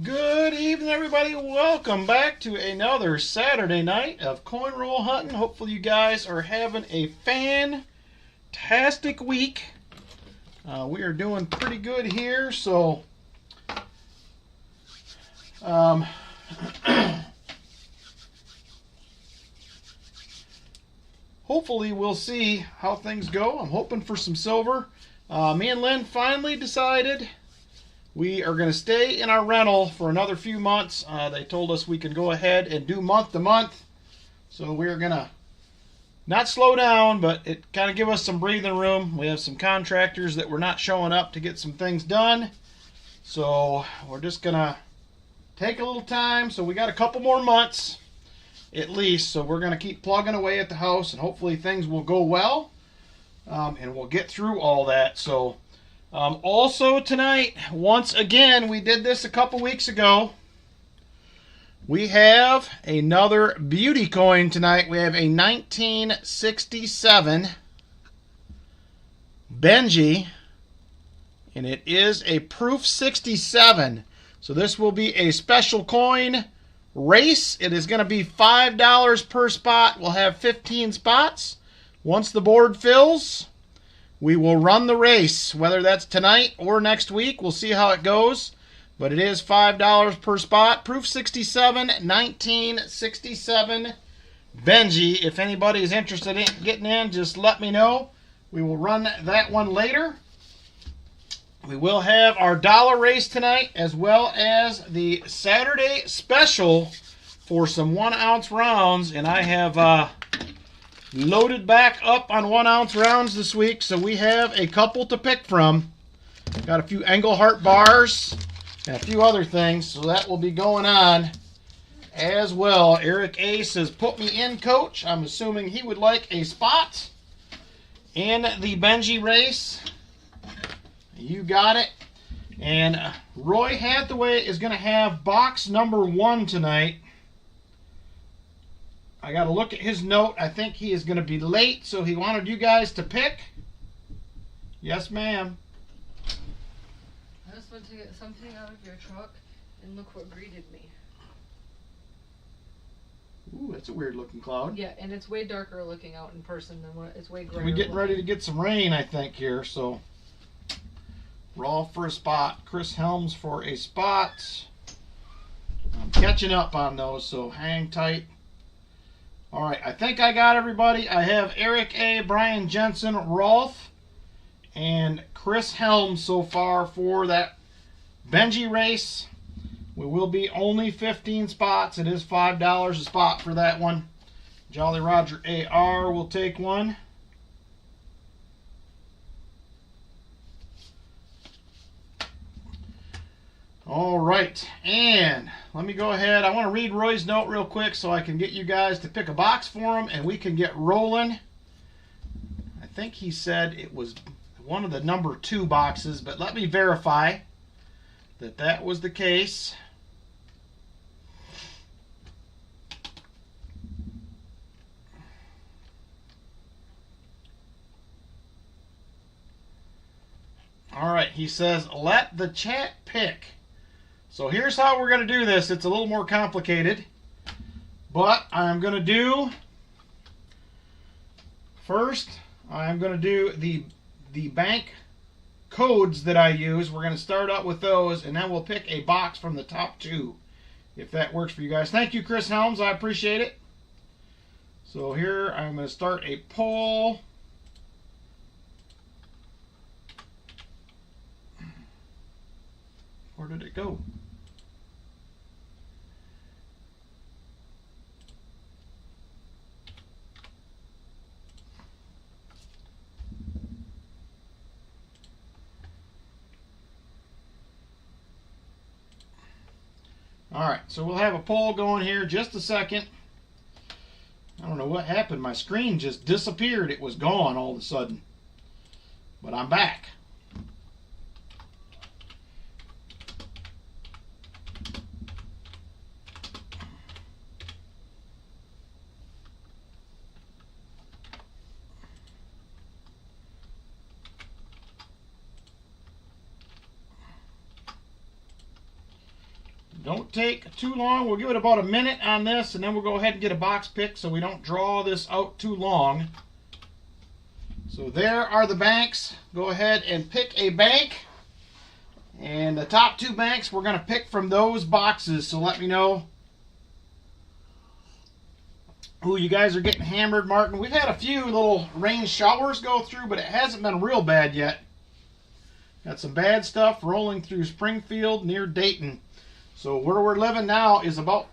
Good evening, everybody. Welcome back to another Saturday night of coin roll hunting. Hopefully you guys are having a fantastic week. We are doing pretty good here, so hopefully we'll see how things go. I'm hoping for some silver. Me and Lynn finally decided we are going to stay in our rental for another few months. They told us we can go ahead and do month to month. So we're going to not slow down, but it kind of give us some breathing room. We have some contractors that were not showing up to get some things done. So we're just going to take a little time. So we got a couple more months at least. So we're going to keep plugging away at the house, and hopefully things will go well. And we'll get through all that. So also tonight, once again, we did this a couple weeks ago. We have another beauty coin tonight. We have a 1967 Benji, and it is a proof 67. So this will be a special coin race. It is going to be $5 per spot. We'll have 15 spots. Once the board fills, we will run the race, whether that's tonight or next week. We'll see how it goes. But it is $5 per spot. Proof 67, 1967 Benji. If anybody is interested in getting in, just let me know. We will run that one later. We will have our dollar race tonight, as well as the Saturday special for some 1 ounce rounds. And I have loaded back up on 1 ounce rounds this week, so we have a couple to pick from. Got a few Engelhart bars and a few other things, so that will be going on as well. Eric A says, put me in, coach. I'm assuming he would like a spot in the Benji race. You got it. And Roy Hathaway is going to have box number 1 tonight. I got to look at his note. I think he is going to be late, so he wanted you guys to pick. Yes, ma'am. I just went to get something out of your truck, and look what greeted me. Ooh, that's a weird looking cloud. Yeah, and it's way darker looking out in person than what it's way grayer. We're getting ready to get some rain, I think, here, so we're all for a spot. Chris Helms for a spot. I'm catching up on those, so hang tight. All right, I think I got everybody. I have Eric A., Brian Jensen, Rolf, and Chris Helms so far for that Benji race. We will be only 15 spots. It is $5 a spot for that one. Jolly Roger AR will take one. All right, and let me go ahead. I want to read Roy's note real quick so I can get you guys to pick a box for him and we can get rolling. I think he said it was one of the number 2 boxes, but let me verify that that was the case. All right, he says, let the chat pick. So here's how we're going to do this. It's a little more complicated, but I'm going to do, first, I'm going to do the bank codes that I use. We're going to start out with those, and then we'll pick a box from the top 2, if that works for you guys. Thank you, Chris Helms. I appreciate it. So here, I'm going to start a poll. Where did it go? All right, so we'll have a poll going here just a second. I don't know what happened. My screen just disappeared. It was gone all of a sudden. But I'm back. Don't take too long. We'll give it about a minute on this, and then we'll go ahead and get a box pick so we don't draw this out too long. So there are the banks. Go ahead and pick a bank. And the top two banks, we're going to pick from those boxes. So let me know who you guys are getting hammered, Martin. We've had a few little rain showers go through, but it hasn't been real bad yet. Got some bad stuff rolling through Springfield near Dayton. So where we're living now is about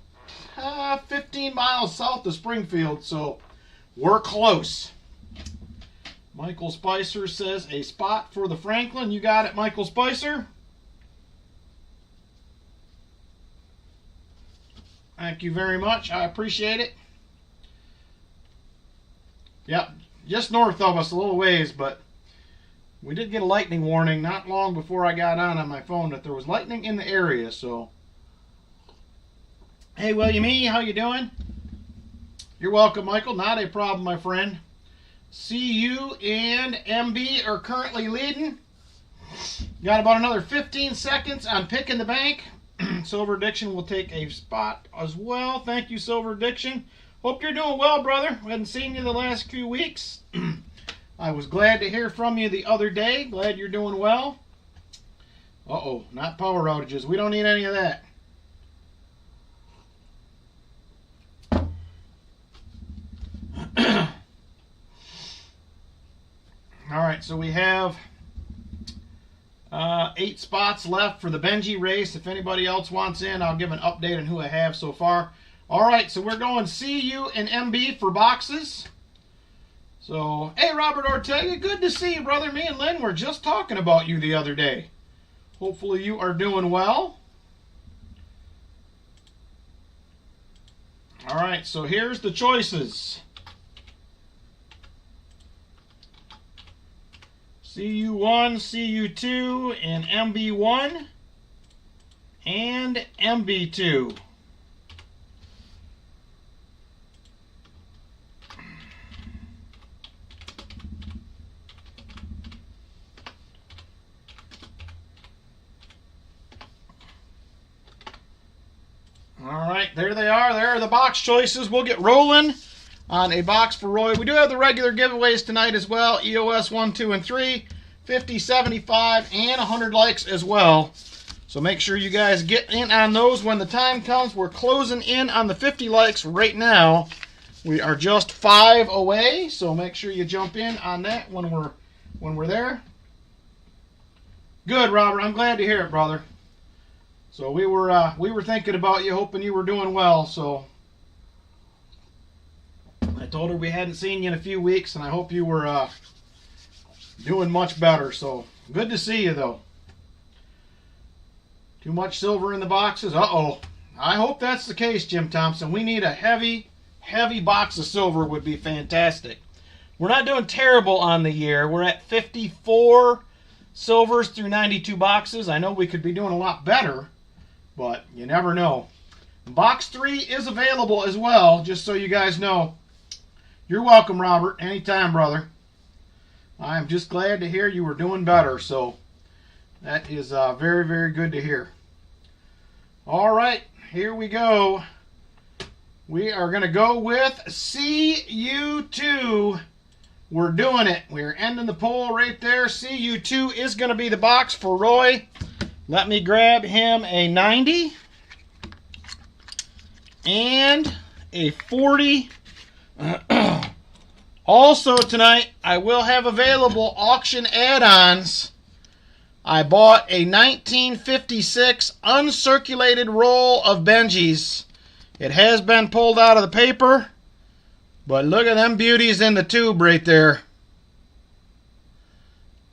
15 miles south of Springfield, so we're close. Michael Spicer says a spot for the Franklin. You got it, Michael Spicer. Thank you very much. I appreciate it. Yep, just north of us a little ways, but we did get a lightning warning not long before I got on my phone that there was lightning in the area, so. Hey, William E., how you doing? You're welcome, Michael. Not a problem, my friend. CU and MB are currently leading. Got about another 15 seconds on picking the bank. Silver Addiction will take a spot as well. Thank you, Silver Addiction. Hope you're doing well, brother. We hadn't seen you the last few weeks. I was glad to hear from you the other day. Glad you're doing well. Uh-oh, not power outages. We don't need any of that. All right, so we have 8 spots left for the Benji race. If anybody else wants in, I'll give an update on who I have so far. All right, so we're going CU and MB for boxes. So, hey, Robert Ortega, good to see you, brother. Me and Lynn were just talking about you the other day. Hopefully you are doing well. All right, so here's the choices. CU1, CU2, and MB1, and MB2. All right, there they are. There are the box choices. We'll get rolling on a box for Roy. We do have the regular giveaways tonight as well. EOS 1, 2, and 3, 50, 75, and 100 likes as well. So make sure you guys get in on those when the time comes. We're closing in on the 50 likes right now. We are just 5 away, so make sure you jump in on that when we're there. Good, Robert. I'm glad to hear it, brother. So we were thinking about you, hoping you were doing well. So I told her we hadn't seen you in a few weeks, and I hope you were doing much better. So good to see you, though. Too much silver in the boxes? Uh-oh. I hope that's the case, Jim Thompson. We need a heavy, heavy box of silver would be fantastic. We're not doing terrible on the year. We're at 54 silvers through 92 boxes. I know we could be doing a lot better, but you never know. Box 3 is available as well, just so you guys know. You're welcome, Robert. Anytime, brother. I'm just glad to hear you were doing better, so that is very, very good to hear. All right, here we go. We are going to go with CU2. We're doing it. We're ending the poll right there. CU2 is going to be the box for Roy. Let me grab him a 90 and a 40. Also tonight, I will have available auction add-ons. I bought a 1956 uncirculated roll of Benjis. It has been pulled out of the paper, but look at them beauties in the tube right there.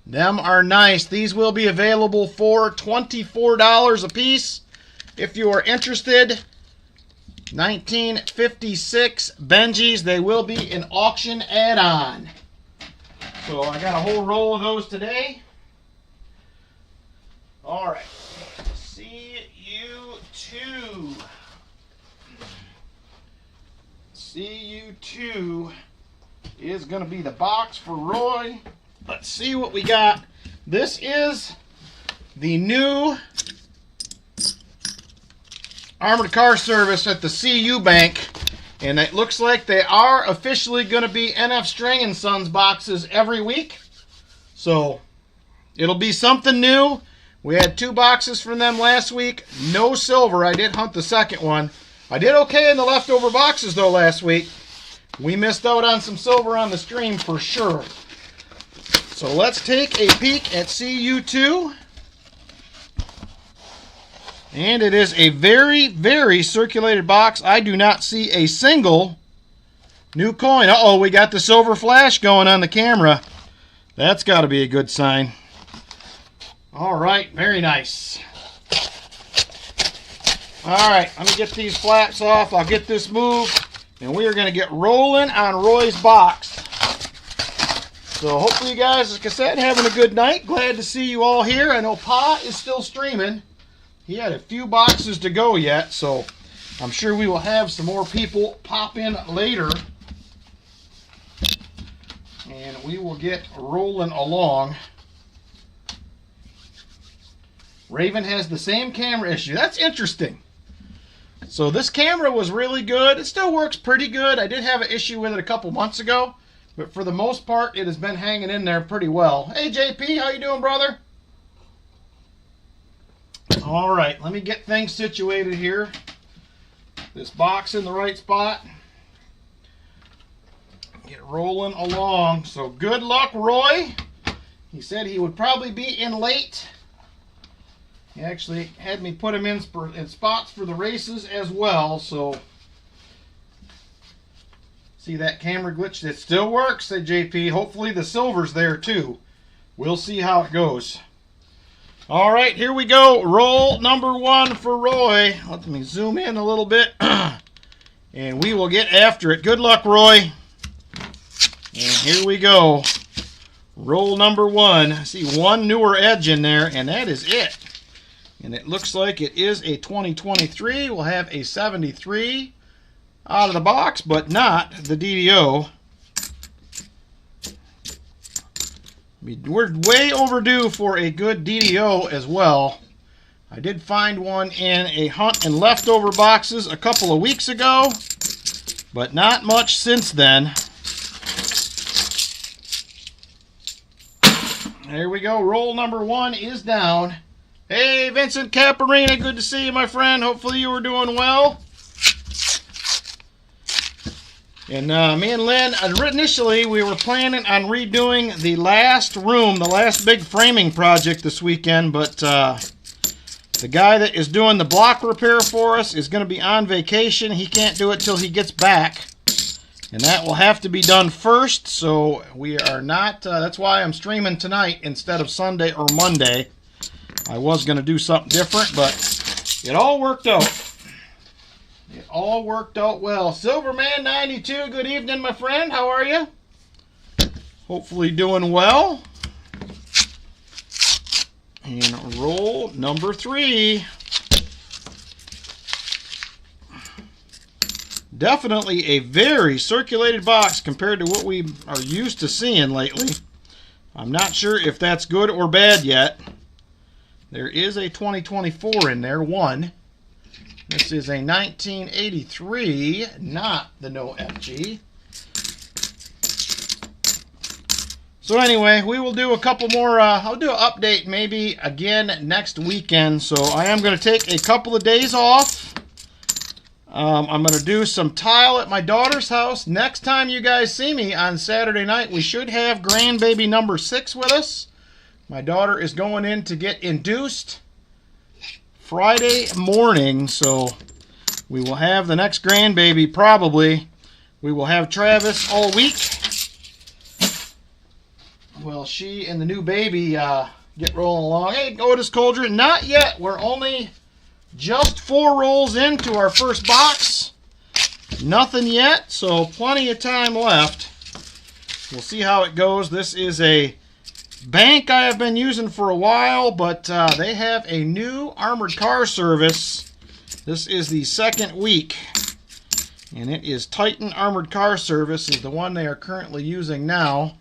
Them are nice. These will be available for $24 a piece. If you are interested, 1956 Benjis, they will be an auction add-on. So I got a whole roll of those today. All right, CU2. CU2 is going to be the box for Roy. Let's see what we got. This is the new Armored Car Service at the CU Bank. And it looks like they are officially going to be NF String & Sons boxes every week. So it'll be something new. We had 2 boxes from them last week. No silver. I did hunt the second one. I did okay in the leftover boxes, though, last week. We missed out on some silver on the stream for sure. So let's take a peek at CU2. And it is a very, very circulated box. I do not see a single new coin. Uh-oh, we got the silver flash going on the camera. That's got to be a good sign. All right, very nice. All right, let me get these flaps off. I'll get this moved, and we are going to get rolling on Roy's box. So hopefully you guys, like I said, having a good night. Glad to see you all here. I know Pa is still streaming. He had a few boxes to go yet, so I'm sure we will have some more people pop in later. And we will get rolling along. Raven has the same camera issue. That's interesting. So this camera was really good. It still works pretty good. I did have an issue with it a couple months ago, but for the most part, it has been hanging in there pretty well. Hey, JP, how you doing, brother? All right, let me get things situated here. This box in the right spot. Get rolling along. So good luck, Roy. He said he would probably be in late. He actually had me put him in spots for the races as well. So see that camera glitch? It still works, said JP. Hopefully the silver's there too. We'll see how it goes. All right, here we go. Roll number 1 for Roy. Let me zoom in a little bit. And we will get after it. Good luck, Roy. And here we go. Roll number 1. I see one newer edge in there, and that is it. And it looks like it is a 2023. We'll have a 73 out of the box, but not the DDO. We're way overdue for a good DDO as well. I did find one in a hunt and leftover boxes a couple of weeks ago, but not much since then. There we go. Roll number 1 is down. Hey, Vincent Caparina, good to see you, my friend. Hopefully you were doing well. And me and Lynn, initially we were planning on redoing the last room, the last big framing project this weekend, but the guy that is doing the block repair for us is going to be on vacation. He can't do it till he gets back, and that will have to be done first, so we are not, that's why I'm streaming tonight instead of Sunday or Monday. I was going to do something different, but it all worked out. It all worked out well. Silverman92, good evening, my friend. How are you? Hopefully doing well. And roll number 3. Definitely a very circulated box compared to what we are used to seeing lately. I'm not sure if that's good or bad yet. There is a 2024 in there, 1. This is a 1983, not the No FG. So anyway, we will do a couple more, I'll do an update maybe again next weekend. So I am going to take a couple of days off. I'm going to do some tile at my daughter's house. Next time you guys see me on Saturday night, we should have grandbaby number 6 with us. My daughter is going in to get induced Friday morning, so we will have the next grandbaby probably. We will have Travis all week. Well, she and the new baby get rolling along. Hey, Otis Coldren, not yet. We're only just 4 rolls into our first box. Nothing yet, so plenty of time left. We'll see how it goes. This is a bank I have been using for a while, but they have a new armored car service. This is the 2nd week, and it is Titan Armored Car Service is the one they are currently using now.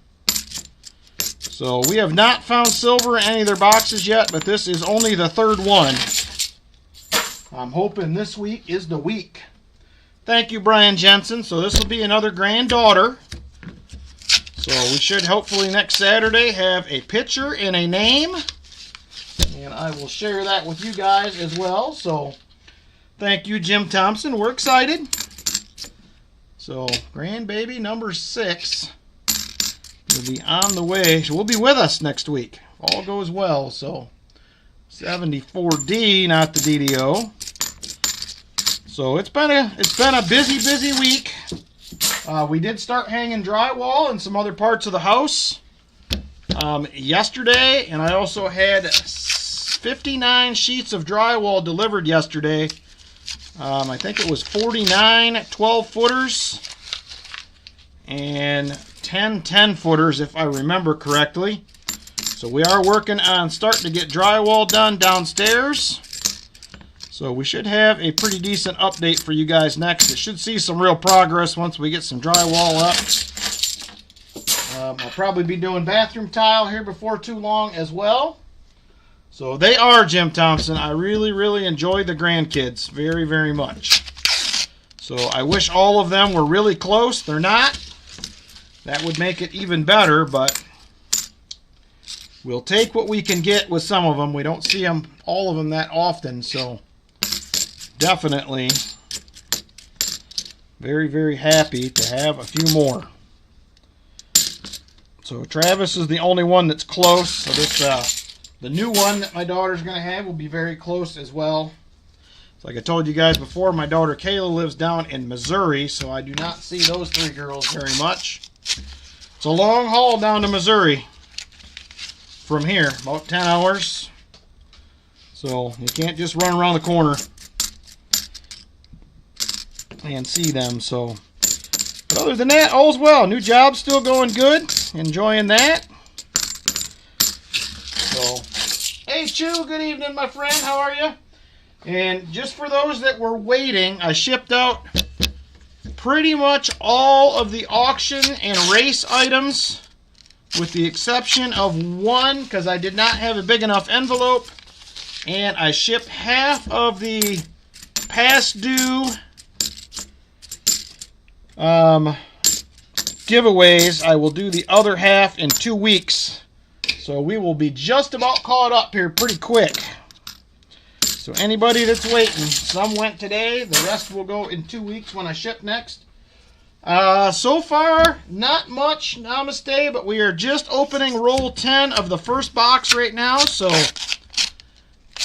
So we have not found silver in any of their boxes yet, but this is only the 3rd one. I'm hoping this week is the week. Thank you, Brian Jensen. So this will be another granddaughter. So we should hopefully next Saturday have a picture and a name. And I will share that with you guys as well. So thank you, Jim Thompson. We're excited. So grandbaby number 6 will be on the way. She will be with us next week. If all goes well. So 74D, not the DDO. So it's been a busy week. We did start hanging drywall in some other parts of the house yesterday, and I also had 59 sheets of drywall delivered yesterday. I think it was 49 12-footers and 10 10-footers, if I remember correctly. So we are working on starting to get drywall done downstairs. So we should have a pretty decent update for you guys next. It should see some real progress once we get some drywall up. I'll probably be doing bathroom tile here before too long as well. So they are, Jim Thompson. I really enjoy the grandkids very, very much. So I wish all of them were really close. They're not. That would make it even better, but we'll take what we can get with some of them. We don't see them, all of them, that often, so definitely very happy to have a few more. So Travis is the only one that's close. So this the new one that my daughter's going to have will be very close as well. So like I told you guys before, my daughter Kayla lives down in Missouri, so I do not see those 3 girls very much. It's a long haul down to Missouri from here, about 10 hours. So you can't just run around the corner and see them. So, but other than that, all's well. New job still going good. Enjoying that. So, hey Chew, good evening, my friend. How are you? And just for those that were waiting, I shipped out pretty much all of the auction and race items, with the exception of one, because I did not have a big enough envelope. And I shipped half of the past due giveaways. I will do the other half in 2 weeks. So we will be just about caught up here pretty quick. So anybody that's waiting, some went today. The rest will go in 2 weeks when I ship next. So far, not much, namaste, but we are just opening roll 10 of the first box right now. So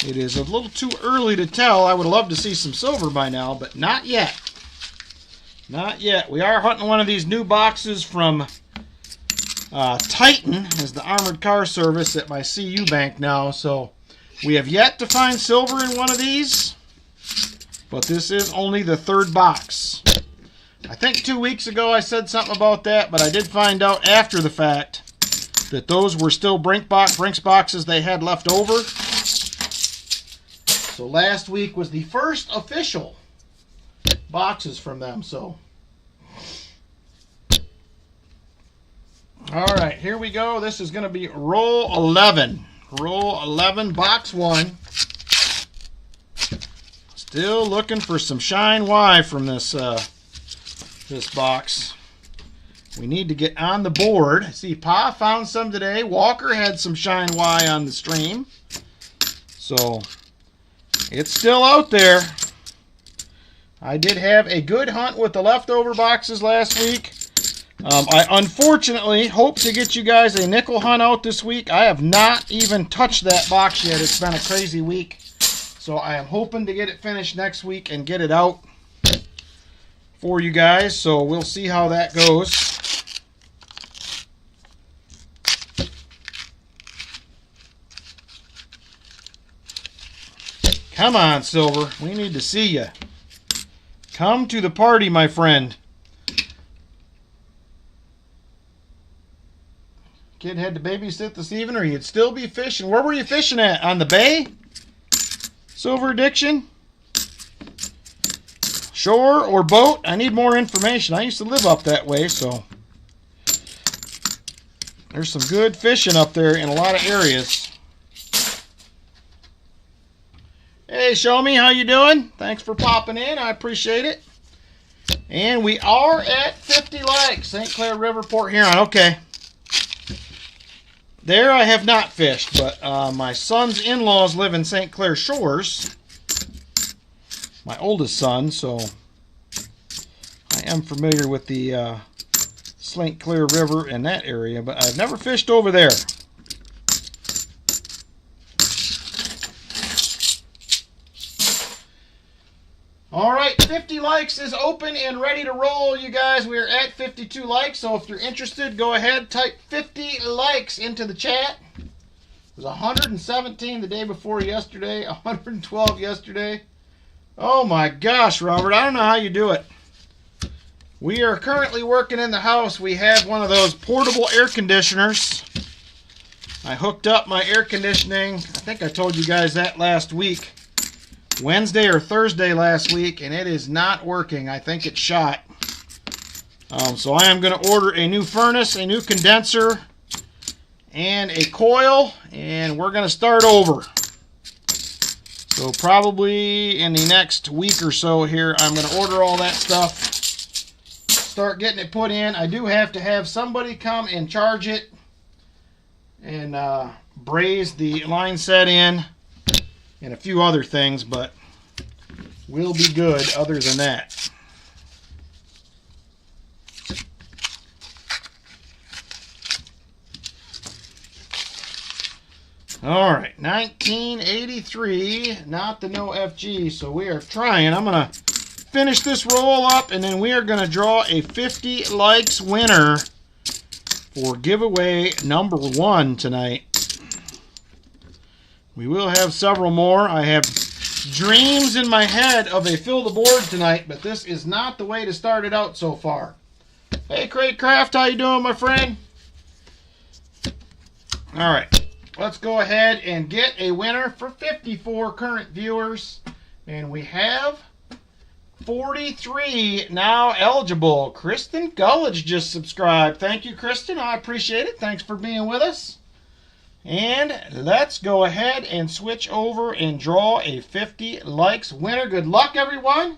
it is a little too early to tell. I would love to see some silver by now, but not yet. Not yet. We are hunting one of these new boxes from Titan, as the armored car service at my CU bank now. So we have yet to find silver in one of these, but this is only the 3rd box. I think 2 weeks ago I said something about that, but I did find out after the fact that those were still Brinks boxes they had left over. So last week was the first official boxes from them. So all right, here we go. This is going to be roll 11. Roll 11, box 1. Still looking for some Shine Y from this this box. We need to get on the board. See, Pa found some today. Walker had some Shine Y on the stream. So it's still out there. I did have a good hunt with the leftover boxes last week. I unfortunately hope to get you guys a nickel hunt out this week. I have not even touched that box yet. It's been a crazy week. So I am hoping to get it finished next week and get it out for you guys. So we'll see how that goes. Come on, Silver. We need to see you. Come to the party, my friend. Kid had to babysit this evening, or you'd still be fishing. Where were you fishing at? On the bay? Silver Addiction? Shore or boat? I need more information. I used to live up that way, so there's some good fishing up there in a lot of areas. Hey, Show Me, how you doing? Thanks for popping in. I appreciate it. And we are at 50 likes. St. Clair River, Port Huron. Okay. There I have not fished, but my son's in-laws live in St. Clair Shores. My oldest son, so I am familiar with the St. Clair River in that area, but I've never fished over there. All right, 50 likes is open and ready to roll, you guys. We are at 52 likes, so if you're interested, go ahead, type 50 likes into the chat. It was 117 the day before yesterday, 112 yesterday. Oh my gosh, Robert, I don't know how you do it. We are currently working in the house. We have one of those portable air conditioners. I hooked up my air conditioning. I think I told you guys that last week. Wednesday or Thursday last week, and it is not working. I think it's shot. So I am going to order a new furnace, a new condenser, and a coil, and we're going to start over. So probably in the next week or so here, I'm going to order all that stuff, start getting it put in. I do have to have somebody come and charge it and braze the line set in and a few other things, but we'll be good other than that. All right, 1983, not the no FG, so we are trying. I'm going to finish this roll up, and then we are going to draw a 50 likes winner for giveaway number 1 tonight. We will have several more. I have dreams in my head of a fill the board tonight, but this is not the way to start it out so far. Hey, Crate Craft, how you doing, my friend? All right, let's go ahead and get a winner for 54 current viewers. And we have 43 now eligible. Kristen Gullidge just subscribed. Thank you, Kristen. I appreciate it. Thanks for being with us. And let's go ahead and switch over and draw a 50 likes winner. Good luck, everyone.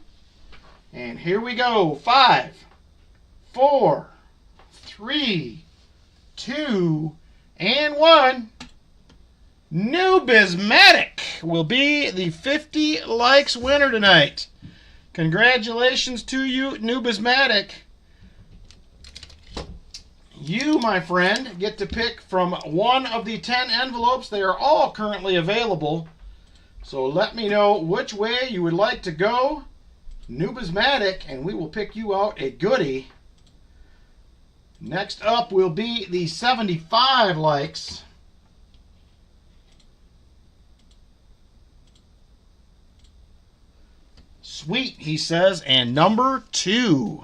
And here we go. 5, 4, 3, 2, and 1. Numismatic will be the 50 likes winner tonight. Congratulations to you, Numismatic. You, my friend, get to pick from one of the 10 envelopes. They are all currently available. So let me know which way you would like to go, Numismatic, and we will pick you out a goodie. Next up will be the 75 likes. Sweet, he says, and number 2.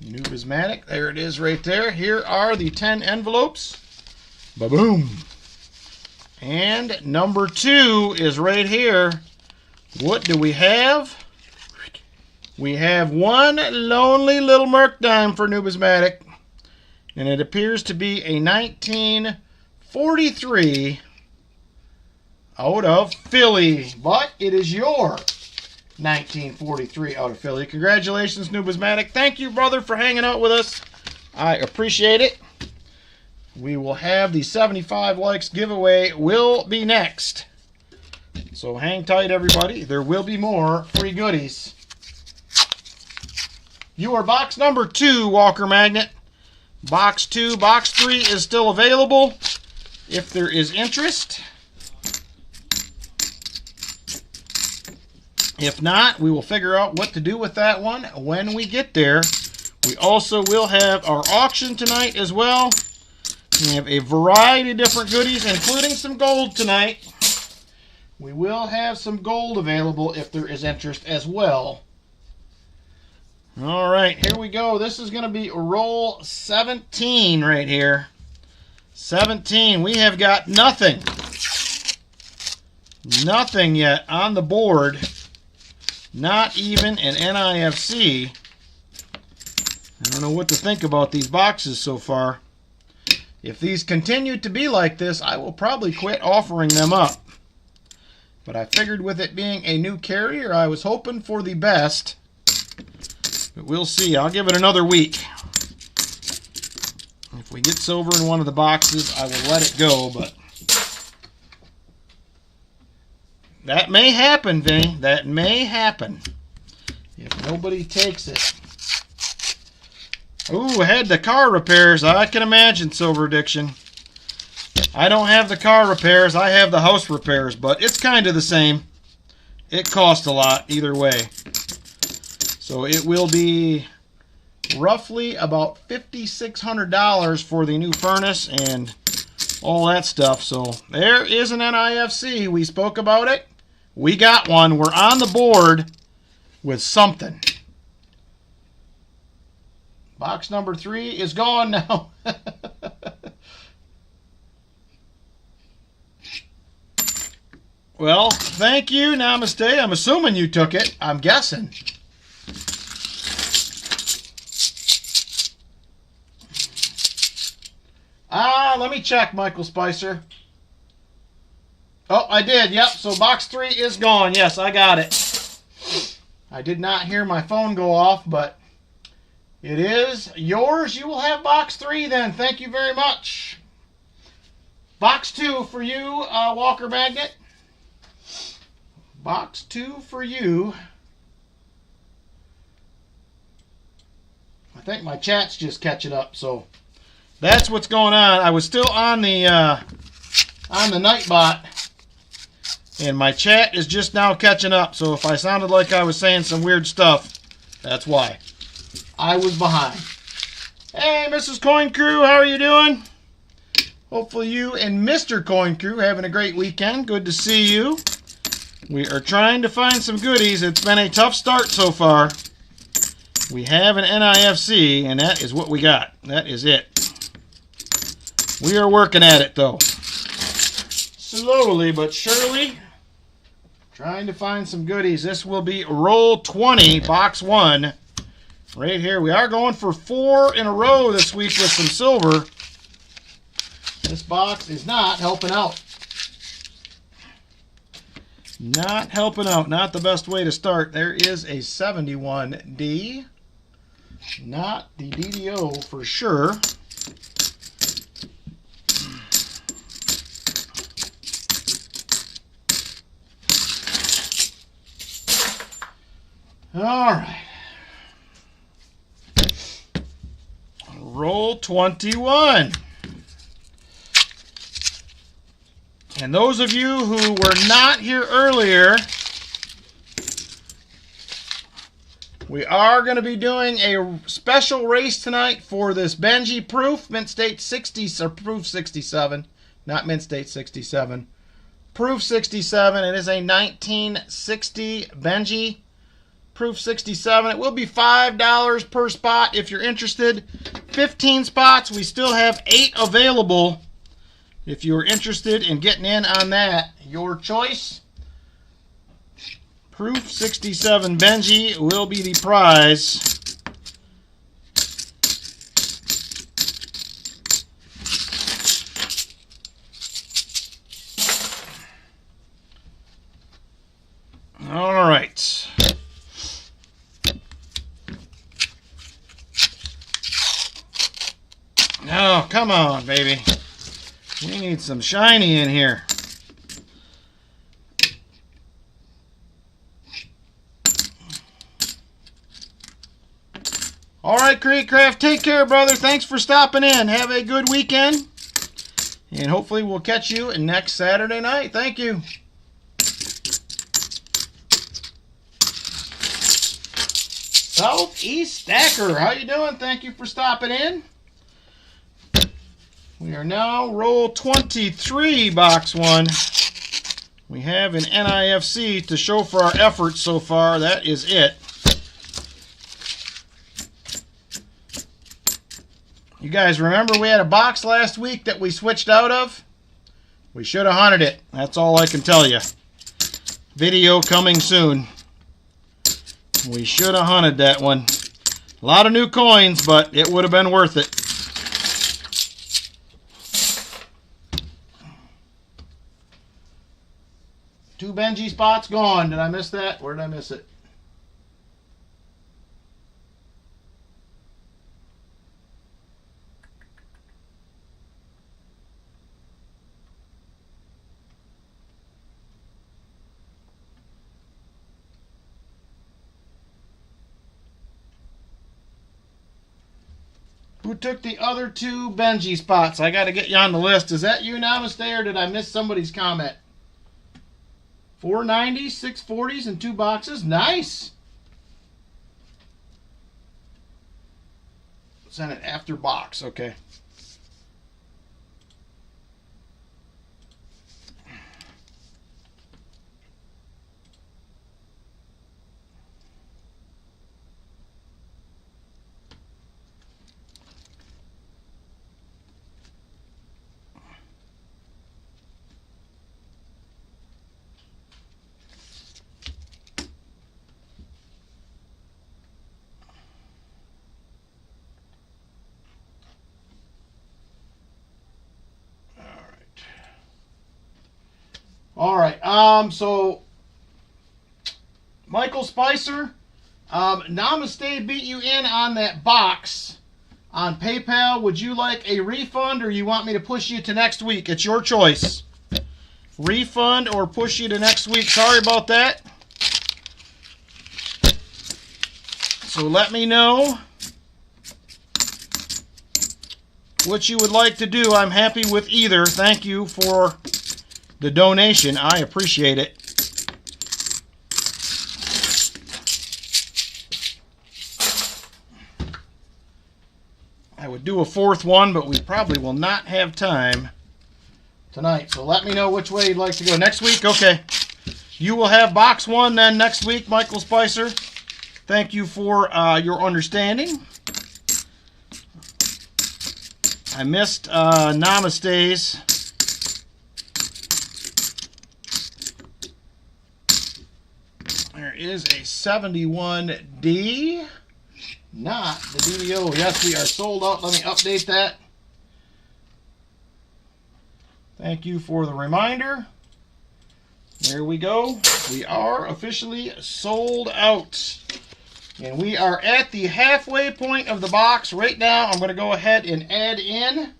Numismatic, there it is right there. Here are the 10 envelopes. Ba-boom. And number 2 is right here. What do we have? We have one lonely little Merc dime for Numismatic. And it appears to be a 1943 out of Philly. But it is your 1943 out of Philly. Congratulations, Numismatic. Thank you, brother, for hanging out with us. I appreciate it. We will have the 75 likes giveaway will be next. So hang tight, everybody. There will be more free goodies. You are box number 2, Walker Magnet. Box 2. Box 3 is still available if there is interest. If not, we will figure out what to do with that one when we get there. We also will have our auction tonight as well. We have a variety of different goodies, including some gold tonight. We will have some gold available if there is interest as well. All right, here we go. This is going to be roll 17 right here. 17. We have got nothing. Nothing yet on the board. Not even an NIFC. I don't know what to think about these boxes so far. If these continue to be like this, I will probably quit offering them up. But I figured with it being a new carrier, I was hoping for the best. But we'll see. I'll give it another week. If we get silver in one of the boxes, I will let it go. But that may happen, Vinny. That may happen. If nobody takes it. Ooh, I had the car repairs. I can imagine, Silver Addiction. I don't have the car repairs. I have the house repairs, but it's kind of the same. It costs a lot either way. So it will be roughly about $5,600 for the new furnace and all that stuff. So there is an NIFC. We spoke about it. We got one. We're on the board with something. Box number 3 is gone now. Well, thank you. Namaste. I'm assuming you took it. I'm guessing. Let me check, Michael Spicer. Oh, I did. Yep. So box 3 is gone. Yes, I got it. I did not hear my phone go off, but it is yours. You will have box 3 then. Thank you very much. Box 2 for you, Walker Magnet. Box 2 for you. I think my chat's just catching up, so that's what's going on. I was still on the Nightbot, and my chat is just now catching up. So if I sounded like I was saying some weird stuff, that's why. I was behind. Hey, Mrs. Coin Crew, how are you doing? Hopefully you and Mr. Coin Crew having a great weekend. Good to see you. We are trying to find some goodies. It's been a tough start so far. We have an NIFC, and that is what we got. That is it. We are working at it, though. Slowly but surely. Trying to find some goodies. This will be roll 20, box 1. Right here. We are going for 4 in a row this week with some silver. This box is not helping out. Not helping out. Not the best way to start. There is a 71D. Not the DDO for sure. All right. Roll 21. And those of you who were not here earlier, we are going to be doing a special race tonight for this Benji Proof Mint State 60 or Proof 67, not Mint State 67. Proof 67. It is a 1960 Benji Proof 67. It will be $5 per spot if you're interested. 15 spots. We still have 8 available. If you're interested in getting in on that, your choice. Proof 67 Benji will be the prize. All right. Oh, come on, baby. We need some shiny in here. All right, Create Craft, take care, brother. Thanks for stopping in. Have a good weekend. And hopefully we'll catch you next Saturday night. Thank you. Southeast Stacker, how you doing? Thank you for stopping in. We are now roll 23, box 1. We have an NIFC to show for our efforts so far. That is it. You guys remember we had a box last week that we switched out of? We should have hunted it. That's all I can tell you. Video coming soon. We should have hunted that one. A lot of new coins, but it would have been worth it. 2 Benji spots gone. Did I miss that? Where did I miss it? Who took the other 2 Benji spots? I got to get you on the list. Is that you, Namaste, or did I miss somebody's comment? 490s, 640s, and 2 boxes. Nice. Send it after box. Okay. All right. So Michael Spicer, Namaste beat you in on that box on PayPal. Would you like a refund, or you want me to push you to next week? It's your choice. Refund or push you to next week. Sorry about that. So let me know what you would like to do. I'm happy with either. Thank you for the donation. I appreciate it. I would do a 4th one, but we probably will not have time tonight. So let me know which way you'd like to go. Next week? Okay. You will have box 1 then next week, Michael Spicer. Thank you for your understanding. I missed Namaste's. There is a 71D. Not the DDO. Yes, we are sold out. Let me update that. Thank you for the reminder. There we go. We are officially sold out. And we are at the halfway point of the box. Right now, I'm going to go ahead and add in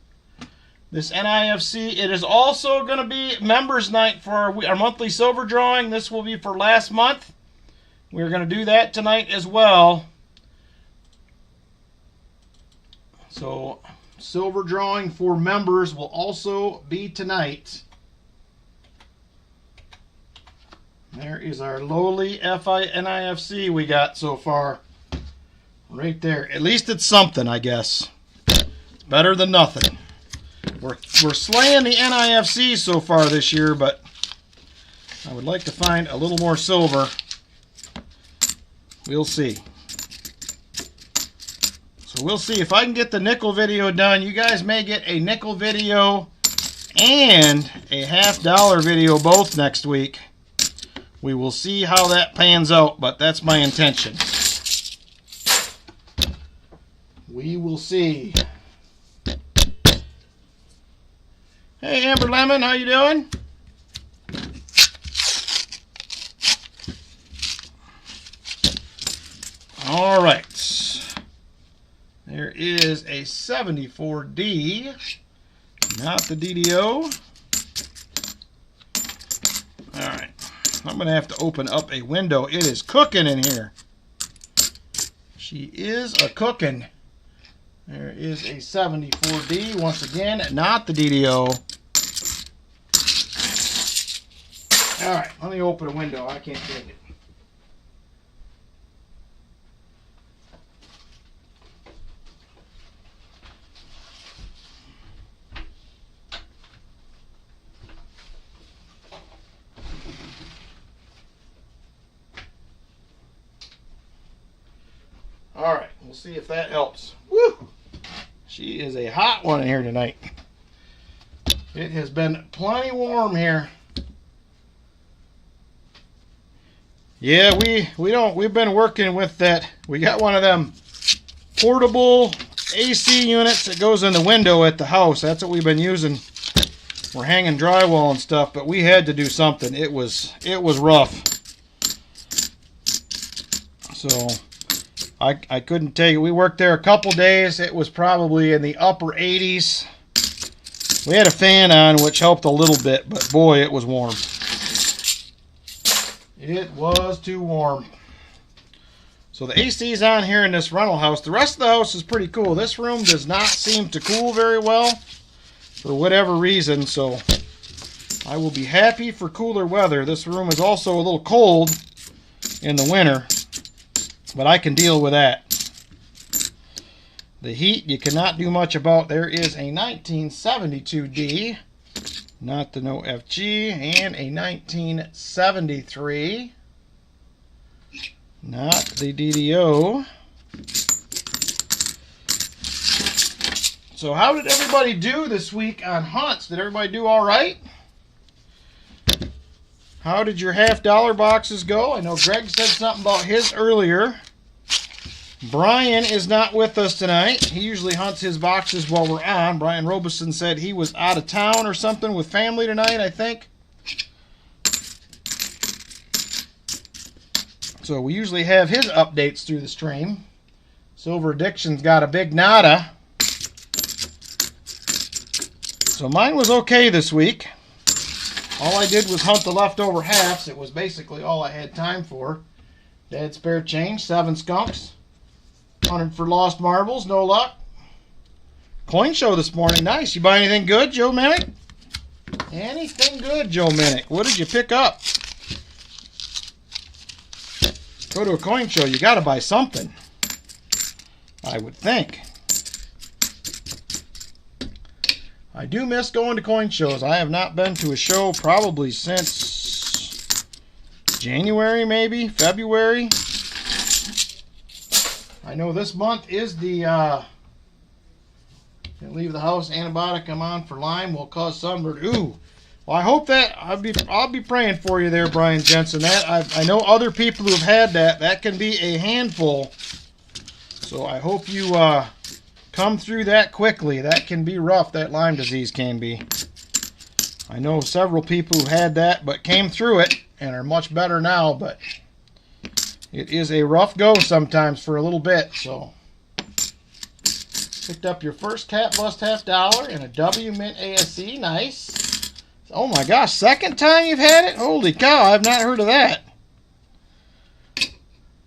this NIFC. It is also going to be members night for our monthly silver drawing. This will be for last month. We're going to do that tonight as well. So, silver drawing for members will also be tonight. There is our lowly NIFC we got so far. Right there. At least it's something, I guess. It's better than nothing. We're slaying the NIFC so far this year, but I would like to find a little more silver. We'll see. So we'll see if I can get the nickel video done. You guys may get a nickel video and a $50 video both next week. We will see how that pans out, but that's my intention. We will see. Hey, Amber Lemon, how you doing? All right. There is a 74D, not the DDO. All right. I'm going to have to open up a window. It is cooking in here. She is a cooking. There is a 74D. Once again, not the DDO. All right. Let me open a window. I can't take it. All right, we'll see if that helps. Woo! She is a hot one in here tonight. It has been plenty warm here. Yeah, we've been working with that. We got one of them portable AC units that goes in the window at the house. That's what we've been using were hanging drywall and stuff, but we had to do something. It was rough. So I couldn't take it. We worked there a couple days. It was probably in the upper 80s. We had a fan on, which helped a little bit, but boy, it was warm. It was too warm. So the AC is on here in this rental house. The rest of the house is pretty cool. This room does not seem to cool very well for whatever reason, so I will be happy for cooler weather. This room is also a little cold in the winter, but I can deal with that. The heat you cannot do much about. There is a 1972D, not the no FG, and a 1973, not the DDO. So how did everybody do this week on hunts? Did everybody do all right? How did your $50 boxes go? I know Greg said something about his earlier. Brian is not with us tonight. He usually hunts his boxes while we're on. Brian Robeson said he was out of town or something with family tonight, I think. So we usually have his updates through the stream. Silver Addiction's got a big nada. So mine was okay this week. All I did was hunt the leftover halves. It was basically all I had time for. Dead spare change, 7 skunks. Hunted for lost marbles, no luck. Coin show this morning, nice. You buy anything good, Joe Minnick? Anything good, Joe Minnick? What did you pick up? Go to a coin show, you got to buy something, I would think. I do miss going to coin shows. I have not been to a show probably since January, maybe February. I know this month is the can't leave the house antibiotic I'm on for Lyme will cause sunburn. Ooh, well, I hope that I'll be praying for you there, Brian Jensen. That I know other people who have had that. That can be a handful. So I hope you come through that quickly. That can be rough. That Lyme disease can be. I know several people who had that but came through it and are much better now. But it is a rough go sometimes for a little bit. So picked up your first Cat Bust $50 and a W Mint ASC. Nice. Oh my gosh, second time you've had it? Holy cow, I've not heard of that.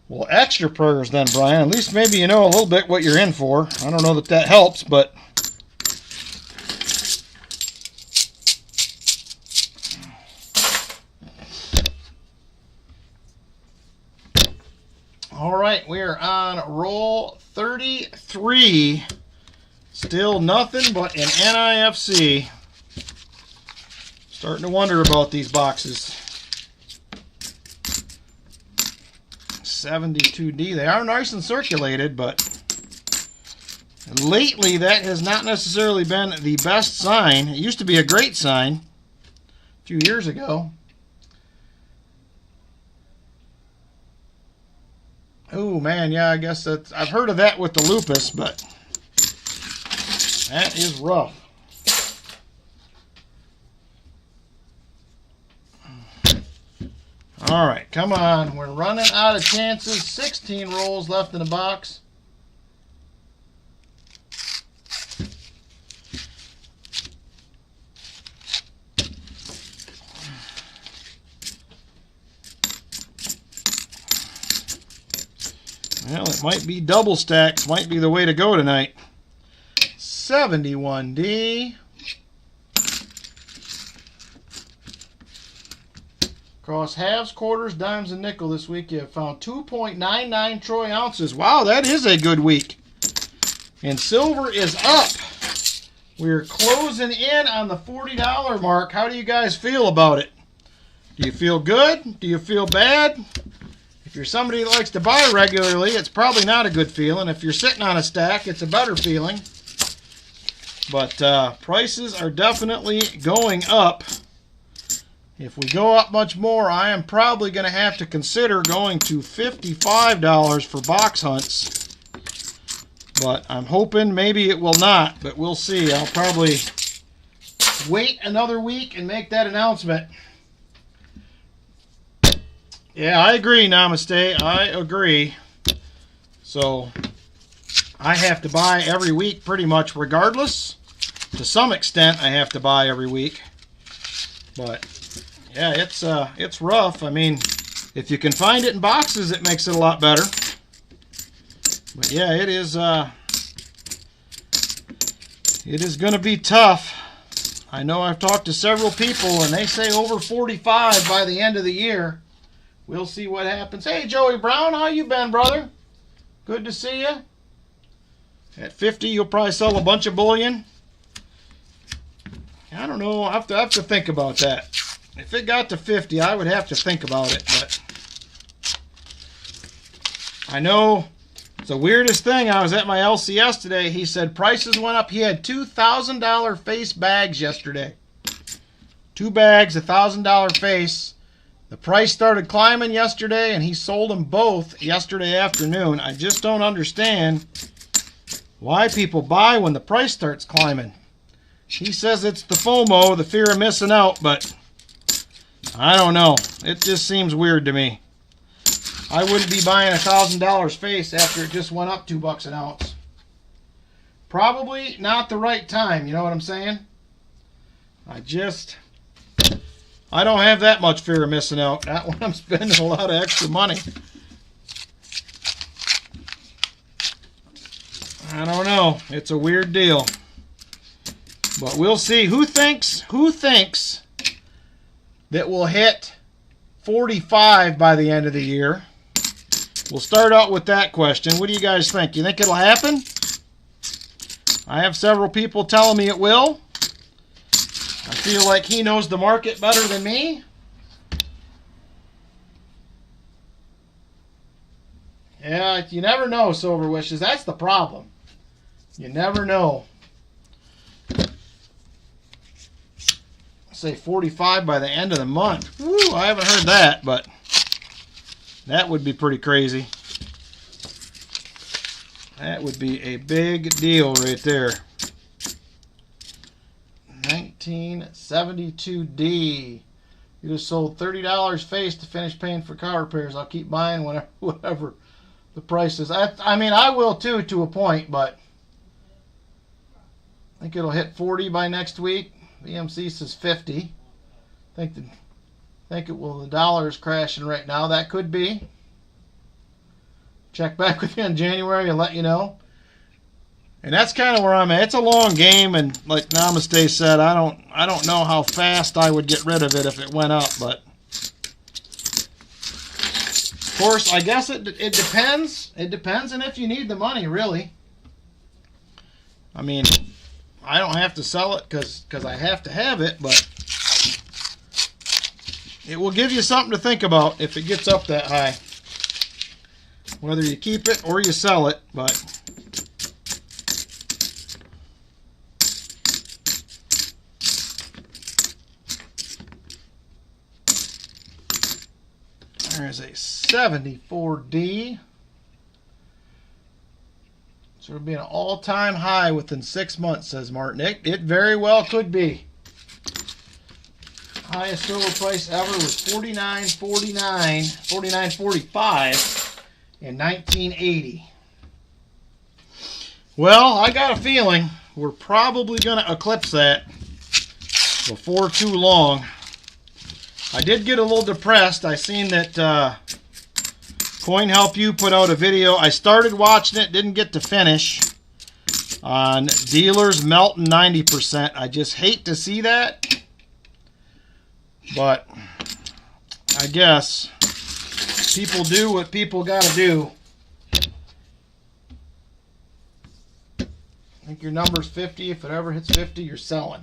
Well, extra prayers then, Brian. At least maybe you know a little bit what you're in for. I don't know that that helps, but all right, we are on roll 33. Still nothing but an NIFC. Starting to wonder about these boxes. 72D. They are nice and circulated, but lately that has not necessarily been the best sign. It used to be a great sign a few years ago. Oh man, yeah, I guess that's, I've heard of that with the lupus, but that is rough. All right, come on. We're running out of chances. 16 rolls left in the box. Well, it might be double stacks. Might be the way to go tonight. 71D. Across halves, quarters, dimes, and nickel this week, you have found 2.99 troy ounces. Wow, that is a good week. And silver is up. We're closing in on the $40 mark. How do you guys feel about it? Do you feel good? Do you feel bad? If you're somebody that likes to buy regularly, it's probably not a good feeling. If you're sitting on a stack, it's a better feeling. But prices are definitely going up. If we go up much more, I am probably going to have to consider going to $55 for box hunts. But I'm hoping maybe it will not, but we'll see. I'll probably wait another week and make that announcement. Yeah, I agree, Namaste. I agree. So I have to buy every week pretty much regardless. To some extent, I have to buy every week. But yeah, it's rough. I mean, if you can find it in boxes, it makes it a lot better. But yeah, it is going to be tough. I know I've talked to several people, and they say over 45 by the end of the year. We'll see what happens. Hey, Joey Brown, how you been, brother? Good to see you. At 50, you'll probably sell a bunch of bullion. I don't know. I have to think about that. If it got to 50, I would have to think about it. But I know it's the weirdest thing. I was at my LCS today. He said prices went up. He had $2,000 face bags yesterday. 2 bags, $1,000 face. The price started climbing yesterday, and he sold them both yesterday afternoon. I just don't understand why people buy when the price starts climbing. He says it's the FOMO, the fear of missing out, but I don't know. It just seems weird to me. I wouldn't be buying $1,000 face after it just went up $2 an ounce. Probably not the right time, you know what I'm saying? I don't have that much fear of missing out. Not when I'm spending a lot of extra money. I don't know. It's a weird deal. But we'll see. Who thinks that we'll hit 45 by the end of the year? We'll start out with that question. What do you guys think? You think it'll happen? I have several people telling me it will. I feel like he knows the market better than me. Yeah, you never know, Silver Wishes. That's the problem. You never know. Say 45 by the end of the month. Woo, I haven't heard that, but that would be pretty crazy. That would be a big deal right there. 1972D. You just sold $30 face to finish paying for car repairs. I'll keep buying whatever the price is. I mean, I will too, to a point, but I think it'll hit 40 by next week. VMC says 50. Think it will. The dollar is crashing right now. That could be. Check back with you in January and let you know. And that's kind of where I'm at. It's a long game, and like Namaste said, I don't know how fast I would get rid of it if it went up, but of course, I guess it depends. It depends on if you need the money, really. I mean, I don't have to sell it because I have to have it, but it will give you something to think about if it gets up that high. Whether you keep it or you sell it, but there's a 74D. So it'll be an all-time high within 6 months, says Martin. It very well could be. Highest silver price ever was $49.45 in 1980. Well, I got a feeling we're probably going to eclipse that before too long. I did get a little depressed. I seen that Coin Help You put out a video. I started watching it, didn't get to finish, on dealers melting 90%. I just hate to see that, but I guess people do what people got to do. I think your number's 50. If it ever hits 50, you're selling.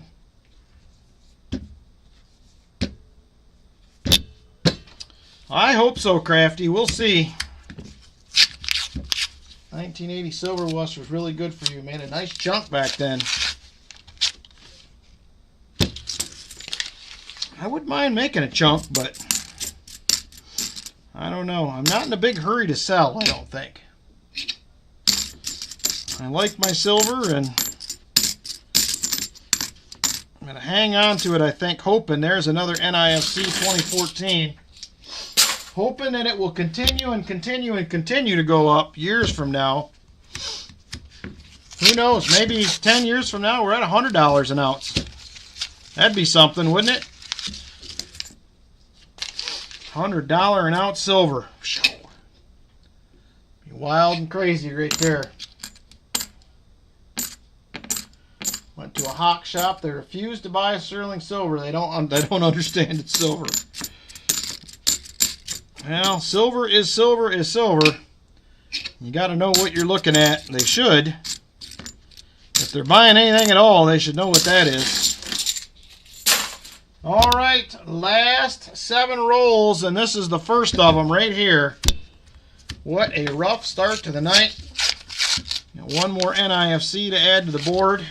I hope so, Crafty. We'll see. 1980 Silver West was really good for you. Made a nice chunk back then. I wouldn't mind making a chunk, but I don't know. I'm not in a big hurry to sell, I don't think. I like my silver, and I'm going to hang on to it, I think, hoping there's another NIFC 2014. Hoping that it will continue and continue and continue to go up years from now. Who knows? Maybe 10 years from now we're at $100 an ounce. That'd be something, wouldn't it? $100 an ounce silver. Be wild and crazy right there. Went to a hawk shop. They refused to buy sterling silver. They don't understand it's silver. Well, silver is silver is silver. You got to know what you're looking at. They should. If they're buying anything at all, they should know what that is. All right, last 7 rolls, and this is the first of them right here. What a rough start to the night. One more NIFC to add to the board.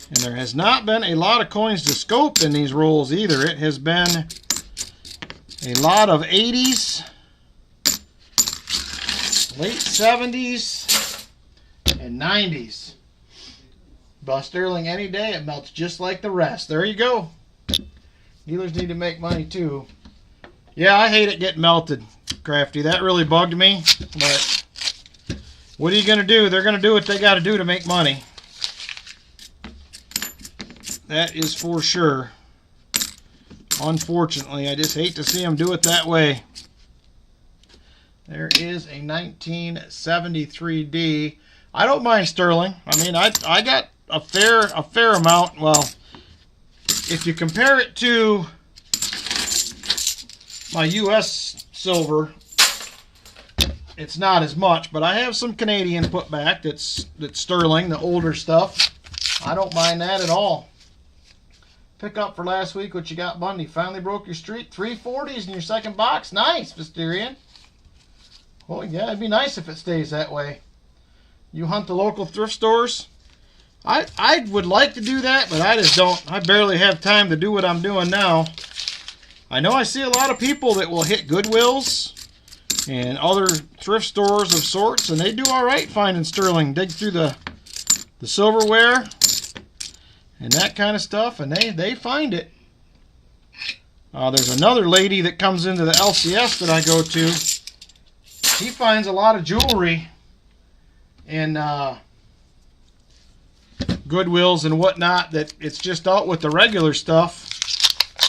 And there has not been a lot of coins to scope in these rolls either. It has been a lot of 80s, late 70s, and 90s. Bust sterling any day, it melts just like the rest. There you go. Dealers need to make money too. Yeah, I hate it getting melted, Crafty. That really bugged me. But what are you going to do? They're going to do what they got to do to make money. That is for sure. Unfortunately, I just hate to see them do it that way. There is a 1973D. I don't mind sterling. I mean, I got a fair amount. Well, if you compare it to my U.S. silver, it's not as much. But I have some Canadian put back that's sterling, the older stuff. I don't mind that at all. Pick up for last week what you got, Bundy. Finally broke your streak. 340s in your second box. Nice, Visterian. Well, yeah, it'd be nice if it stays that way. You hunt the local thrift stores. I would like to do that, but I just don't. I barely have time to do what I'm doing now. I know I see a lot of people that will hit Goodwills and other thrift stores of sorts, and they do all right finding sterling. Dig through the silverware and that kind of stuff, and they find it. There's another lady that comes into the LCS that I go to. She finds a lot of jewelry in Goodwills and whatnot that it's just out with the regular stuff.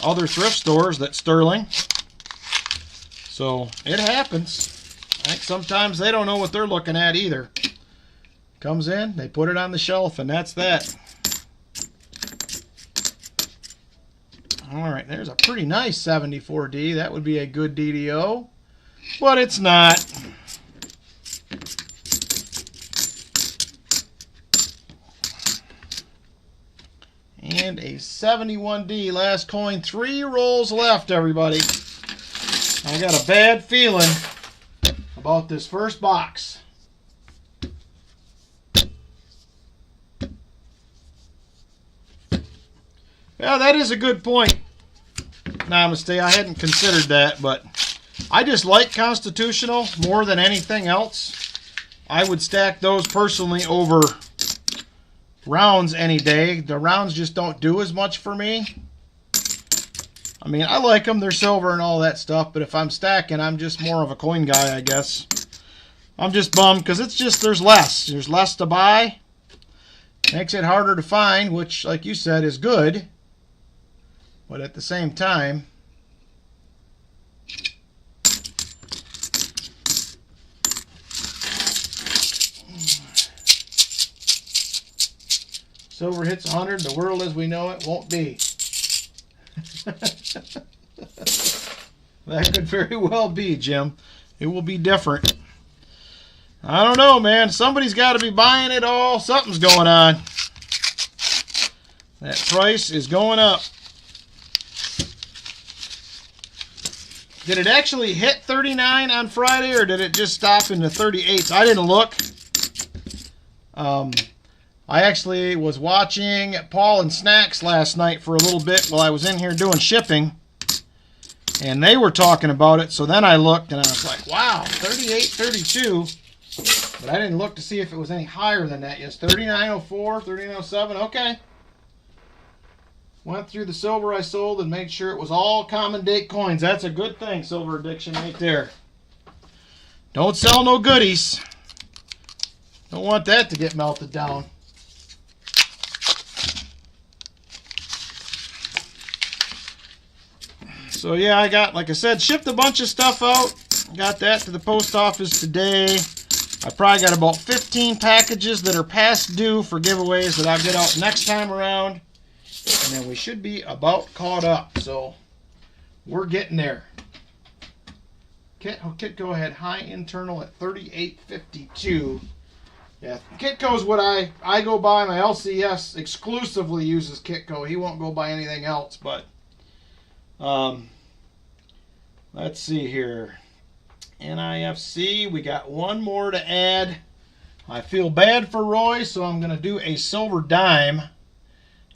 Other thrift stores that's sterling. So it happens. I think sometimes they don't know what they're looking at either. Comes in, they put it on the shelf, and that's that. Alright, there's a pretty nice 74D. That would be a good DDO. But it's not. And a 71D. Last coin. 3 rolls left, everybody. I got a bad feeling about this first box. Yeah, that is a good point. Namaste. I hadn't considered that, but I just like Constitutional more than anything else. I would stack those personally over rounds any day. The rounds just don't do as much for me. I mean, I like them. They're silver and all that stuff, but if I'm stacking, I'm just more of a coin guy, I guess. I'm just bummed because it's just there's less. There's less to buy. Makes it harder to find, which, like you said, is good. But at the same time, silver hits 100, the world as we know it won't be. That could very well be, Jim. It will be different. I don't know, man. Somebody's got to be buying it all. Something's going on. That price is going up. Did it actually hit 39 on Friday, or did it just stop in the 38s? I didn't look. I actually was watching Paul and Snacks last night for a little bit while I was in here doing shipping, and they were talking about it, so then I looked, and I was like, wow, 38, 32. But I didn't look to see if it was any higher than that. Yes, 3904, 3907. Okay. Went through the silver I sold and made sure it was all common date coins. That's a good thing, Silver Addiction, right there. Don't sell no goodies. Don't want that to get melted down. So yeah, I got, like I said, shipped a bunch of stuff out. Got that to the post office today. I probably got about 15 packages that are past due for giveaways that I'll get out next time around. And then we should be about caught up. So we're getting there. Kitco had high internal at 3852. Yeah, Kitco's what I go by. My LCS exclusively uses Kitco. He won't go by anything else. But let's see here. NIFC, we got one more to add. I feel bad for Roy, so I'm going to do a silver dime.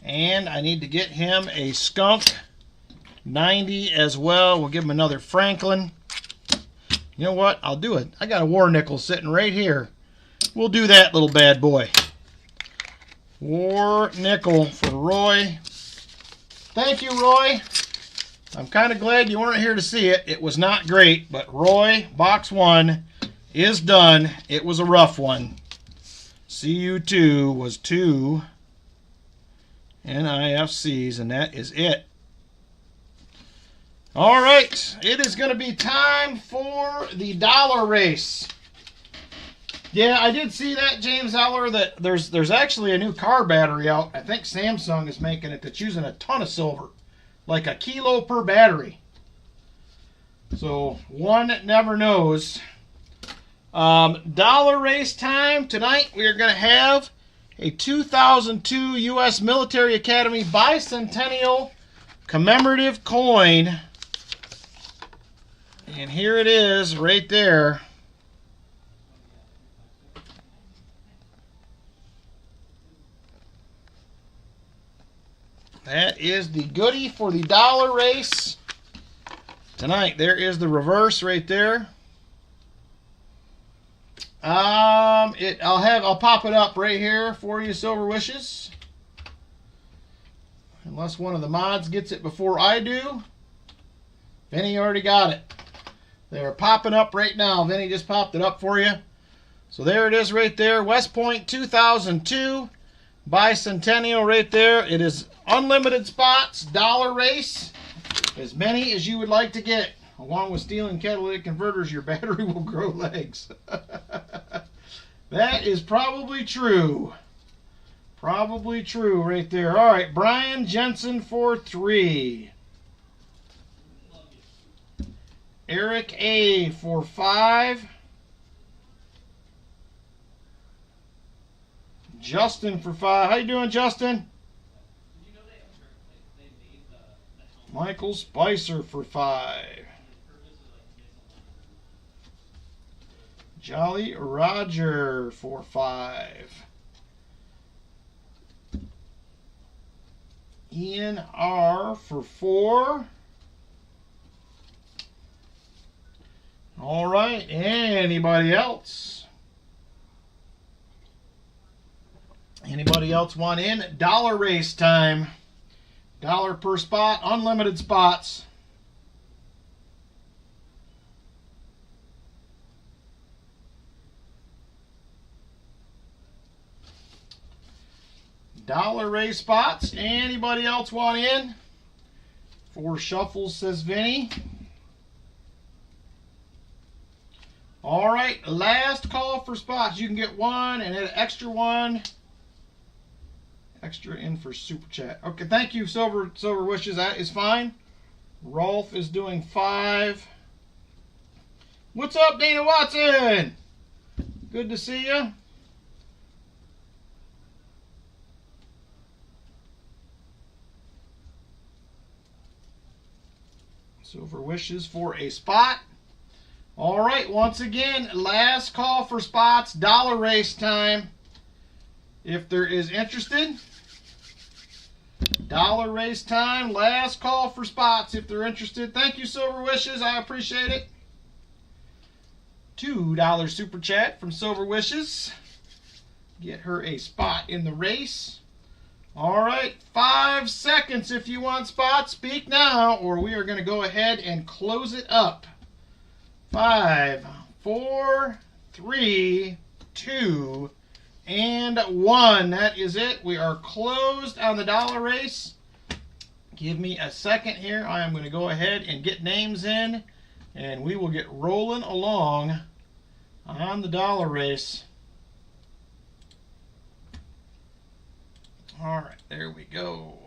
And I need to get him a skunk 90 as well. We'll give him another Franklin. You know what? I'll do it. I got a war nickel sitting right here. We'll do that little bad boy. War nickel for Roy. Thank you, Roy. I'm kind of glad you weren't here to see it. It was not great, but Roy, box 1 is done. It was a rough one. CU2 was 2 NIFCs, and that is it. All right, it is going to be time for the dollar race. Yeah, I did see that, James Eller, that there's actually a new car battery out. I think Samsung is making it that's using a ton of silver. Like a kilo per battery. So one never knows. Dollar race time. Tonight we are going to have a 2002 U.S. Military Academy Bicentennial commemorative coin. And here it is right there. That is the goodie for the dollar race tonight. There is the reverse right there. I'll pop it up right here for you, Silver Wishes. Unless one of the mods gets it before I do. Vinny already got it. They're popping up right now. Vinny just popped it up for you. So there it is right there. West Point 2002 Bicentennial right there. It is unlimited spots, dollar race, as many as you would like to get. Along with stealing catalytic converters, your battery will grow legs. That is probably true. Probably true right there. All right, Brian Jensen for 3. Eric A for 5. Justin for 5. How you doing, Justin? Michael Spicer for 5. Jolly Roger for 5. Ian R for 4. All right, anybody else? Anybody else want in? Dollar race time. $1 per spot, unlimited spots. Dollar race spots. Anybody else want in? 4 shuffles, says Vinny. All right, last call for spots. You can get 1 and add an extra 1. Extra in for super chat. Okay, thank you, Silver Wishes. That is fine. Rolf is doing 5. What's up, Dana Watson? Good to see you. Silver Wishes for a spot. All right, once again, last call for spots. Dollar race time. If there is interested. Dollar race time. Last call for spots if they're interested. Thank you, Silver Wishes. I appreciate it. $2 super chat from Silver Wishes. Get her a spot in the race. All right, 5 seconds if you want spots. Speak now, or we are going to go ahead and close it up. 5, 4, 3, 2, and 1. That is it. We are closed on the dollar race. Give me a second here. I am going to go ahead and get names in, and we will get rolling along on the dollar race. All right, there we go.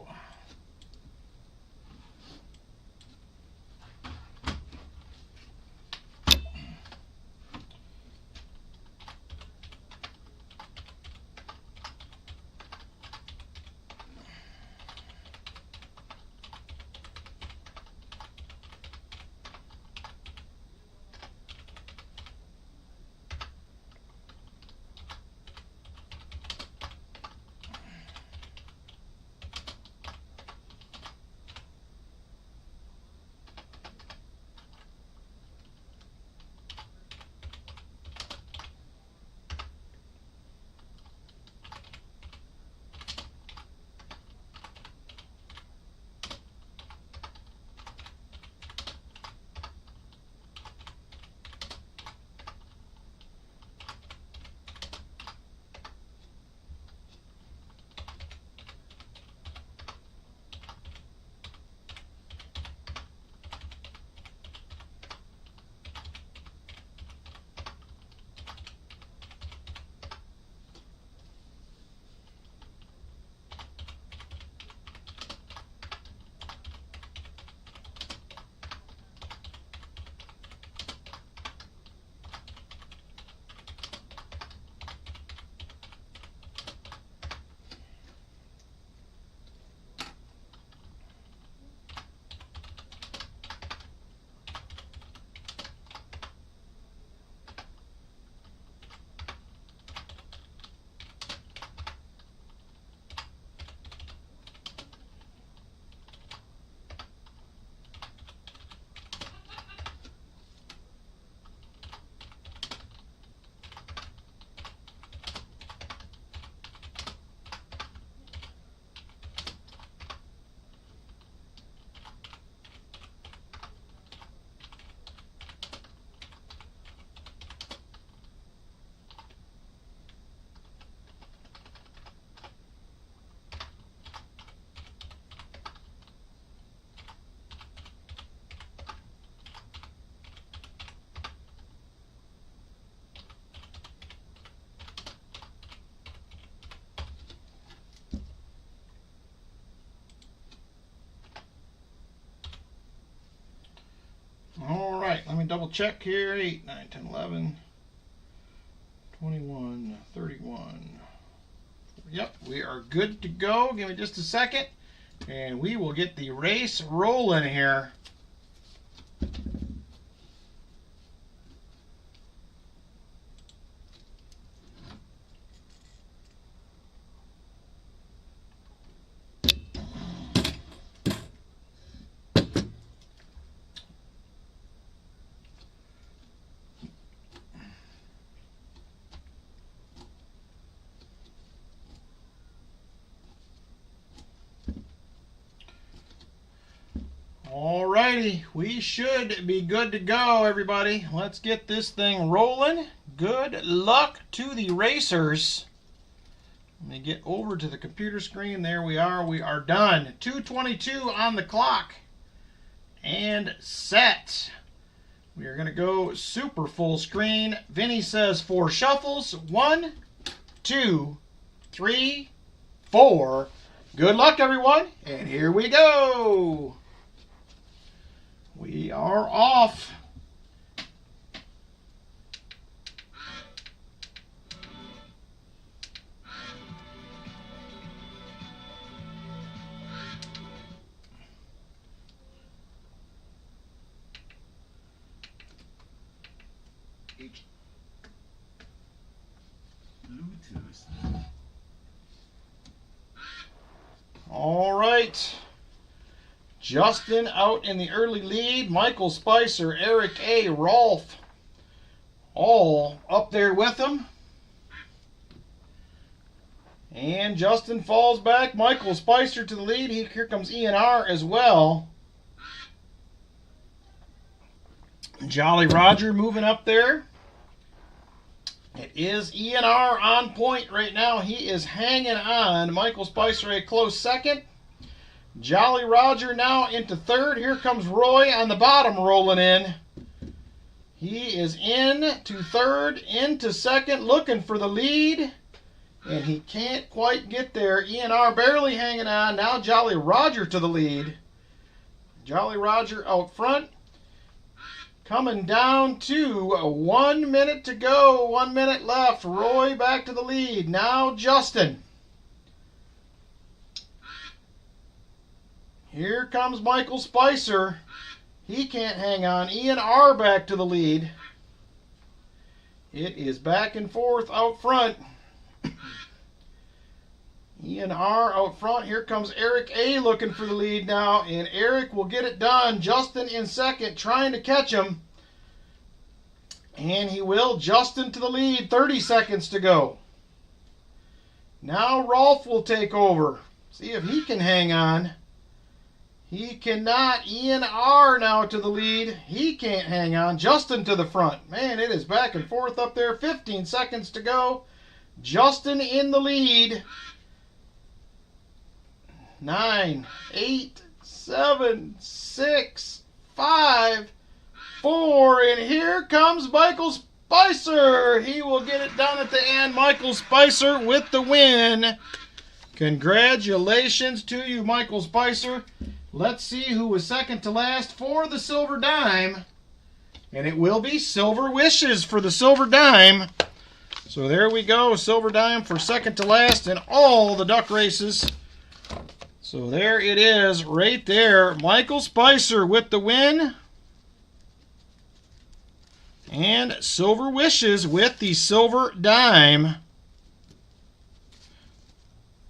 All right, let me double check here. 8, 9, 10, 11, 21, 31. Yep, we are good to go. Give me just a second, and we will get the race rolling here. Alrighty, we should be good to go, everybody. Let's get this thing rolling. Good luck to the racers. Let me get over to the computer screen. There we are. We are done. 2:22 on the clock. And set. We are going to go super full screen. Vinny says 4 shuffles. 1, 2, 3, 4. Good luck, everyone. And here we go. We are off. Bluetooth. All right. Justin out in the early lead. Michael Spicer, Eric A., Rolf, all up there with him. And Justin falls back. Michael Spicer to the lead. Here comes ENR as well. Jolly Roger moving up there. It is ENR on point right now. He is hanging on. Michael Spicer a close second. Jolly Roger now into third. Here comes Roy on the bottom rolling in. He is in to third, into second, looking for the lead. And he can't quite get there. ENR barely hanging on. Now Jolly Roger to the lead. Jolly Roger out front. Coming down to 1 minute to go. 1 minute left. Roy back to the lead. Now Justin. Here comes Michael Spicer. He can't hang on. ENR back to the lead. It is back and forth out front. ENR out front. Here comes Eric A looking for the lead now, and Eric will get it done. Justin in second, trying to catch him. And he will. Justin to the lead. 30 seconds to go. Now Rolf will take over. See if he can hang on. He cannot. ENR now to the lead. He can't hang on. Justin to the front. Man, it is back and forth up there. 15 seconds to go. Justin in the lead. 9, 8, 7, 6, 5, 4, and here comes Michael Spicer. He will get it done at the end. Michael Spicer with the win. Congratulations to you, Michael Spicer. Let's see who was second to last for the silver dime. And it will be Silver Wishes for the silver dime. So there we go, silver dime for second to last in all the duck races. So there it is right there. Michael Spicer with the win. And Silver Wishes with the silver dime.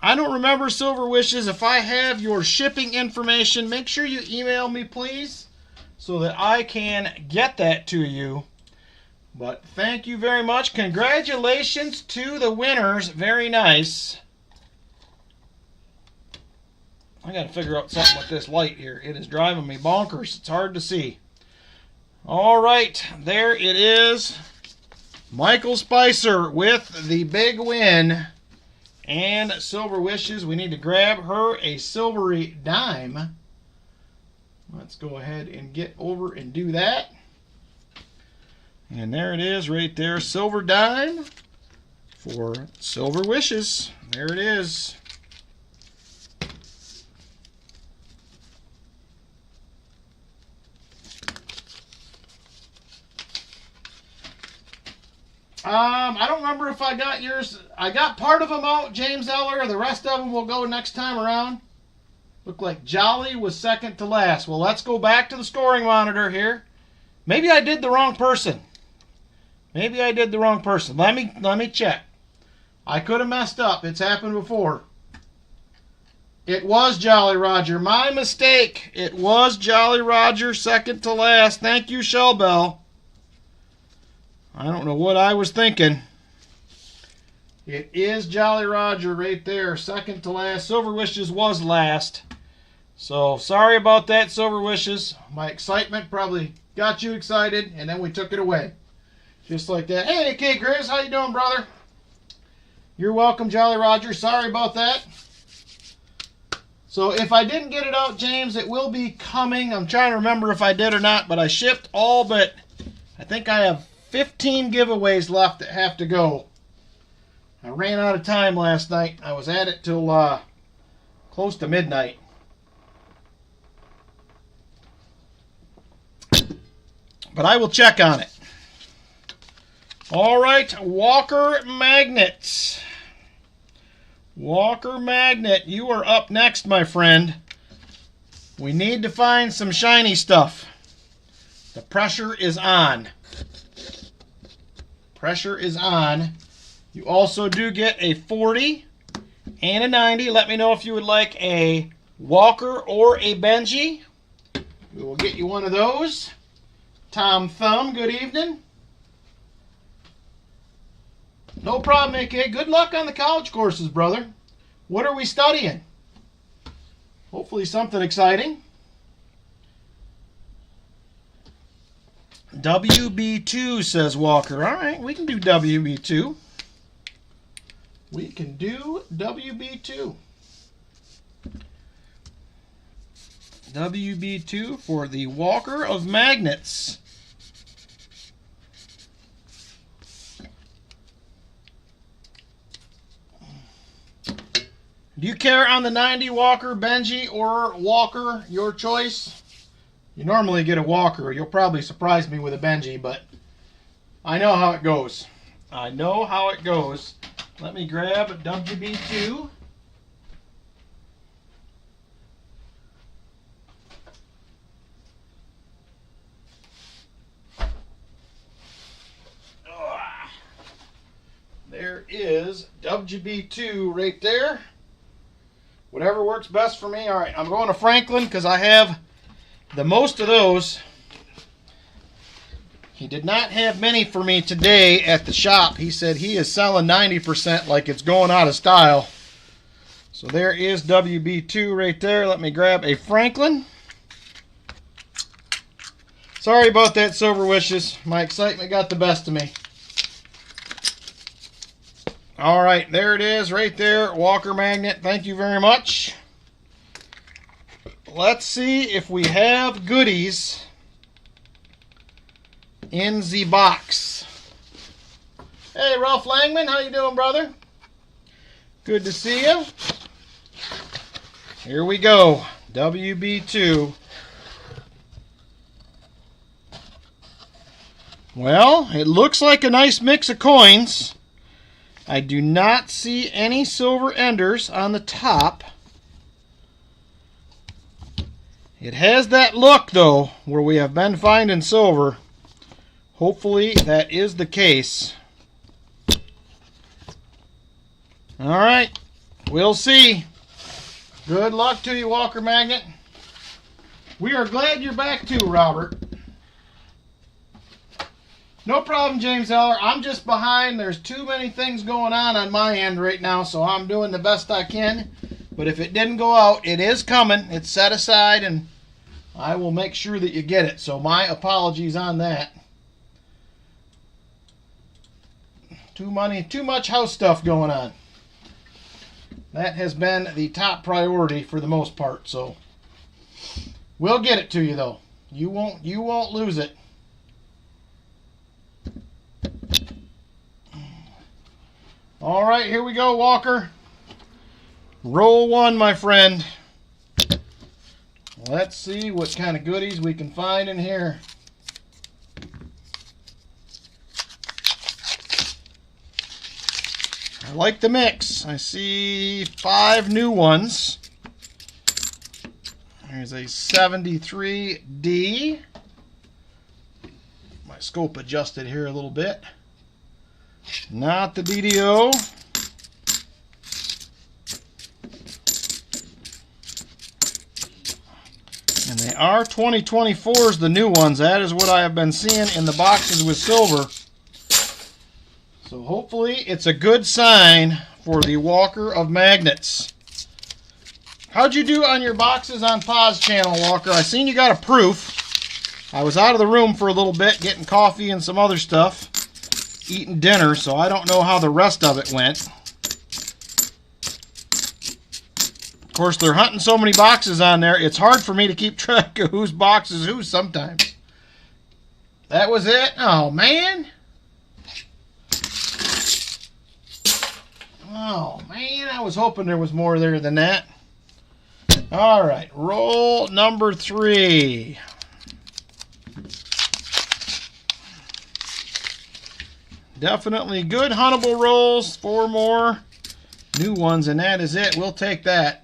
I don't remember, Silver Wishes. If I have your shipping information, make sure you email me, please, so that I can get that to you. But thank you very much. Congratulations to the winners. Very nice. I got to figure out something with this light here. It is driving me bonkers. It's hard to see. All right, there it is. Michael Spicer with the big win. And Silver Wishes, we need to grab her a silvery dime. Let's go ahead and get over and do that. And there it is right there, silver dime for Silver Wishes. There it is. I don't remember if I got yours. I got part of them out, James Eller. The rest of them will go next time around. Looked like Jolly was second to last. Well, let's go back to the scoring monitor here. Maybe I did the wrong person. Maybe I did the wrong person. Let me check. I could have messed up. It's happened before. It was Jolly Roger. My mistake. It was Jolly Roger, second to last. Thank you, Shell Bell. I don't know what I was thinking. It is Jolly Roger right there, second to last. Silver Wishes was last. So, sorry about that, Silver Wishes. My excitement probably got you excited, and then we took it away. Just like that. Hey, K. Grizz, how you doing, brother? You're welcome, Jolly Roger. Sorry about that. So, if I didn't get it out, James, it will be coming. I'm trying to remember if I did or not, but I shipped all but, I think I have 15 giveaways left that have to go. I ran out of time last night. I was at it till close to midnight. But I will check on it. All right, Walker Magnets. Walker Magnet, you are up next, my friend. We need to find some shiny stuff. The pressure is on. Pressure is on. You also do get a 40 and a 90. Let me know if you would like a Walker or a Benji. We will get you one of those. Tom Thumb, good evening. No problem, AK. Good luck on the college courses, brother. What are we studying? Hopefully something exciting. WB2, says Walker. All right, we can do WB2. We can do WB2. WB2 for the Walker of Magnets. Do you care on the 90 Walker, Benji, or Walker? Your choice. You normally get a Walker. You'll probably surprise me with a Benji, but I know how it goes. I know how it goes. Let me grab a WB2. There is WB2 right there. Whatever works best for me. All right, I'm going to Franklin because I have the most of those. He did not have many for me today at the shop. He said he is selling 90% like it's going out of style. So there is WB2 right there. Let me grab a Franklin. Sorry about that, Silver Wishes. My excitement got the best of me. All right, there it is right there. Walker Magnet, thank you very much. Let's see if we have goodies in the box. Hey, Ralph Langman, how you doing, brother? Good to see you. Here we go, WB2. Well, it looks like a nice mix of coins. I do not see any silver enders on the top. It has that look, though, where we have been finding silver. Hopefully that is the case. All right, we'll see. Good luck to you, Walker Magnet. We are glad you're back too, Robert. No problem, James Eller. I'm just behind. There's too many things going on my end right now, so I'm doing the best I can. But if it didn't go out, it is coming. It's set aside, and I will make sure that you get it. So my apologies on that. Too much house stuff going on. That has been the top priority for the most part. So we'll get it to you, though. You won't lose it. All right, here we go, Walker. Roll one, my friend. Let's see what kind of goodies we can find in here. I like the mix. I see 5 new ones. There's a 73D. My scope adjusted here a little bit. Not the DDO. And they are 2024s, the new ones. That is what I have been seeing in the boxes with silver. So hopefully it's a good sign for the Walker of Magnets. How'd you do on your boxes on Paz channel, Walker? I seen you got a proof. I was out of the room for a little bit getting coffee and some other stuff. Eating dinner, so I don't know how the rest of it went. Of course, they're hunting so many boxes on there, it's hard for me to keep track of whose box is whose sometimes. That was it? Oh, man. Oh, man, I was hoping there was more there than that. All right, roll number 3. Definitely good huntable rolls. 4 more new ones, and that is it. We'll take that.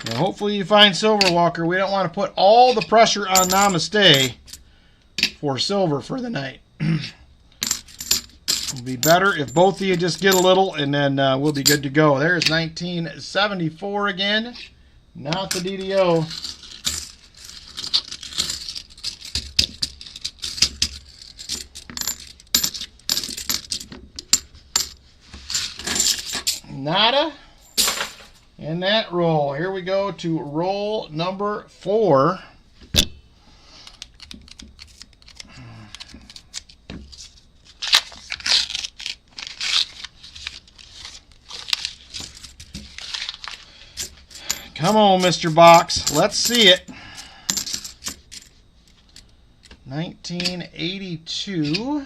Well, hopefully you find silver, Walker. We don't want to put all the pressure on Namaste for silver for the night. It'll be better if both of you just get a little, and then we'll be good to go. There's 1974 again. Not the DDO. Nada. In that roll. Here we go to roll number 4. Come on, Mr. Box. Let's see it. 1982.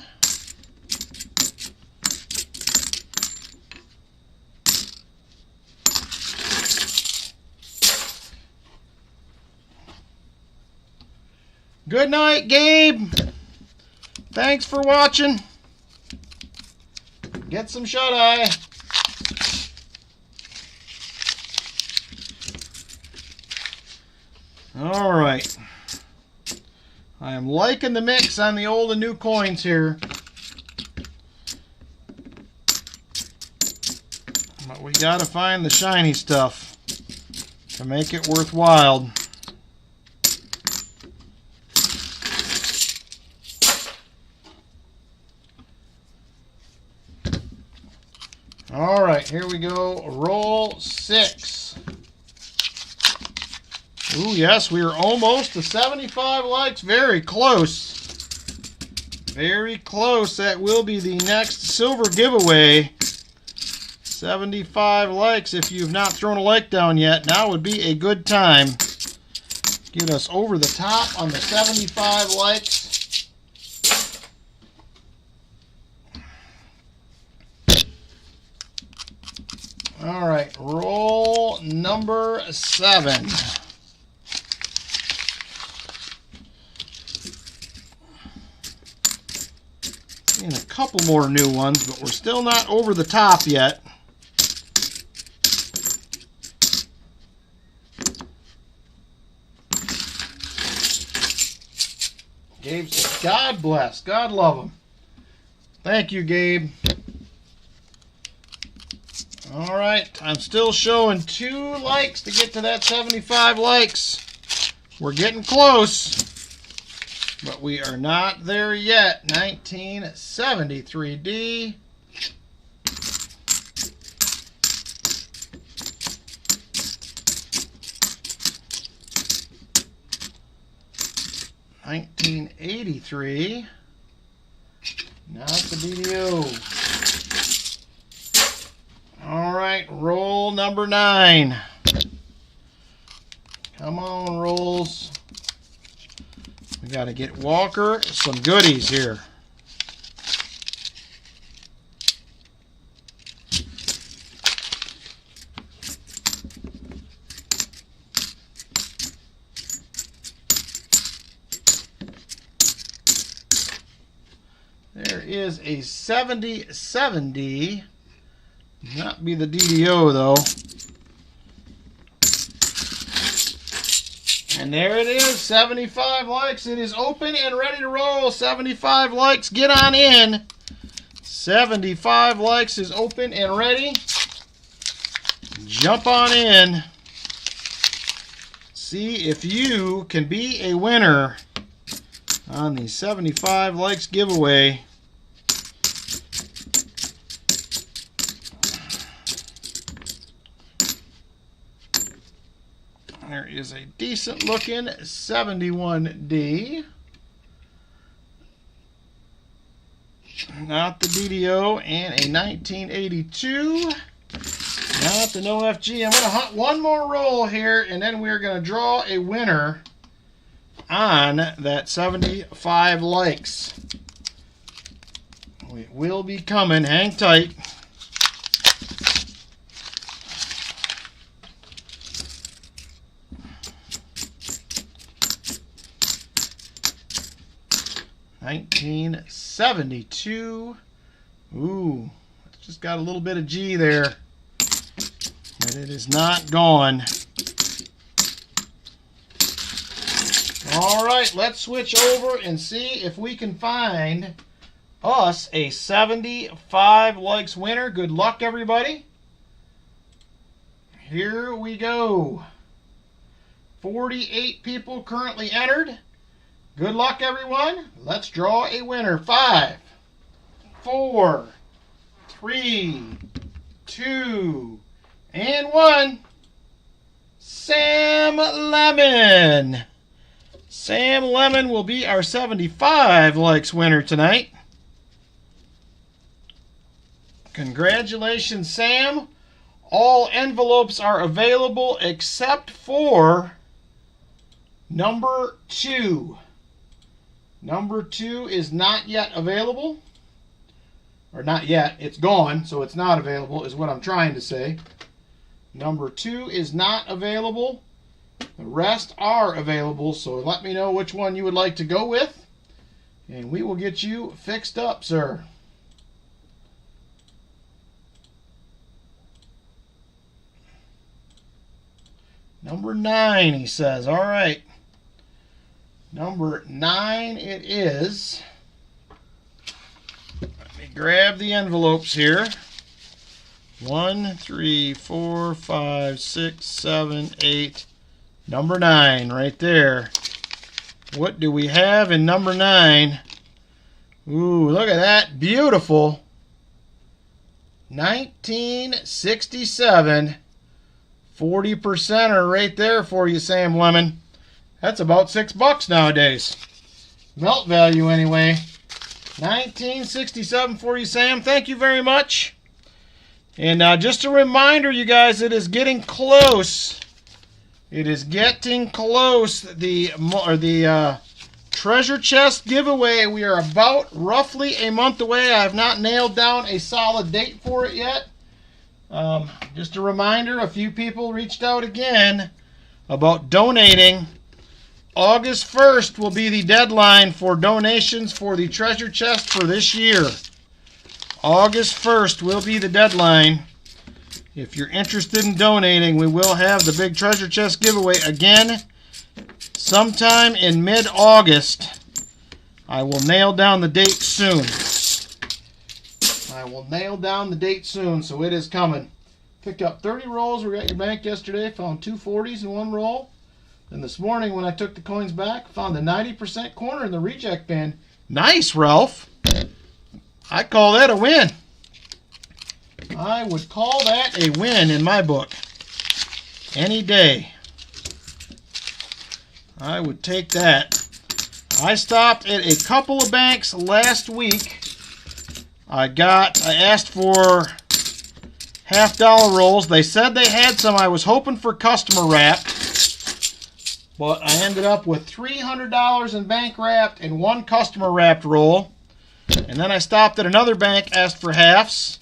Good night, Gabe. Thanks for watching. Get some shut-eye. All right. I am liking the mix on the old and new coins here. But we got to find the shiny stuff to make it worthwhile. All right, here we go. Roll 6. Ooh, yes, we are almost to 75 likes. Very close. Very close. That will be the next silver giveaway. 75 likes. If you've not thrown a like down yet, now would be a good time. Get us over the top on the 75 likes. All right, roll number 7. And a couple more new ones, but we're still not over the top yet. Gabe says, God bless. God love him. Thank you, Gabe. All right, I'm still showing 2 likes to get to that 75 likes. We're getting close, but we are not there yet. 1973D. $1983. Not the DDO. All right, roll number 9. Come on, rolls. We got to get Walker some goodies here. There is a 70-70. Not be the DDO though. And there it is, 75 likes. It is open and ready to roll. 75 likes, get on in. 75 likes is open and ready. Jump on in. See if you can be a winner on the 75 likes giveaway. There is a decent looking 71D. Not the DDO, and a 1982. Not the no FG. I'm going to hunt one more roll here, and then we're going to draw a winner on that 75 likes. It will be coming. Hang tight. $1972. Ooh, it's just got a little bit of G there, but it is not gone. All right, let's switch over and see if we can find us a 75 likes winner. Good luck, everybody. Here we go. 48 people currently entered. Good luck, everyone. Let's draw a winner. 5, 4, 3, 2, and 1. Sam Lemon. Sam Lemon will be our 75 likes winner tonight. Congratulations, Sam. All envelopes are available except for number 2. Number 2 is not yet available. Or not yet. It's gone, so it's not available is what I'm trying to say. Number 2 is not available. The rest are available, so let me know which one you would like to go with, and we will get you fixed up, sir. Number 9, he says. All right. Number 9 it is. Let me grab the envelopes here. 1, 3, 4, 5, 6, 7, 8. Number 9 right there. What do we have in number 9? Ooh, look at that. Beautiful. 1967. 40%er right there for you, Sam Lemon. That's about $6 nowadays. Melt value anyway. 1967 for you, Sam. Thank you very much. And just a reminder, you guys, it is getting close. It is getting close. The treasure chest giveaway, we are about roughly a month away. I have not nailed down a solid date for it yet. Just a reminder, a few people reached out again about donating. August 1st will be the deadline for donations for the treasure chest for this year. August 1st will be the deadline. If you're interested in donating, we will have the big treasure chest giveaway again sometime in mid-August. I will nail down the date soon. I will nail down the date soon, so it is coming. Picked up 30 rolls. We were at your bank yesterday. Found 2 40s in one roll. And this morning when I took the coins back, found the 90% corner in the reject bin. Nice, Ralph. I call that a win. I would call that a win in my book. Any day. I would take that. I stopped at a couple of banks last week. I asked for half-dollar rolls. They said they had some. I was hoping for customer wrapped, but I ended up with $300 in bank wrapped and 1 customer wrapped roll. And then I stopped at another bank, asked for halves,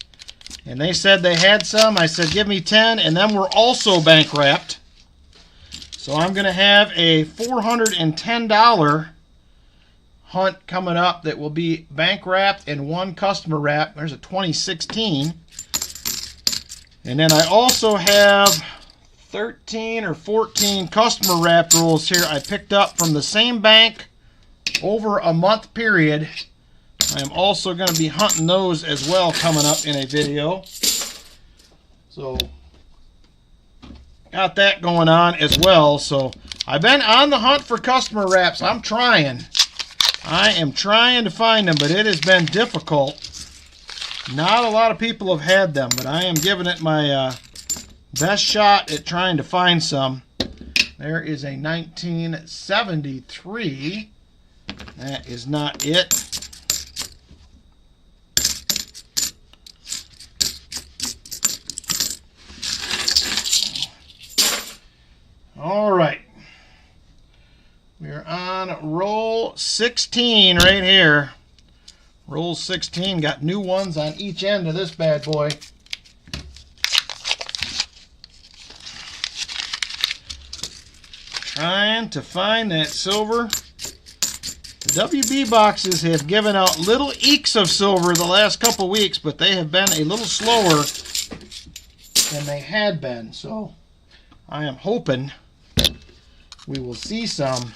and they said they had some. I said, give me 10, and then we're also bank wrapped. So I'm going to have a $410 hunt coming up that will be bank wrapped and 1 customer wrap. There's a 2016. And then I also have 13 or 14 customer wrapped rolls here I picked up from the same bank over a month period. I am also going to be hunting those as well coming up in a video. So got that going on as well. So I've been on the hunt for customer wraps. I'm trying. I am trying to find them, but it has been difficult. Not a lot of people have had them, but I am giving it my best shot at trying to find some. There is a 1973. That is not it. All right. We are on roll 16 right here. Roll 16 got new ones on each end of this bad boy. Trying to find that silver. The WB boxes have given out little eeks of silver the last couple weeks, but they have been a little slower than they had been. So I am hoping we will see some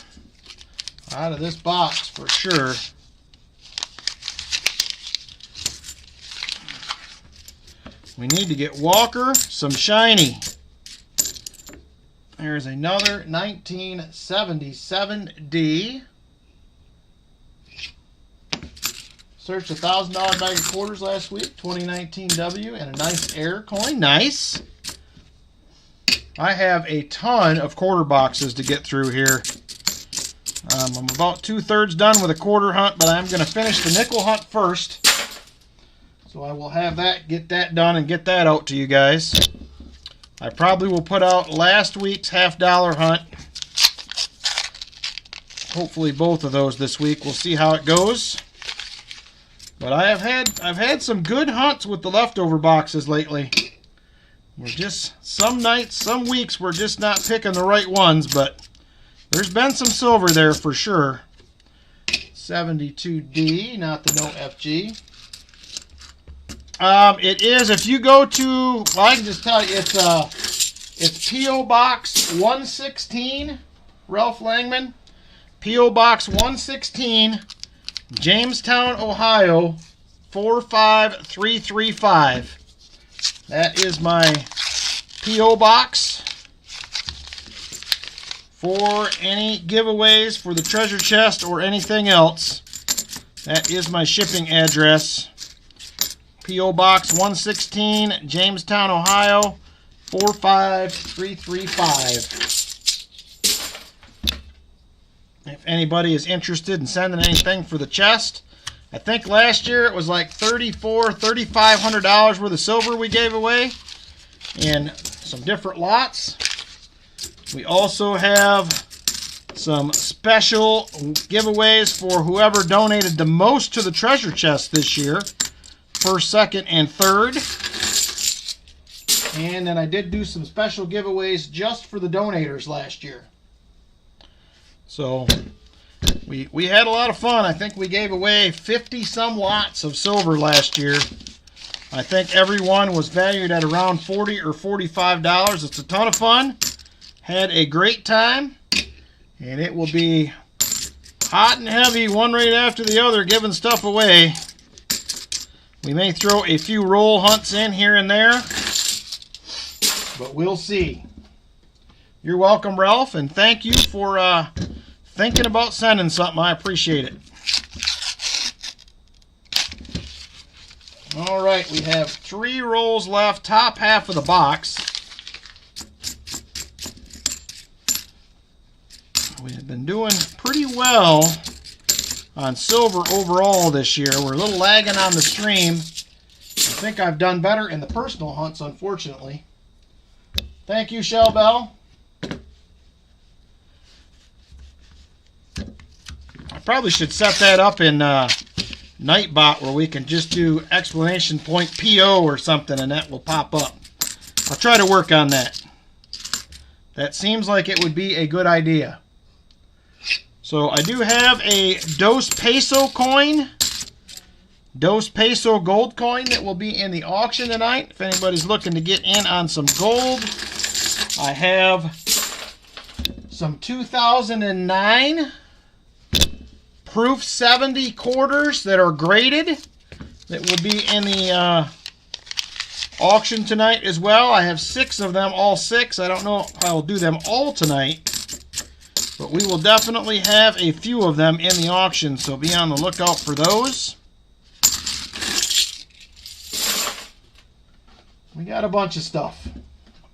out of this box for sure. We need to get Walker some shiny. There's another 1977D. Searched $1,000 bag of quarters last week. 2019 W and a nice air coin. Nice. I have a ton of quarter boxes to get through here. I'm about 2/3 done with a quarter hunt, but I'm going to finish the nickel hunt first. So I will have that, get that done, and get that out to you guys. I probably will put out last week's $half hunt. Hopefully both of those this week. We'll see how it goes. But I've had some good hunts with the leftover boxes lately. We're just, some nights, some weeks, we're just not picking the right ones, but there's been some silver there for sure. 72D, not the no FG. It is, if you go to, well, I can just tell you, it's P.O. Box 116, Ralph Langman. P.O. Box 116, Jamestown, Ohio, 45335. That is my P.O. Box for any giveaways for the treasure chest or anything else. That is my shipping address. P.O. Box 116, Jamestown, Ohio, 45335. If anybody is interested in sending anything for the chest, I think last year it was like $3,500 worth of silver we gave away in some different lots. We also have some special giveaways for whoever donated the most to the treasure chest this year. First, second, and third. And then I did do some special giveaways just for the donators last year. So we had a lot of fun. I think we gave away 50-some lots of silver last year. I think every one was valued at around $40 or $45. It's a ton of fun. Had a great time. And it will be hot and heavy, one right after the other, giving stuff away. We may throw a few roll hunts in here and there, but we'll see. You're welcome, Ralph, and thank you for thinking about sending something. I appreciate it. All right, we have 3 rolls left, top half of the box. We have been doing pretty well on silver overall this year. We're a little lagging on the stream. I think I've done better in the personal hunts, unfortunately. Thank you, Shell Bell. I probably should set that up in Nightbot where we can just do exclamation point PO or something and that will pop up. I'll try to work on that. That seems like it would be a good idea. So I do have a Dos Peso coin, Dos Peso gold coin that will be in the auction tonight. If anybody's looking to get in on some gold, I have some 2009 Proof 70 quarters that are graded that will be in the auction tonight as well. I have 6 of them, all 6. I don't know if I will do them all tonight, but we will definitely have a few of them in the auction, so be on the lookout for those. We got a bunch of stuff, a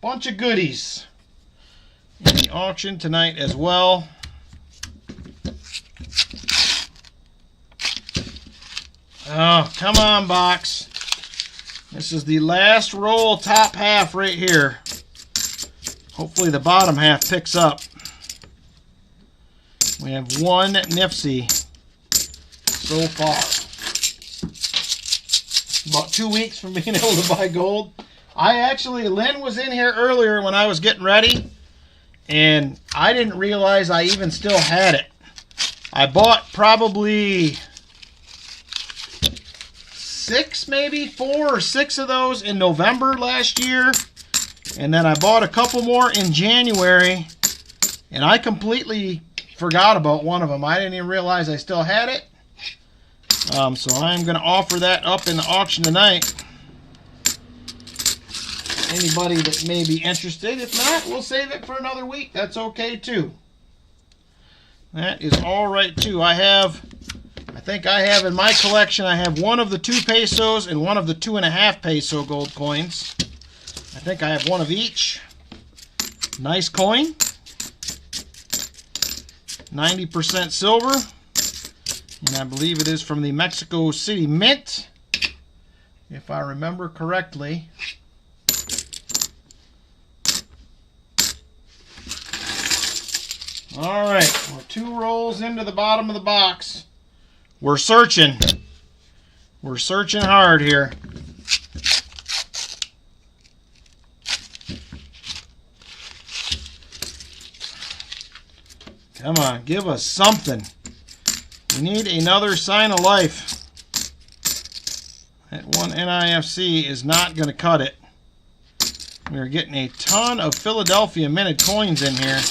bunch of goodies in the auction tonight as well. Oh, come on, box. This is the last roll, top half right here. Hopefully the bottom half picks up. We have 1 Nifty so far. About 2 weeks from being able to buy gold. Lynn was in here earlier when I was getting ready, and I didn't realize I even still had it. I bought probably 6, maybe 4 or 6 of those in November last year, and then I bought a couple more in January, and I completely forgot about one of them. I didn't even realize I still had it. So I'm going to offer that up in the auction tonight. Anybody that may be interested. If not, we'll save it for another week. That's okay too. That is all right too. I think I have in my collection, I have one of the 2 pesos and one of the 2.5 peso gold coins. I think I have one of each. Nice coin. 90% silver. And I believe it is from the Mexico City Mint, if I remember correctly. All right, we're 2 rolls into the bottom of the box. We're searching. We're searching hard here. Come on, give us something. We need another sign of life. That one NIFC is not going to cut it. We're getting a ton of Philadelphia minted coins in here.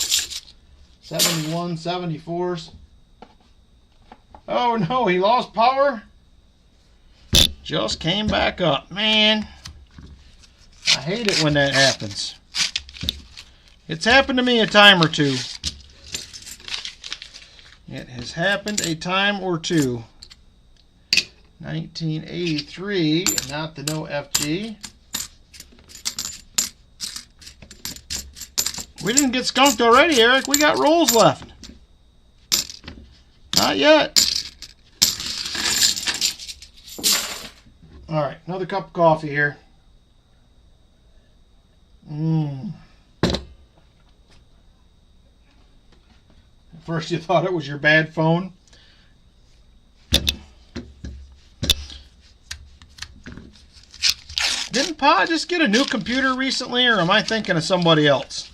71, 74s. Oh no, he lost power. Just came back up. Man, I hate it when that happens. It's happened to me a time or two. It has happened a time or two. 1983, not the no FG. We didn't get skunked already, Eric. We got rolls left. Not yet. All right, another cup of coffee here. At first you thought it was your bad phone. Didn't Pa just get a new computer recently, or am I thinking of somebody else?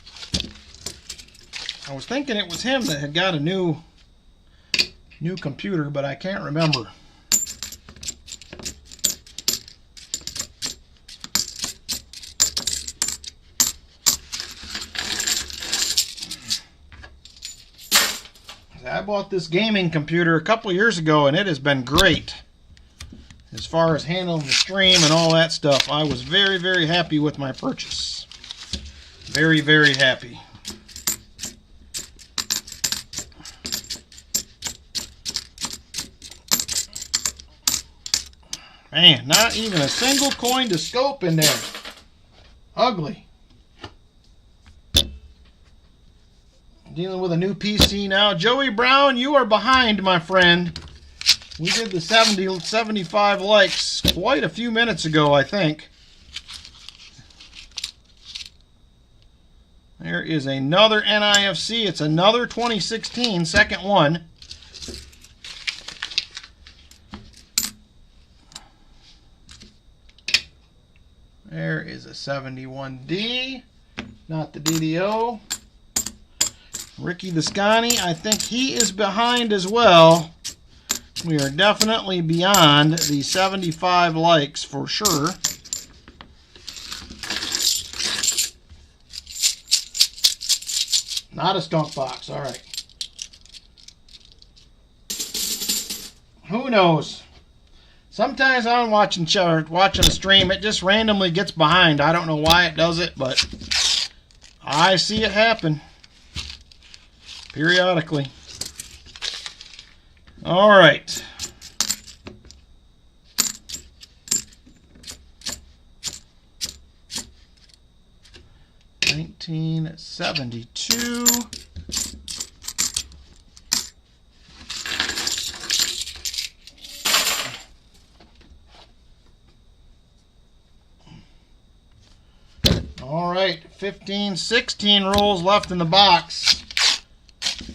I was thinking it was him that had got a new computer, but I can't remember. I bought this gaming computer a couple years ago, and it has been great. As far as handling the stream and all that stuff, I was very, very happy with my purchase. Very, very happy. Man, not even a single coin to scope in there. Ugly. Dealing with a new PC now. Joey Brown, you are behind, my friend. We did the 75 likes quite a few minutes ago, I think. There is another NIFC. It's another 2016, second one. There is a 71D, not the DDO. Ricky Viscani, I think he is behind as well. We are definitely beyond the 75 likes for sure. Not a skunk box, all right. Who knows? Sometimes I'm watching a stream, it just randomly gets behind. I don't know why it does it, but I see it happen periodically. All right. $19.72. All right, 15, 16 rolls left in the box.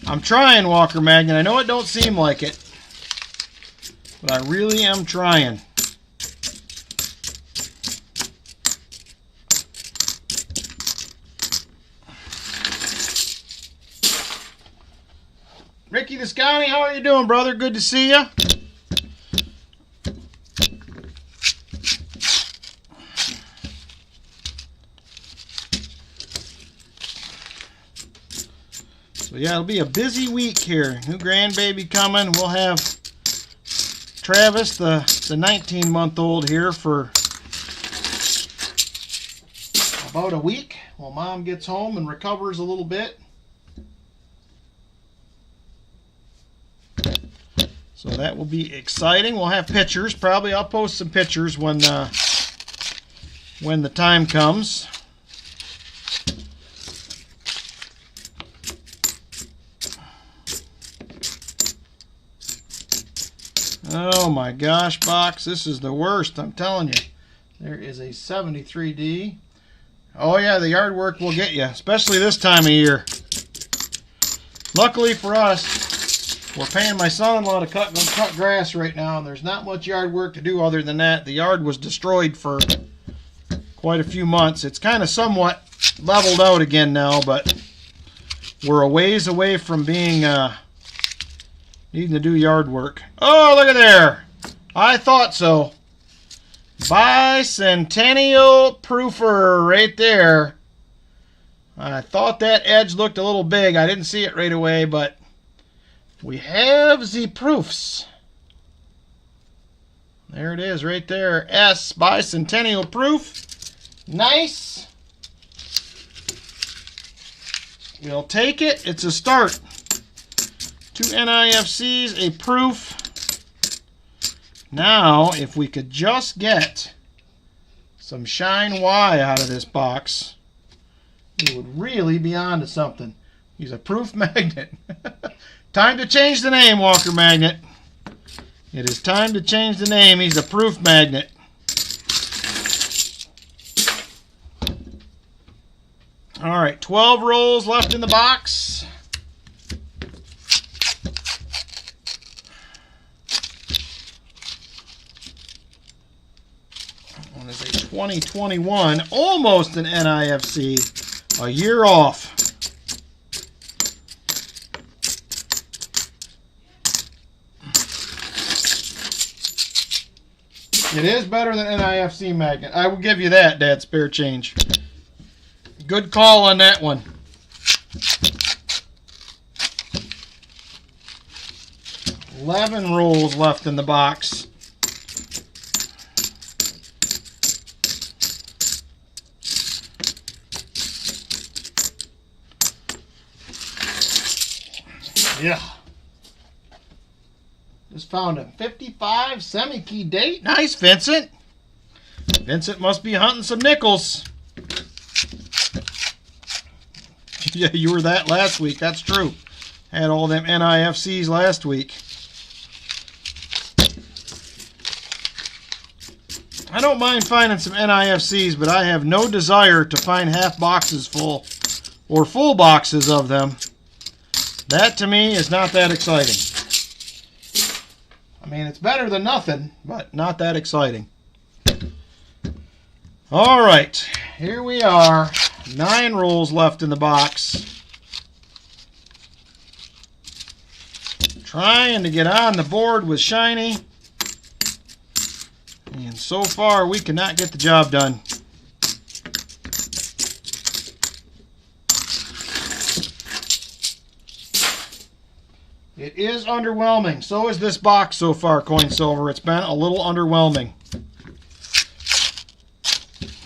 I'm trying, Walker Magnet. I know it don't seem like it, but I really am trying. Ricky Viscani, how are you doing, brother? Good to see you. So yeah, it'll be a busy week here. New grandbaby coming. We'll have Travis, the 19-month-old here for about a week while Mom gets home and recovers a little bit. So that will be exciting. We'll have pictures. Probably I'll post some pictures when the time comes. Oh my gosh, box. This is the worst, I'm telling you. There is a 73D. Oh yeah, the yard work will get you, especially this time of year. Luckily for us, we're paying my son-in-law to cut grass right now, and there's not much yard work to do other than that. The yard was destroyed for quite a few months. It's kind of somewhat leveled out again now, but we're a ways away from being needing to do yard work. Oh, look at there. I thought so. Bicentennial Proofer right there. I thought that edge looked a little big. I didn't see it right away, but we have the proofs. There it is right there. S, Bicentennial Proof. Nice. We'll take it. It's a start. 2 NIFCs, a proof. Now, if we could just get some Shine Y out of this box, we would really be on to something. He's a proof magnet. Time to change the name, Walker Magnet. It is time to change the name. He's a proof magnet. All right, 12 rolls left in the box. One is a 2021, almost an NIFC, a year off. It is better than NIFC magnet. I will give you that, Dad. Spare change. Good call on that one. $11 rolls left in the box. Yeah. Just found a 55 semi-key date. Nice, Vincent. Vincent must be hunting some nickels. Yeah, you were that last week. That's true. Had all them NIFCs last week. I don't mind finding some NIFCs, but I have no desire to find half boxes full or full boxes of them. That to me is not that exciting. I mean, it's better than nothing, but not that exciting. All right, here we are. 9 rolls left in the box. Trying to get on the board with shiny. And so far, we cannot get the job done. It is underwhelming. So is this box so far, Coin Silver. It's been a little underwhelming.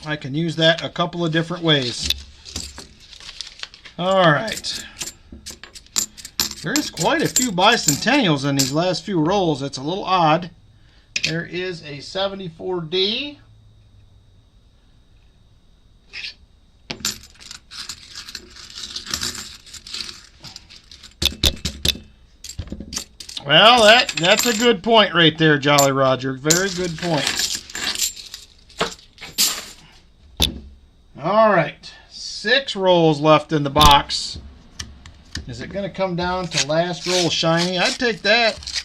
I can use that a couple of different ways. All right. There's quite a few bicentennials in these last few rolls. It's a little odd. There is a 74D. Well, that's a good point right there, Jolly Roger. Very good point. All right, 6 rolls left in the box. Is it going to come down to last roll shiny? I'd take that.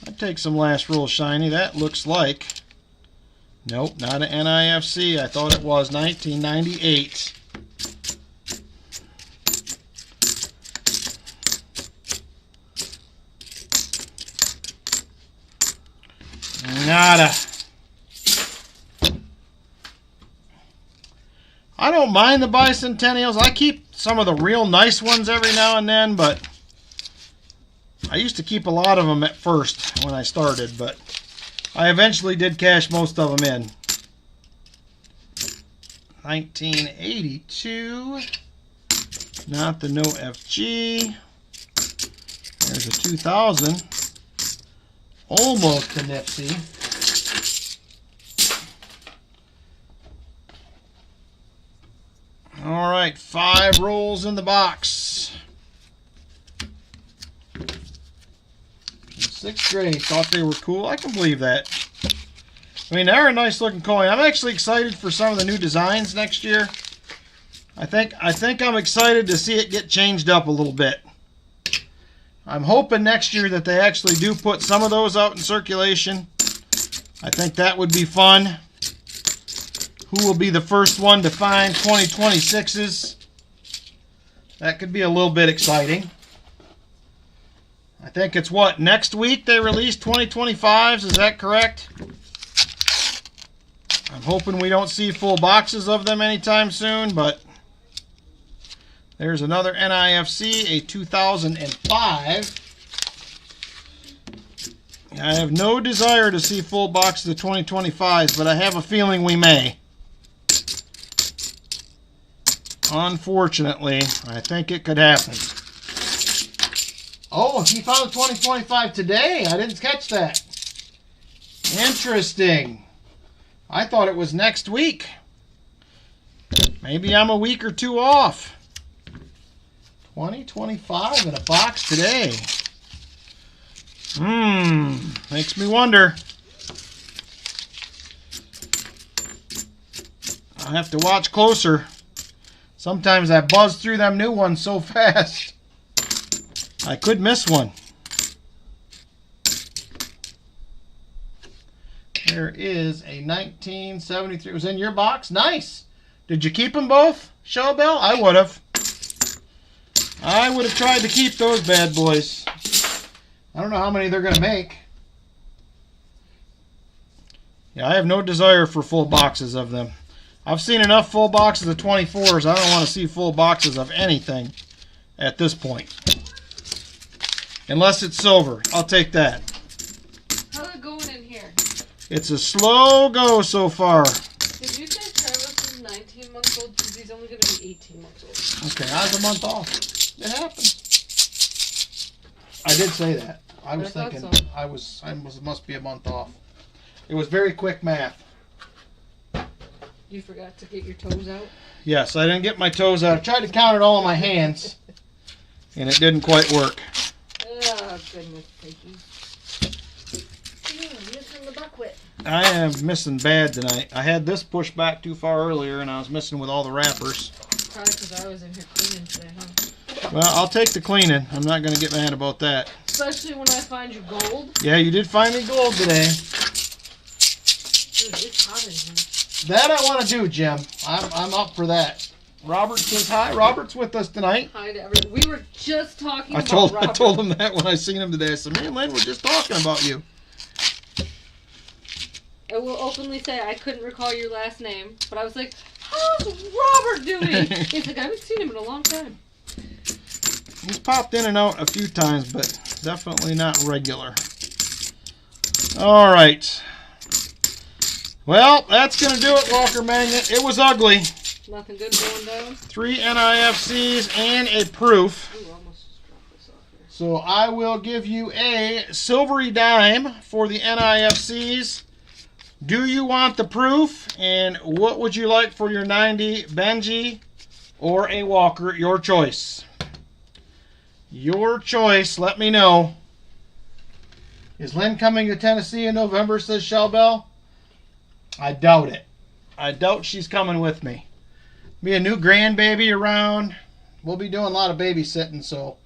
I'd take some last roll shiny. That looks like. Nope, not an NIFC. I thought it was 1998. Nada. I don't mind the bicentennials. I keep some of the real nice ones every now and then, but I used to keep a lot of them at first when I started, but I eventually did cash most of them in. 1982. Not the no FG. There's a 2000. Almost to Nipsey. All right, 5 rolls in the box. 6th grade, thought they were cool. I can believe that. I mean, they're a nice looking coin. I'm actually excited for some of the new designs next year. I think I'm excited to see it get changed up a little bit. I'm hoping next year that they actually do put some of those out in circulation. I think that would be fun. Who will be the first one to find 2026s? That could be a little bit exciting. I think it's what, next week they release 2025s, is that correct? I'm hoping we don't see full boxes of them anytime soon, but there's another NIFC, a 2005. I have no desire to see full boxes of 2025s, but I have a feeling we may. Unfortunately, I think it could happen. Oh, he found 2025 today. I didn't catch that. Interesting. I thought it was next week. Maybe I'm a week or two off. 2025 in a box today. Makes me wonder. I'll have to watch closer. Sometimes I buzz through them new ones so fast. I could miss one. There is a 1973. It was in your box? Nice. Did you keep them both, Showbell? I would have. I would have tried to keep those bad boys. I don't know how many they're going to make. Yeah, I have no desire for full boxes of them. I've seen enough full boxes of 24s. I don't want to see full boxes of anything at this point. Unless it's silver. I'll take that. How's it going in here? It's a slow go so far. Did you say Travis is 19 months old? Because he's only going to be 18 months old. Okay, I was a month off. It happens. I did say that. I was thinking so. I must be a month off. It was very quick math. You forgot to get your toes out? Yes, I didn't get my toes out. I tried to count it all in my hands, and it didn't quite work. Oh, goodness gracious. Missing the buckwheat. I am missing bad tonight. I had this pushed back too far earlier, and I was missing with all the wrappers. Probably because I was in here cleaning today, huh? Well, I'll take the cleaning. I'm not going to get mad about that. Especially when I find you gold. Yeah, you did find me gold today. Dude, it's hot in here. That I want to do, Jim. I'm up for that. Robert says hi. Robert's with us tonight. Hi to everyone. We were just talking about Robert. I told him that when I seen him today. I said, man, Lynn, we're just talking about you. I will openly say I couldn't recall your last name, but I was like, how's Robert doing? He's like, I haven't seen him in a long time. He's popped in and out a few times, but definitely not regular. All right. Well, that's going to do it, Walker Magnet. It was ugly. Nothing good going down? 3 NIFCs and a proof. Ooh, almost dropped this off here. So I will give you a silvery dime for the NIFCs. Do you want the proof? And what would you like for your 90 Benji or a Walker? Your choice. Your choice. Let me know. Is Lynn coming to Tennessee in November, says Shellbell? I doubt it. I doubt she's coming with me. Be a new grandbaby around. We'll be doing a lot of babysitting, so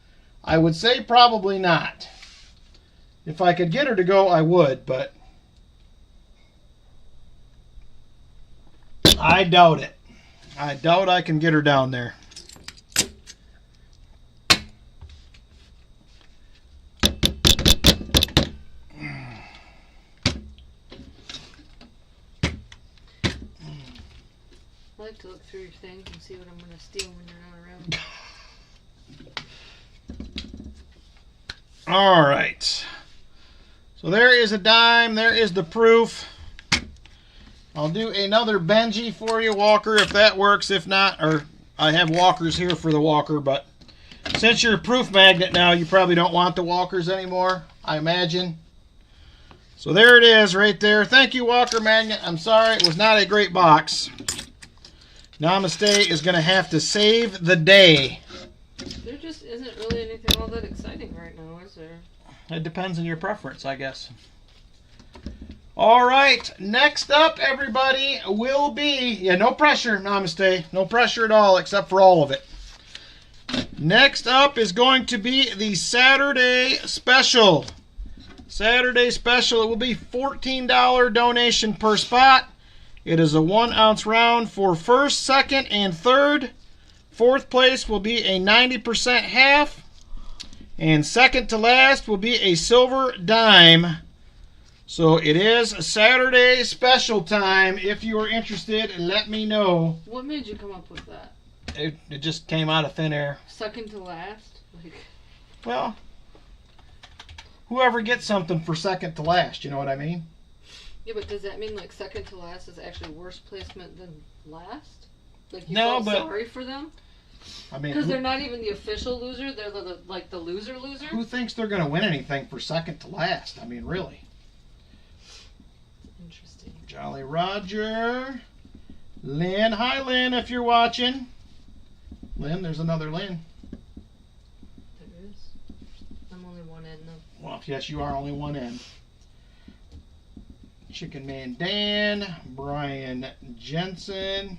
I would say probably not. If I could get her to go, I would, but I doubt it. I doubt I can get her down there. I like to look through your things and see what I'm going to steal when you're not around. All right. So there is a dime. There is the proof. I'll do another Benji for you, Walker, if that works. If not, or I have Walkers here for the Walker, but since you're a proof magnet now, you probably don't want the Walkers anymore, I imagine. So there it is right there. Thank you, Walker Magnet. I'm sorry it was not a great box. Namaste is going to have to save the day. There just isn't really anything all that exciting right now, is there? It depends on your preference, I guess. All right, next up, everybody, will be... Yeah, no pressure, Namaste. No pressure at all, except for all of it. Next up is going to be the Saturday Special. Saturday Special, it will be $14 donation per spot. It is a 1 ounce round for first, second, and third. Fourth place will be a 90% half. And second to last will be a silver dime. So it is Saturday Special time. If you are interested, let me know. What made you come up with that? It just came out of thin air. Second to last? Well, whoever gets something for second to last, you know what I mean? Yeah, but does that mean like second to last is actually worse placement than last? Like you No, felt but sorry for them? I mean, Because they're not even the official loser. They're like the loser. who thinks they're going to win anything for second to last? I mean, really. Interesting. Jolly Roger. Lynn. Hi, Lynn, if you're watching. Lynn, there's another Lynn. There is. I'm only one end though. Well, yes, you are only one end. Chicken Man Dan. Brian Jensen.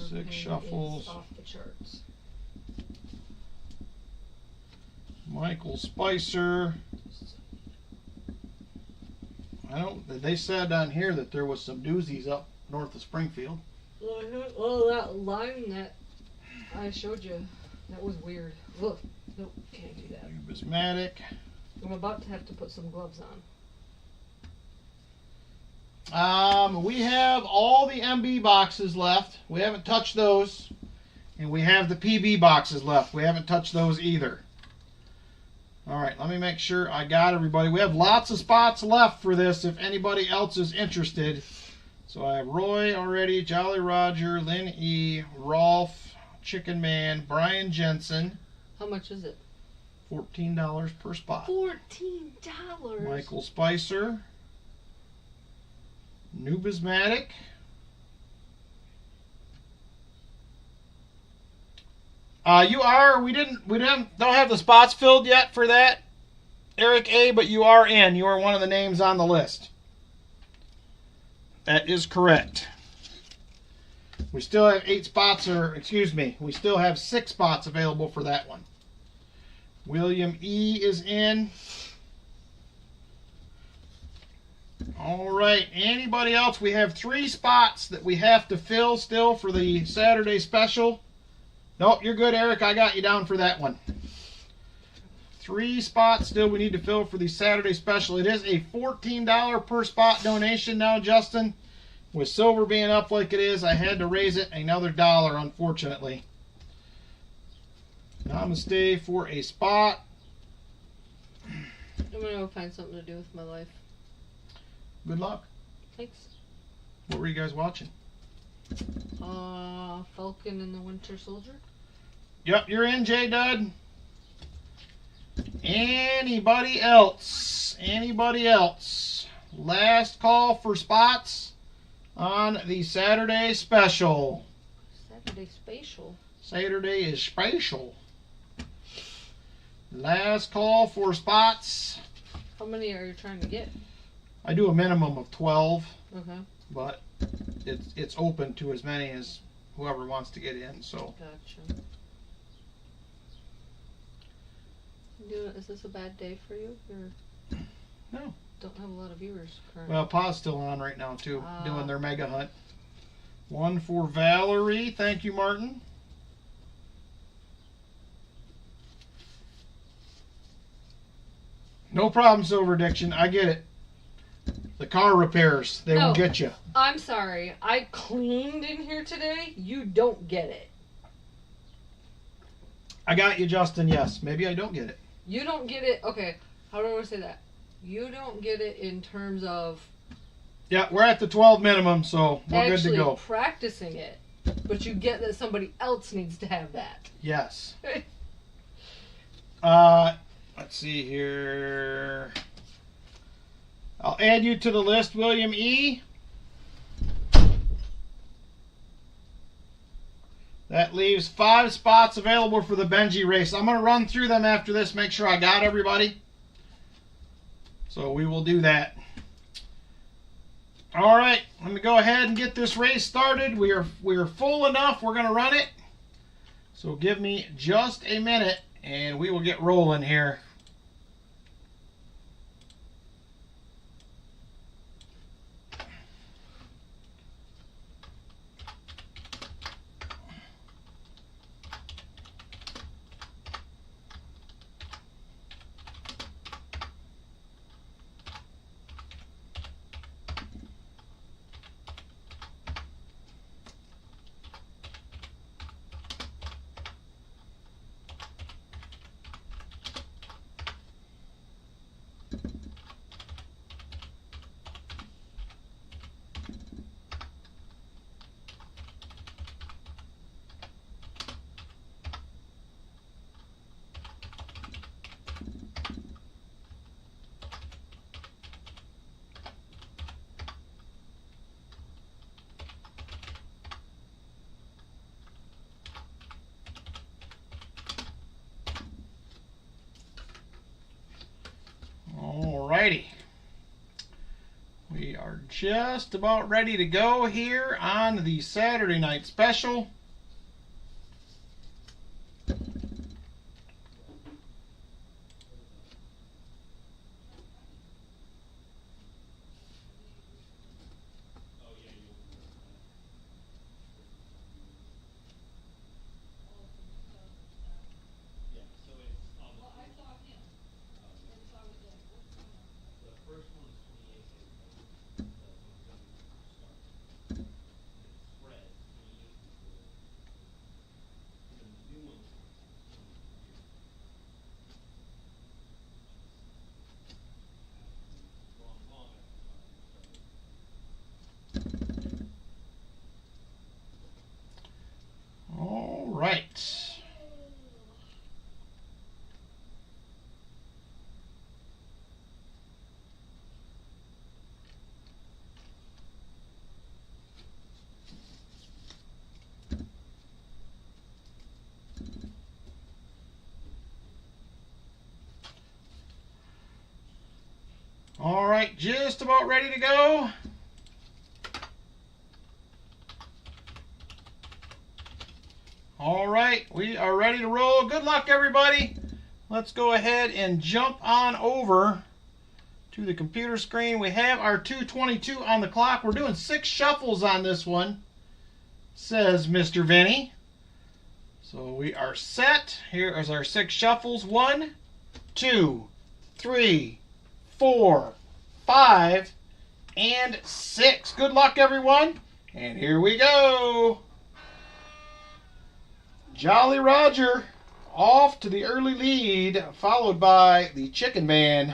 Six shuffles. Off the charts. Michael Spicer. They said on here that there was some doozies up north of Springfield. Well, that line that I showed you, that was weird. Look, nope, can't do that. Numismatic. I'm about to have to put some gloves on. We have all the MB boxes left. We haven't touched those. And we have the PB boxes left. We haven't touched those either. Alright, let me make sure I got everybody. We have lots of spots left for this if anybody else is interested. So I have Roy already, Jolly Roger, Lynn E., Rolf, Chicken Man, Brian Jensen. How much is it? $14 per spot. $14? Michael Spicer. Numismatic. Don't have the spots filled yet for that, Eric A., but you are in. You are one of the names on the list. That is correct. We still have 8 spots, we still have 6 spots available for that one. William E. is in. All right, anybody else? We have 3 spots that we have to fill still for the Saturday Special. Nope, you're good, Eric. I got you down for that one. 3 spots still we need to fill for the Saturday Special. It is a $14 per spot donation now, Justin. With silver being up like it is, I had to raise it another $1, unfortunately. Namaste for a spot. I'm going to go find something to do with my life. Good luck. Thanks. What were you guys watching? Falcon and the Winter Soldier. Yep, you're in, J-Dud. Anybody else? Anybody else? Last call for spots on the Saturday Special. Saturday Spatial. Saturday is special. Last call for spots. How many are you trying to get? I do a minimum of 12. Okay. But it's open to as many as whoever wants to get in. So. Gotcha. Is this a bad day for you? No. Don't have a lot of viewers currently. Well, Pa's still on right now too, doing their mega hunt. 1 for Valerie. Thank you, Martin. No problem, Silver Addiction. I get it. The car repairs, they will get you. I'm sorry. I cleaned in here today. You don't get it. I got you, Justin. Yes. Maybe I don't get it. You don't get it. Okay. How do I say that? You don't get it in terms of... Yeah, we're at the 12 minimum, so we're good to go. Actually practicing it. But you get that somebody else needs to have that. Yes. let's see here. I'll add you to the list, William E. That leaves 5 spots available for the Benji race. I'm going to run through them after this, make sure I got everybody. So we will do that. All right, let me go ahead and get this race started. We are full enough. We're going to run it. So give me just a minute, and we will get rolling here. Alrighty, we are just about ready to go here on the Saturday night special. All right. All right, just about ready to go. All right, we are ready to roll. Good luck, everybody. Let's go ahead and jump on over to the computer screen. We have our 2:22 on the clock. We're doing 6 shuffles on this one, says Mr. Vinny. So we are set. Here is our 6 shuffles. 1, 2, 3, 4, 5, and 6. Good luck, everyone. And here we go. Jolly Roger off to the early lead, followed by the Chicken Man.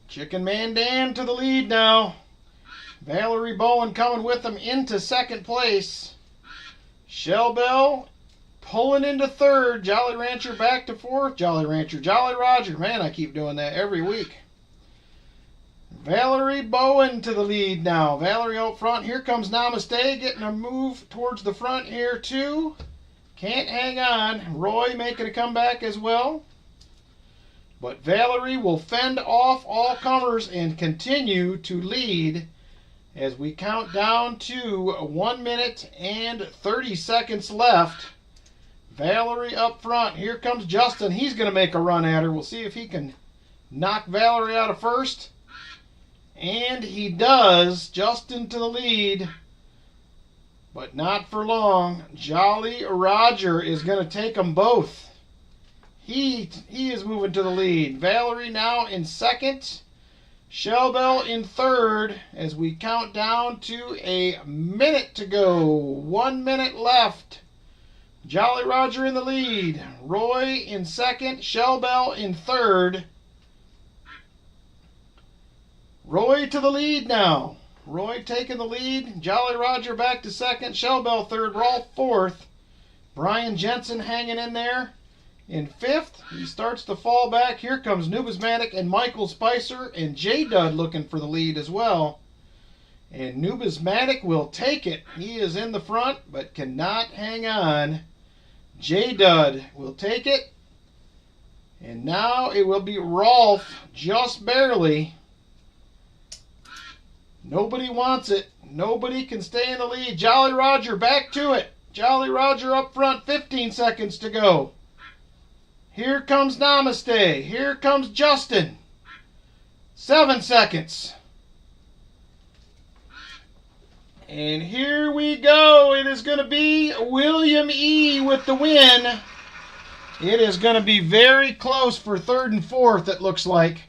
Chicken Man Dan to the lead now. Valerie Bowen coming with him into second place. Shell Bell pulling into third. Jolly Rancher back to fourth. Jolly Rancher, Jolly Roger. Man, I keep doing that every week. Valerie Bowen to the lead now. Valerie out front. Here comes Namaste getting a move towards the front here too. Can't hang on. Roy making a comeback as well. But Valerie will fend off all comers and continue to lead as we count down to 1 minute and 30 seconds left. Valerie up front. Here comes Justin. He's going to make a run at her. We'll see if he can knock Valerie out of first. And he does. Justin to the lead. But not for long. Jolly Roger is going to take them both. He is moving to the lead. Valerie now in second. Shell Bell in third as we count down to a minute to go. 1 minute left. Jolly Roger in the lead. Roy in second. Shell Bell in third. Roy to the lead now. Roy taking the lead. Jolly Roger back to second. Shell Bell third. Rolf fourth. Brian Jensen hanging in there in 5th. He starts to fall back. Here comes Numismatic and Michael Spicer, and J-Dud looking for the lead as well. And Numismatic will take it. He is in the front, but cannot hang on. J-Dud will take it. And now it will be Rolf, just barely. Nobody wants it. Nobody can stay in the lead. Jolly Roger back to it. Jolly Roger up front, 15 seconds to go. Here comes Namaste. Here comes Justin. 7 seconds. And here we go. It is going to be William E. with the win. It is going to be very close for 3rd and 4th, it looks like.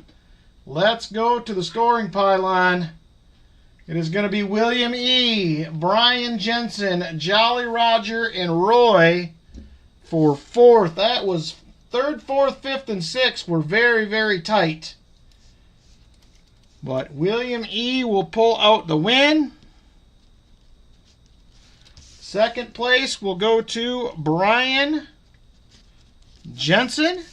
Let's go to the scoring pylon. It is going to be William E., Brian Jensen, Jolly Roger, and Roy for 4th. That was 3rd, 4th, 5th, and 6th were very, very tight. But William E. will pull out the win. 2nd place will go to Brian Jensen.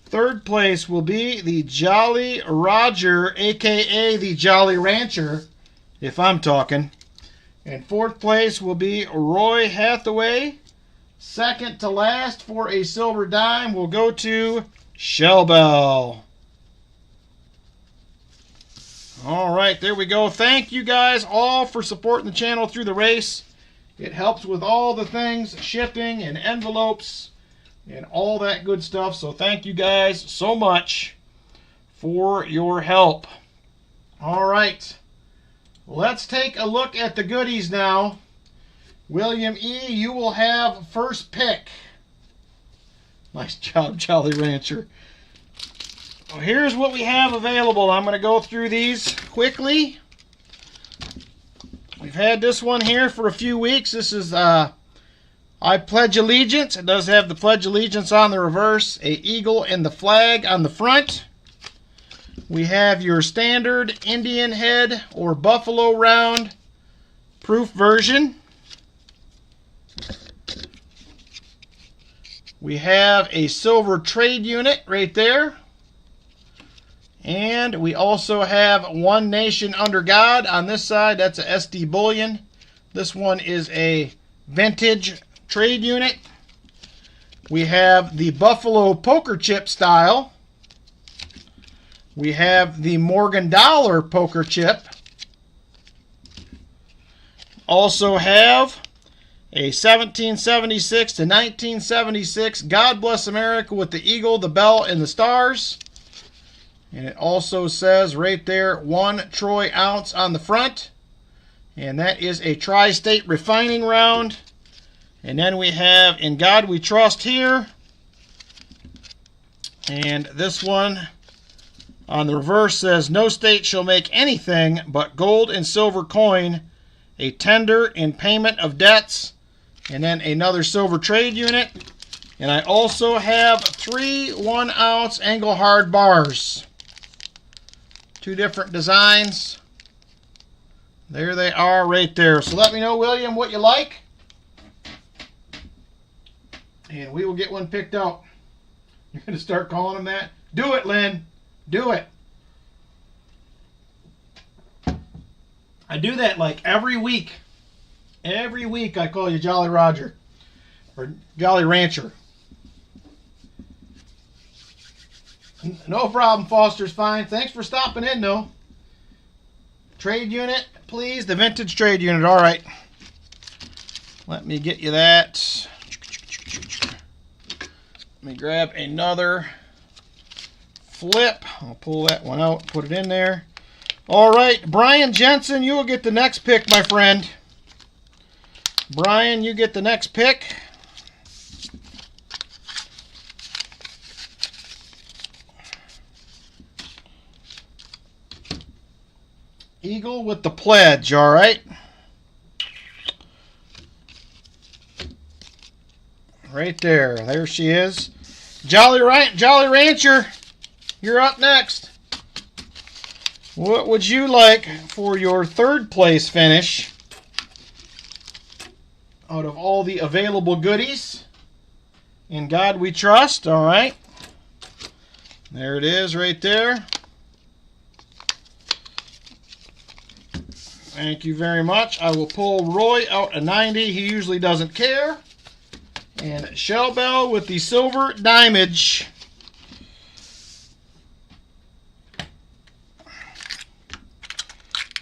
3rd place will be the Jolly Roger, a.k.a. the Jolly Rancher, if I'm talking. And 4th place will be Roy Hathaway. 2nd to last for a silver dime will go to Shellbell. All right, there we go. Thank you guys all for supporting the channel through the race. It helps with all the things, shipping and envelopes and all that good stuff. So thank you guys so much for your help. All right, let's take a look at the goodies now. William E., you will have first pick. Nice job, Jolly Rancher. Well, here's what we have available. I'm going to go through these quickly. We've had this one here for a few weeks. This is I Pledge Allegiance. It does have the Pledge Allegiance on the reverse, a eagle and the flag on the front. We have your standard Indian head or buffalo round proof version. We have a silver trade unit right there. And we also have One Nation Under God on this side. That's a SD bullion. This one is a vintage trade unit. We have the Buffalo poker chip style. We have the Morgan Dollar poker chip. Also have a 1776 to 1976 God Bless America with the eagle, the bell, and the stars. And it also says right there 1 troy ounce on the front. And that is a tri-state refining round. And then we have In God We Trust here. And this one on the reverse says no state shall make anything but gold and silver coin, a tender in payment of debts. And then another silver trade unit. And I also have 3 1-ounce angle hard bars. 2 different designs. There they are right there. So let me know, William, what you like. And we will get one picked out. You're going to start calling them that? Do it, Lynn. Do it. I do that like every week. Every week I call you Jolly Roger. Or Jolly Rancher. No problem, Foster's fine. Thanks for stopping in, though. Trade unit, please. The vintage trade unit. All right. Let me get you that. Let me grab another flip. I'll pull that one out, put it in there. All right, Brian Jensen, you will get the next pick, my friend. Brian, you get the next pick. Eagle with the pledge, all right? Right there. There she is. Jolly Rancher, you're up next. What would you like for your 3rd place finish out of all the available goodies. In God we trust. All right. There it is right there. Thank you very much. I will pull Roy out a 90. He usually doesn't care. And Shell Bell with the silver dimage.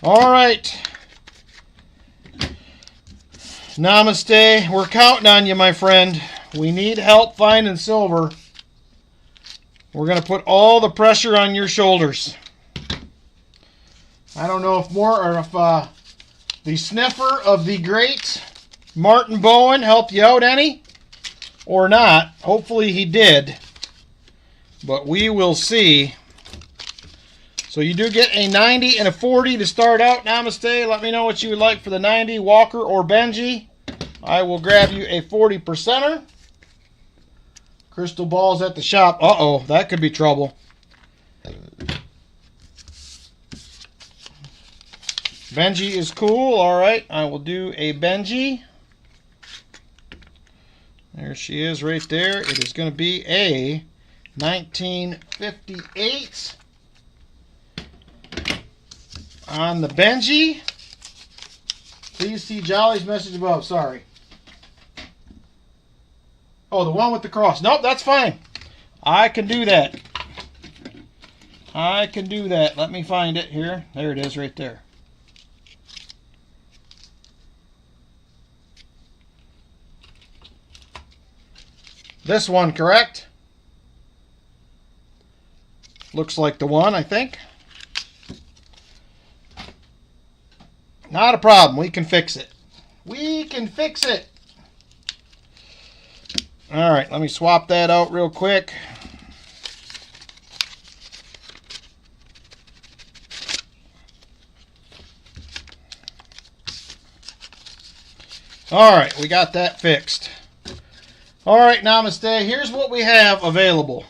All right. Namaste. We're counting on you, my friend. We need help finding silver. We're going to put all the pressure on your shoulders. I don't know if the sniffer of the great Martin Bowen helped you out any or not. Hopefully he did. But we will see. So you do get a 90 and a 40 to start out. Namaste. Let me know what you would like for the 90, Walker or Benji. I will grab you a 40%er. Crystal balls at the shop. Uh-oh, that could be trouble. Benji is cool. All right, I will do a Benji. There she is right there. It is going to be a 1958 on the Benji. Please see Jolly's message above. Sorry. Oh, the one with the cross. Nope, that's fine. I can do that. I can do that. Let me find it here. There it is right there. This one, correct? Looks like the one, I think. Not a problem. We can fix it. We can fix it. All right, let me swap that out real quick. All right, we got that fixed. All right, namaste. Here's what we have available.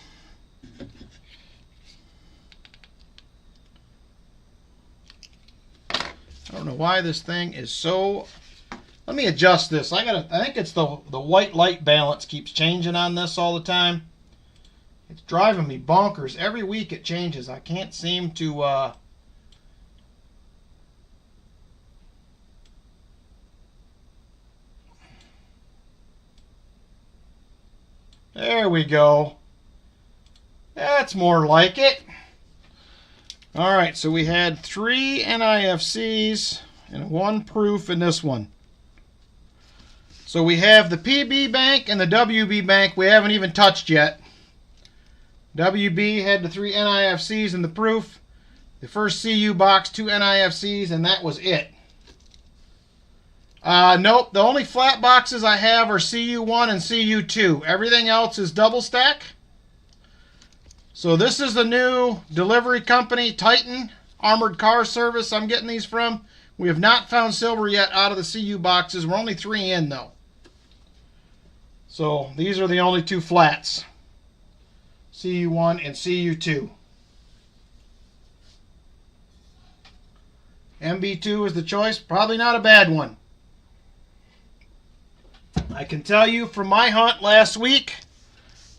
I don't know why this thing is so... Let me adjust this. I think it's the white light balance keeps changing on this all the time. It's driving me bonkers. Every week it changes. I can't seem to... There we go. That's more like it. All right, so we had 3 NIFCs and 1 proof in this one. So we have the PB Bank and the WB Bank we haven't even touched yet. WB had the 3 NIFCs and the proof. The first CU box, 2 NIFCs, and that was it. Nope, the only flat boxes I have are CU1 and CU2. Everything else is double stack. So this is the new delivery company, Titan Armored Car Service I'm getting these from. We have not found silver yet out of the CU boxes. We're only 3 in, though. So these are the only 2 flats. CU1 and CU2. MB2 is the choice. Probably not a bad one. I can tell you from my hunt last week,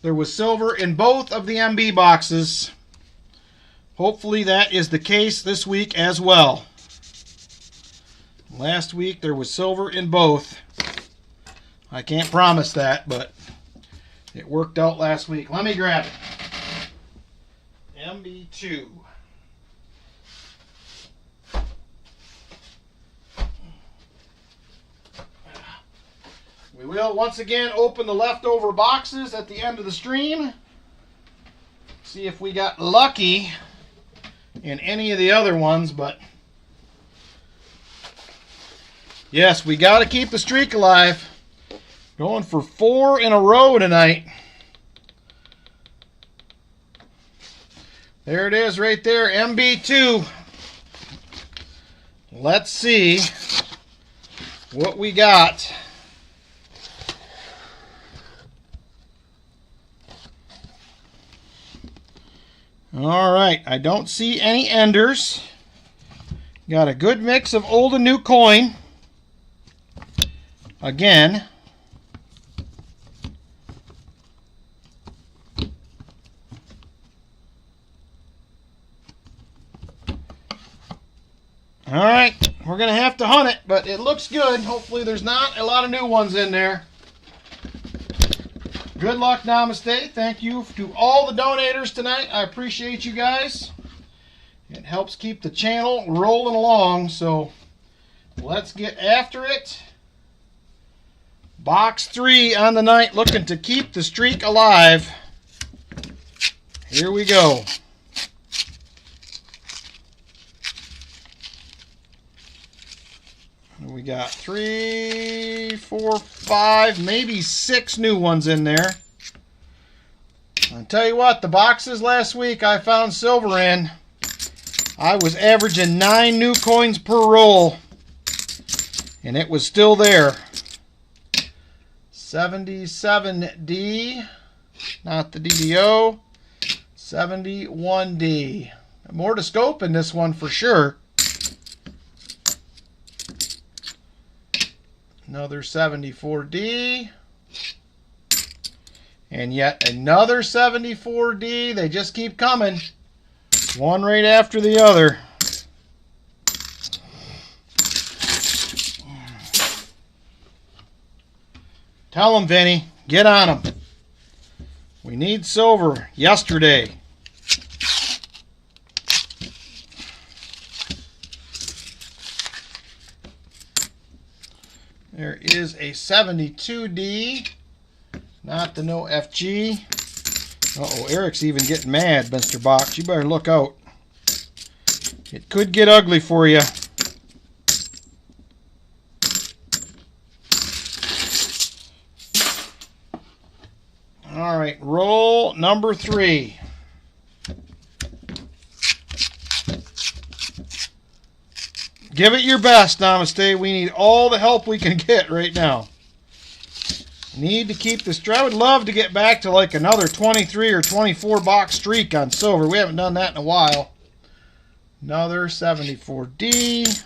there was silver in both of the MB boxes. Hopefully that is the case this week as well. Last week there was silver in both. I can't promise that, but it worked out last week. Let me grab it. MB2. We will once again open the leftover boxes at the end of the stream. See if we got lucky in any of the other ones, but yes, we got to keep the streak alive. Going for 4 in a row tonight. There it is right there, MB2. Let's see what we got. All right, I don't see any enders. Got a good mix of old and new coin. again. All right, we're going to have to hunt it, but it looks good. Hopefully there's not a lot of new ones in there. Good luck, namaste. Thank you to all the donators tonight. I appreciate you guys. It helps keep the channel rolling along, so let's get after it. Box 3 on the night, looking to keep the streak alive. Here we go. We got 3, 4, 5, maybe 6 new ones in there. I'll tell you what, the boxes last week I found silver in, I was averaging 9 new coins per roll, and it was still there. 77D, not the DDO, 71D. More to scope in this one for sure. Another 74D. And yet another 74D. They just keep coming. One right after the other. Tell them, Vinny. Get on them. We need silver yesterday. There is a 72D, not the no FG. Uh-oh, Eric's even getting mad, Mr. Box. You better look out. It could get ugly for you. All right, roll number 3. Give it your best, Namaste. We need all the help we can get right now. Need to keep this. I would love to get back to like another 23 or 24 box streak on silver. We haven't done that in a while. Another 74D.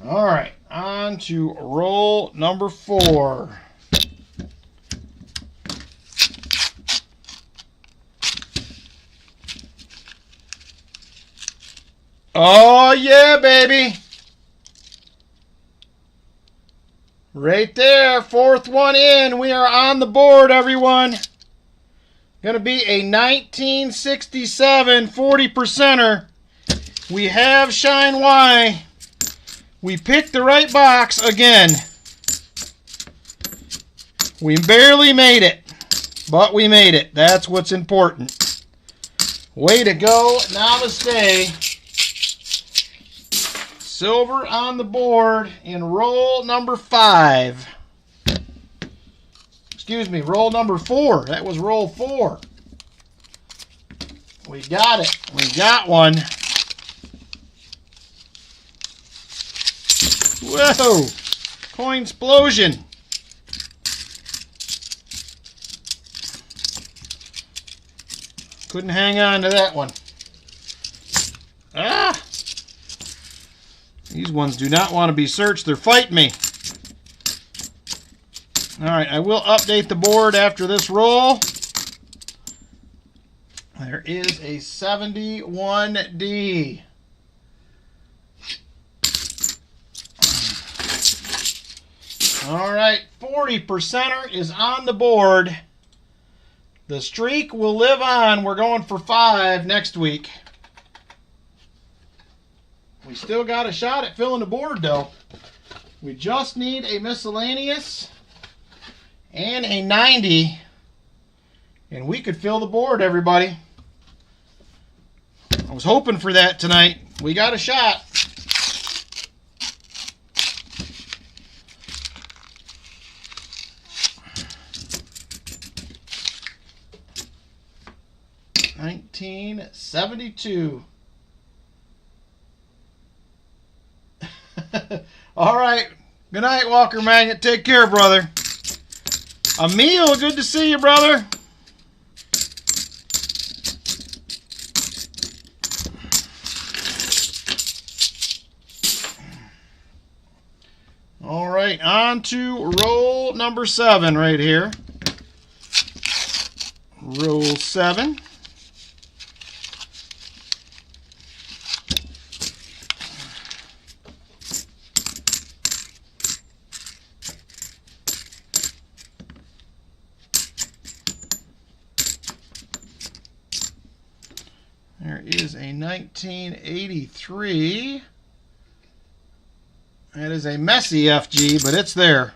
All right, on to roll number 4. Oh, yeah, baby. Right there, 4th one in. We are on the board, everyone. Going to be a 1967 40%er. We have Shine Y. We picked the right box again. We barely made it, but we made it. That's what's important. Way to go, Namaste. Silver on the board in roll number 5. Excuse me, roll number 4. That was roll 4. We got it. We got one. Whoa! Coin explosion. Couldn't hang on to that one. Ah! These ones do not want to be searched. They're fighting me. Alright, I will update the board after this roll. There is a 71D. Alright, 40%er is on the board. The streak will live on. We're going for 5 next week. We still got a shot at filling the board, though. We just need a miscellaneous and a 90, and we could fill the board, everybody. I was hoping for that tonight. We got a shot. $19.72. All right. Good night, Walker Magnet. Take care, brother. Emil, good to see you, brother. All right, on to roll number 7 right here. Roll 7. There is a 1983. That is a messy FG, but it's there.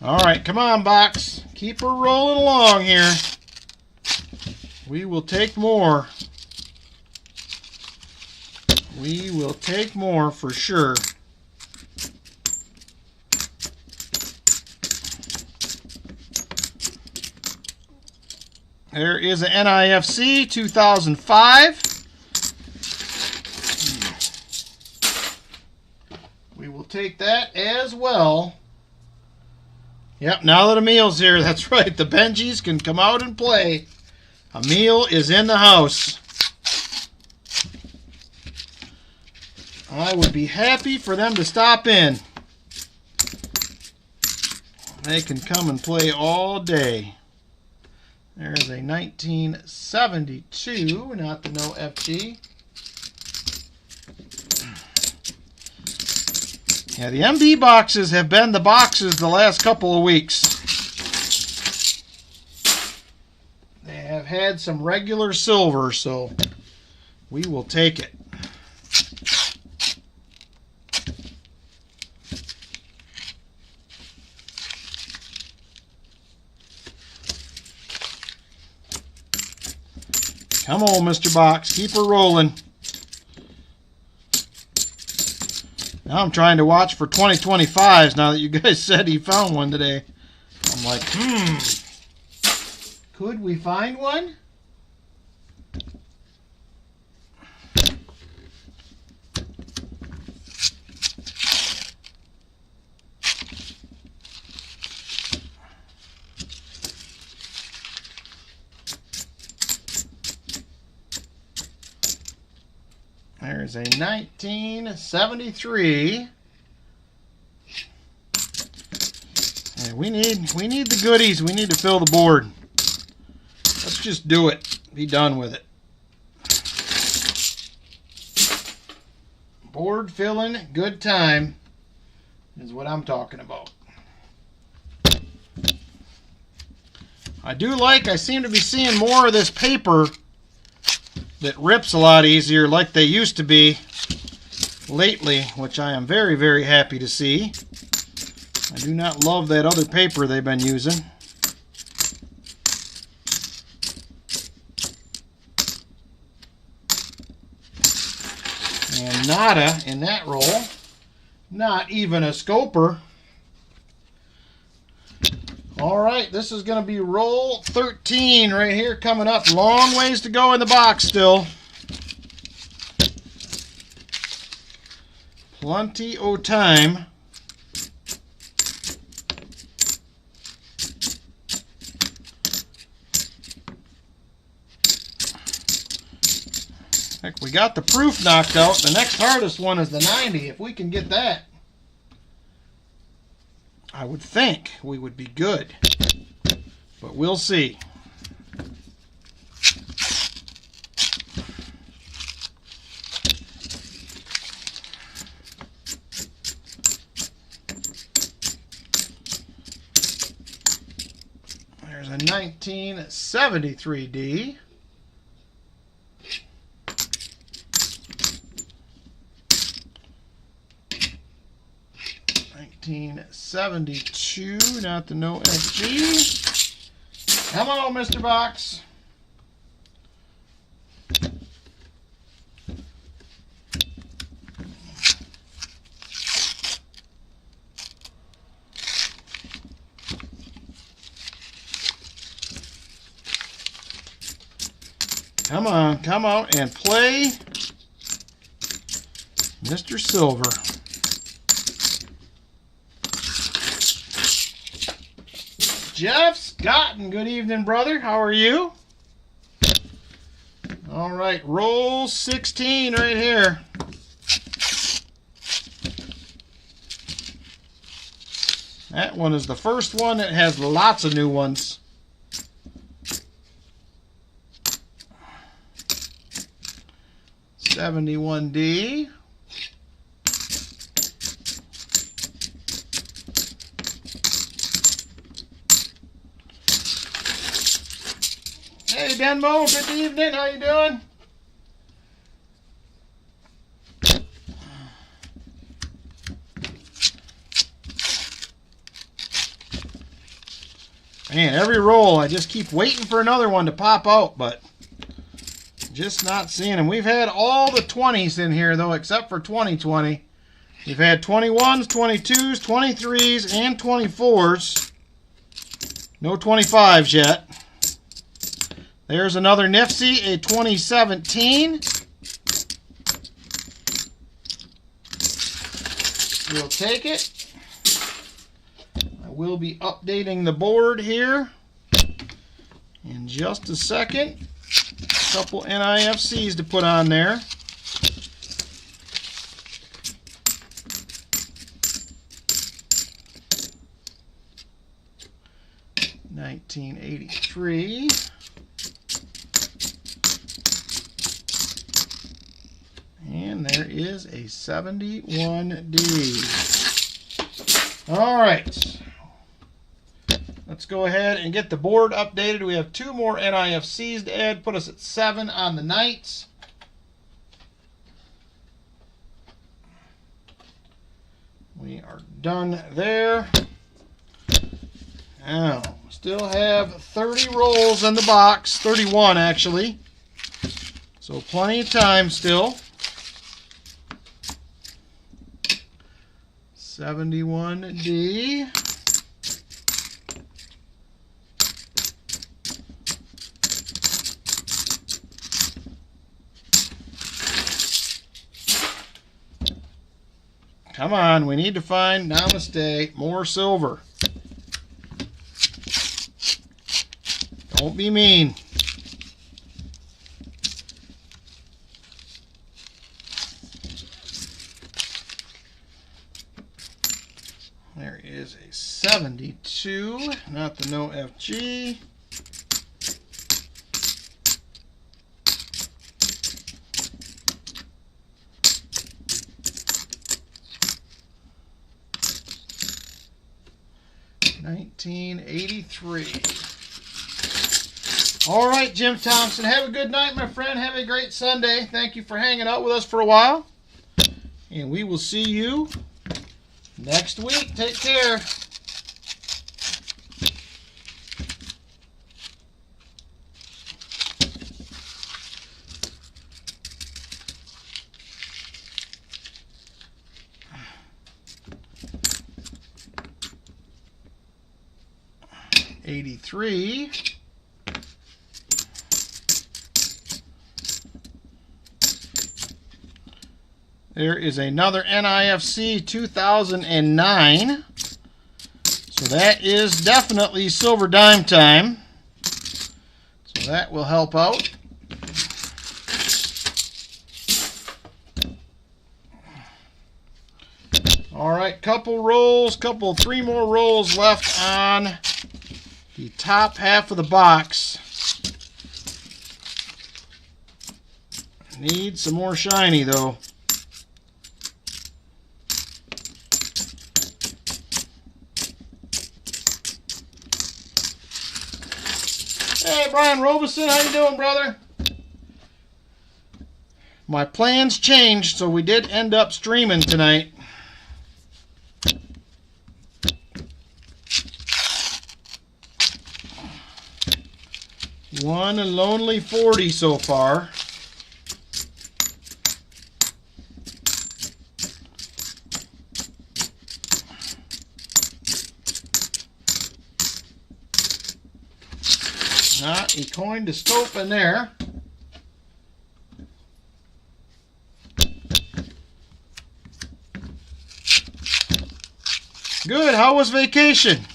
All right, come on, box. Keep her rolling along here. We will take more. We will take more for sure. There is an NIFC 2005. We will take that as well. Yep, now that Emil's here, that's right. The Benjis can come out and play. Emil is in the house. I would be happy for them to stop in. They can come and play all day. There's a 1972, not the no FG. Yeah, the MB boxes have been the boxes the last couple of weeks. They have had some regular silver, so we will take it. Come on, Mr. Box. Keep her rolling. Now I'm trying to watch for 2025s now that you guys said he found one today. I'm like, could we find one? There's a 1973. And we need the goodies. We need to fill the board. Let's just do it. Be done with it. Board filling, good time is what I'm talking about. I seem to be seeing more of this paper that rips a lot easier like they used to be lately, which I am very, very happy to see. I do not love that other paper they've been using. And nada in that roll. Not even a scoper. All right, this is going to be roll 13 right here coming up. Long ways to go in the box still. Plenty of time. Heck, we got the proof knocked out. The next hardest one is the 90. If we can get that, I would think we would be good, but we'll see. There's a 1973D. 1972, not the no FG. Come on, Mr. Box. Come on, come out and play Mr. Silver. Jeff Scott, good evening, brother. How are you? All right, roll 16 right here. That one is the first one that has lots of new ones. $71D. Hey Denmo, good evening. How you doing? Man, every roll I just keep waiting for another one to pop out, but just not seeing them. We've had all the 20s in here though, except for 2020. We've had 21s, 22s, 23s, and 24s. No 25s yet. There's another Nifty, a 2017. We'll take it. I will be updating the board here in just a second. A couple NIFCs to put on there. $19.83. And there is a 71D. All right. Let's go ahead and get the board updated. We have 2 more NIFCs to add. Put us at 7 on the Knights. We are done there. Now, still have 30 rolls in the box. 31 actually. So plenty of time still. 71D. Come on, we need to find, namaste, more silver. Don't be mean. There is a 72, not the no FG. $19.83. All right, Jim Thompson, have a good night, my friend. Have a great Sunday. Thank you for hanging out with us for a while. And we will see you next week. Take care. $83. There is another NIFC 2009. So that is definitely silver dime time. So that will help out. All right, couple rolls, 3 more rolls left on the top half of the box. Need some more shiny though. Hey, Brian Robeson, how you doing, brother? My plans changed, so we did end up streaming tonight. One lonely 40 so far. Not a coin to scope in there. Good. How was vacation?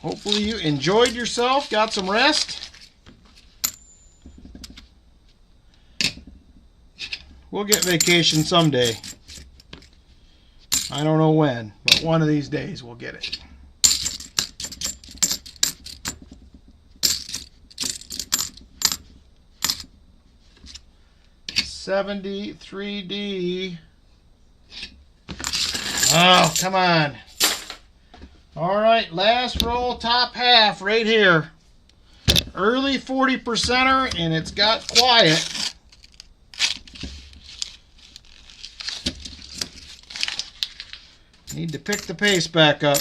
Hopefully you enjoyed yourself, got some rest. We'll get vacation someday. I don't know when, but one of these days we'll get it. $73D. Oh, come on. All right, last roll, top half right here. Early 40%er, and it's got quiet. Need to pick the pace back up.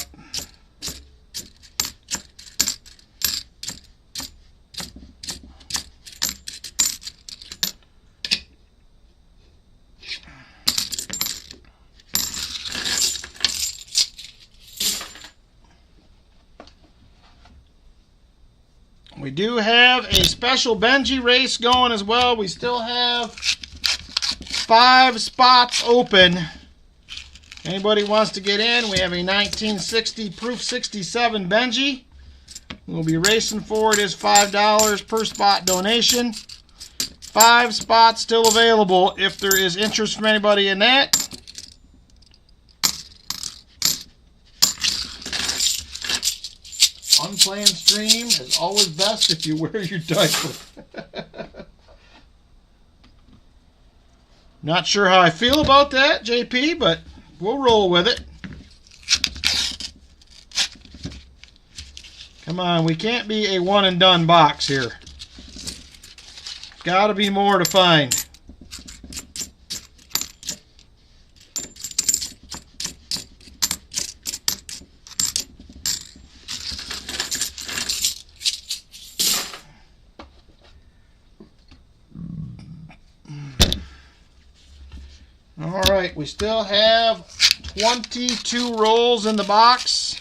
We do have a special Benji race going as well. We still have 5 spots open. Anybody wants to get in, we have a 1960 Proof 67 Benji. We'll be racing for it. Is $5 per spot donation. 5 spots still available if there is interest from anybody in that. Unplanned stream is always best if you wear your diaper. Not sure how I feel about that, JP, but we'll roll with it. Come on, we can't be a one and done box here. Got to be more to find. All right, we still have 22 rolls in the box.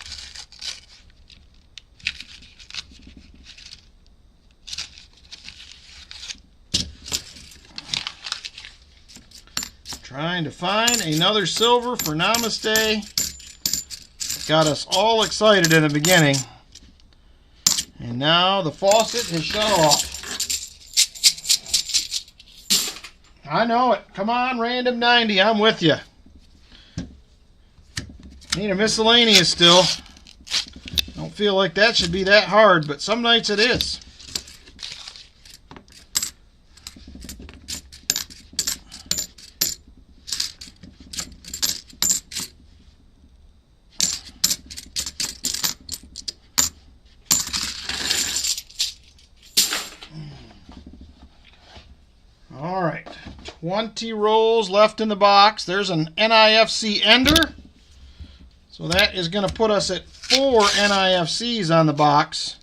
Trying to find another silver for Namaste. Got us all excited in the beginning. And now the faucet has shut off. I know it. Come on, random 90. I'm with you. Need a miscellaneous still. Don't feel like that should be that hard, but some nights it is. All right. 20 rolls left in the box. There's an NIFC ender. So that is going to put us at 4 NIFCs on the box.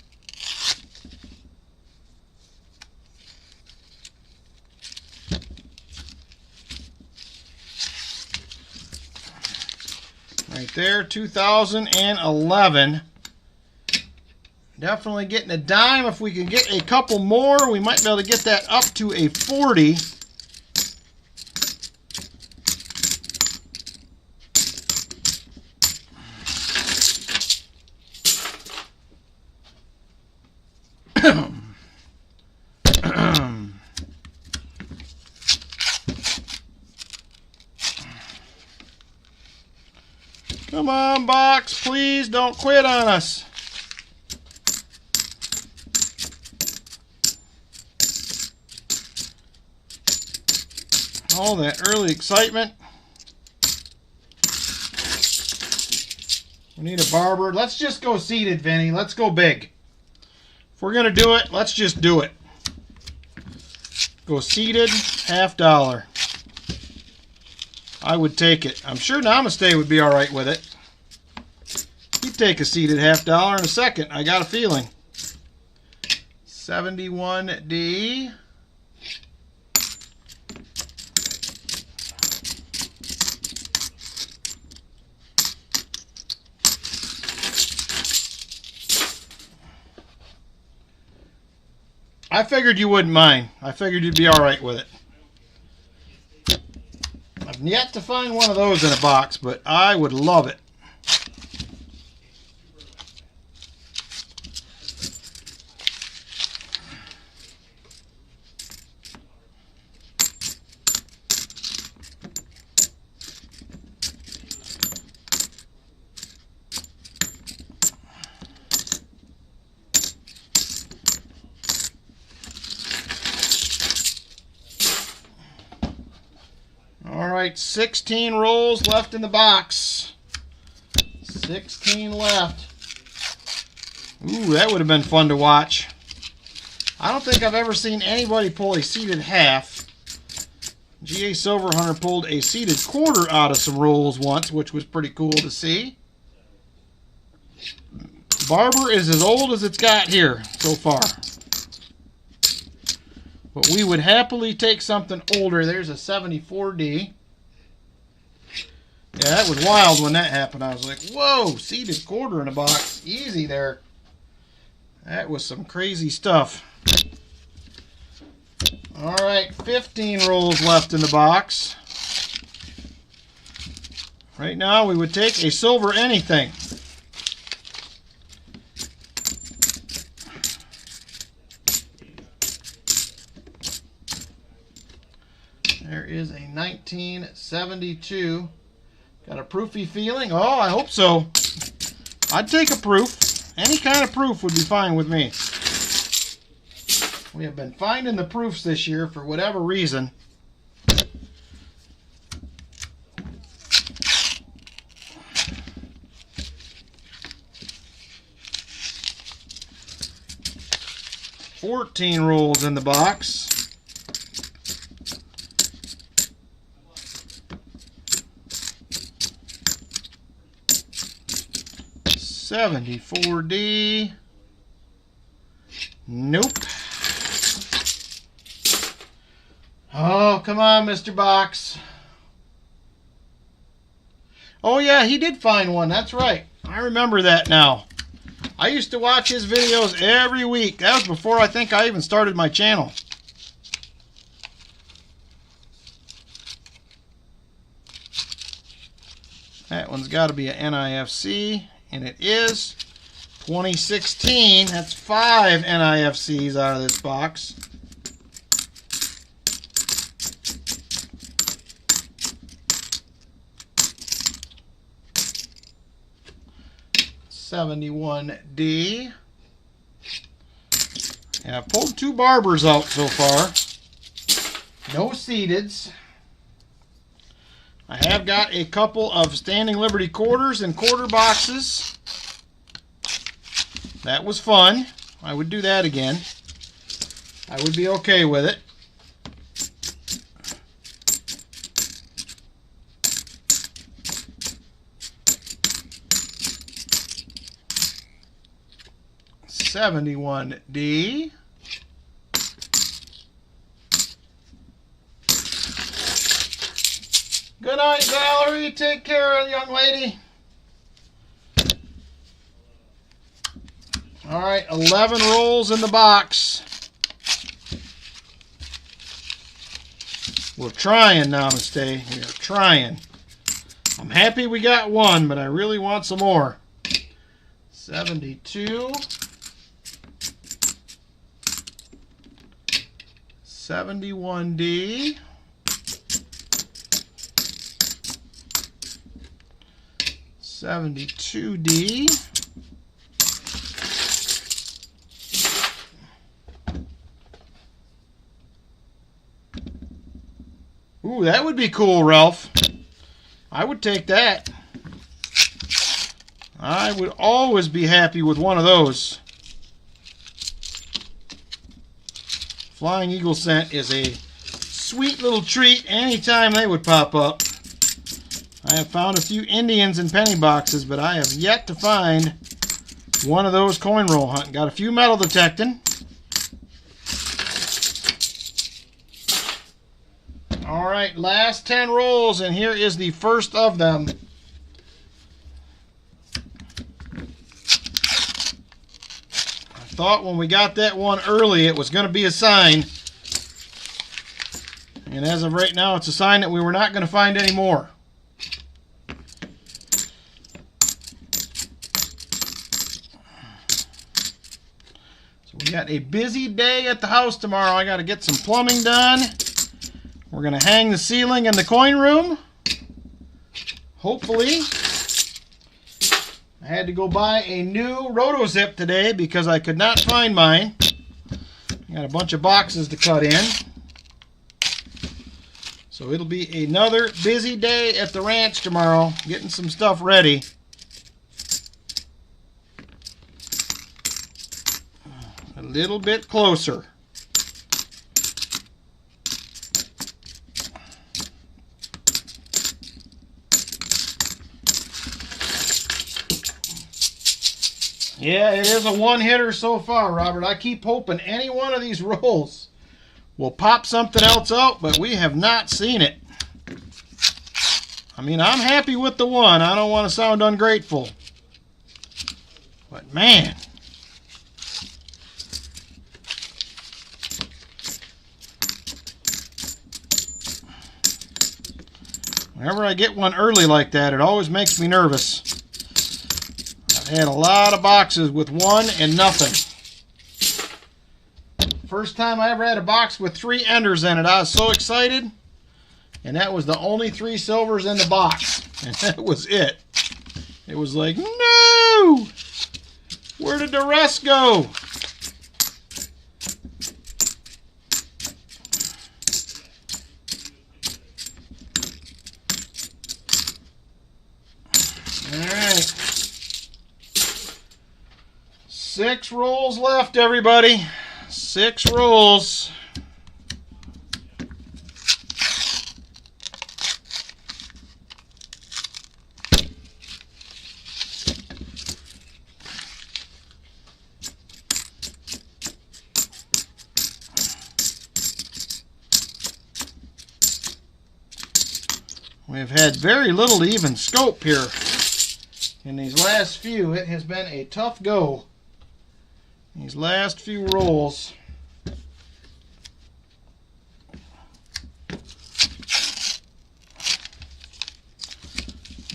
Right there, 2011. Definitely getting a dime. If we can get a couple more, we might be able to get that up to a 40. Come on, box, please don't quit on us. All that early excitement. We need a barber. Let's just go seated, Vinny. Let's go big. If we're going to do it, let's just do it. Go seated, $50. I would take it. I'm sure Namaste would be all right with it. He'd take a seated $50 in a second. I got a feeling. 71D. I figured you wouldn't mind. I figured you'd be all right with it. I've yet to find one of those in a box, but I would love it. All right, 16 rolls left in the box. 16 left. Ooh, that would have been fun to watch. I don't think I've ever seen anybody pull a seeded half. G.A. Silverhunter pulled a seeded quarter out of some rolls once, which was pretty cool to see. Barber is as old as it's got here so far. But we would happily take something older. There's a 74D. Yeah, that was wild when that happened. I was like, whoa, seeded quarter in a box. Easy there. That was some crazy stuff. All right, 15 rolls left in the box. Right now, we would take a silver anything. There is a 1972. Got a proofy feeling? Oh, I hope so. I'd take a proof. Any kind of proof would be fine with me. We have been finding the proofs this year for whatever reason. $14 rolls in the box. $74D. Nope. Oh, come on, Mr. Box. Oh, yeah, he did find one. That's right. I remember that now. I used to watch his videos every week. That was before I think I even started my channel. That one's got to be an NIFC, and it is 2016. That's 5 NIFCs out of this box. $71D. And I've pulled 2 Barbers out so far. No seededs. I have got a couple of Standing Liberty quarters and quarter boxes. That was fun. I would do that again. I would be okay with it. $71D. Good night, Valerie. Take care, young lady. All right, 11 rolls in the box. We're trying, Namaste. We are trying. I'm happy we got one, but I really want some more. 72. 71D. 72D. Ooh, that would be cool, Ralph. I would take that. I would always be happy with one of those. Flying Eagle scent is a sweet little treat anytime they would pop up. I have found a few Indians in penny boxes, but I have yet to find one of those coin roll hunting. Got a few metal detecting. All right, last 10 rolls, and here is the first of them. I thought when we got that one early, it was going to be a sign. And as of right now, it's a sign that we were not going to find any more. So we got a busy day at the house tomorrow. I got to get some plumbing done. We're going to hang the ceiling in the coin room. Hopefully. I had to go buy a new rotozip today because I could not find mine. I got a bunch of boxes to cut in. So So it'll be another busy day at the ranch tomorrow, getting some stuff ready. A little bit closer. Yeah, it is a one-hitter so far, Robert. I keep hoping any one of these rolls will pop something else out, but we have not seen it. I mean, I'm happy with the one. I don't want to sound ungrateful. But, man. Whenever I get one early like that, it always makes me nervous. I've had a lot of boxes with one and nothing. First time I ever had a box with 3 enders in it, I was so excited. And that was the only 3 silvers in the box. And that was it. It was like, no! Where did the rest go? Alright. 6 rolls left, everybody. 6 rolls. We've had very little to even scope here in these last few. It has been a tough go. These last few rolls.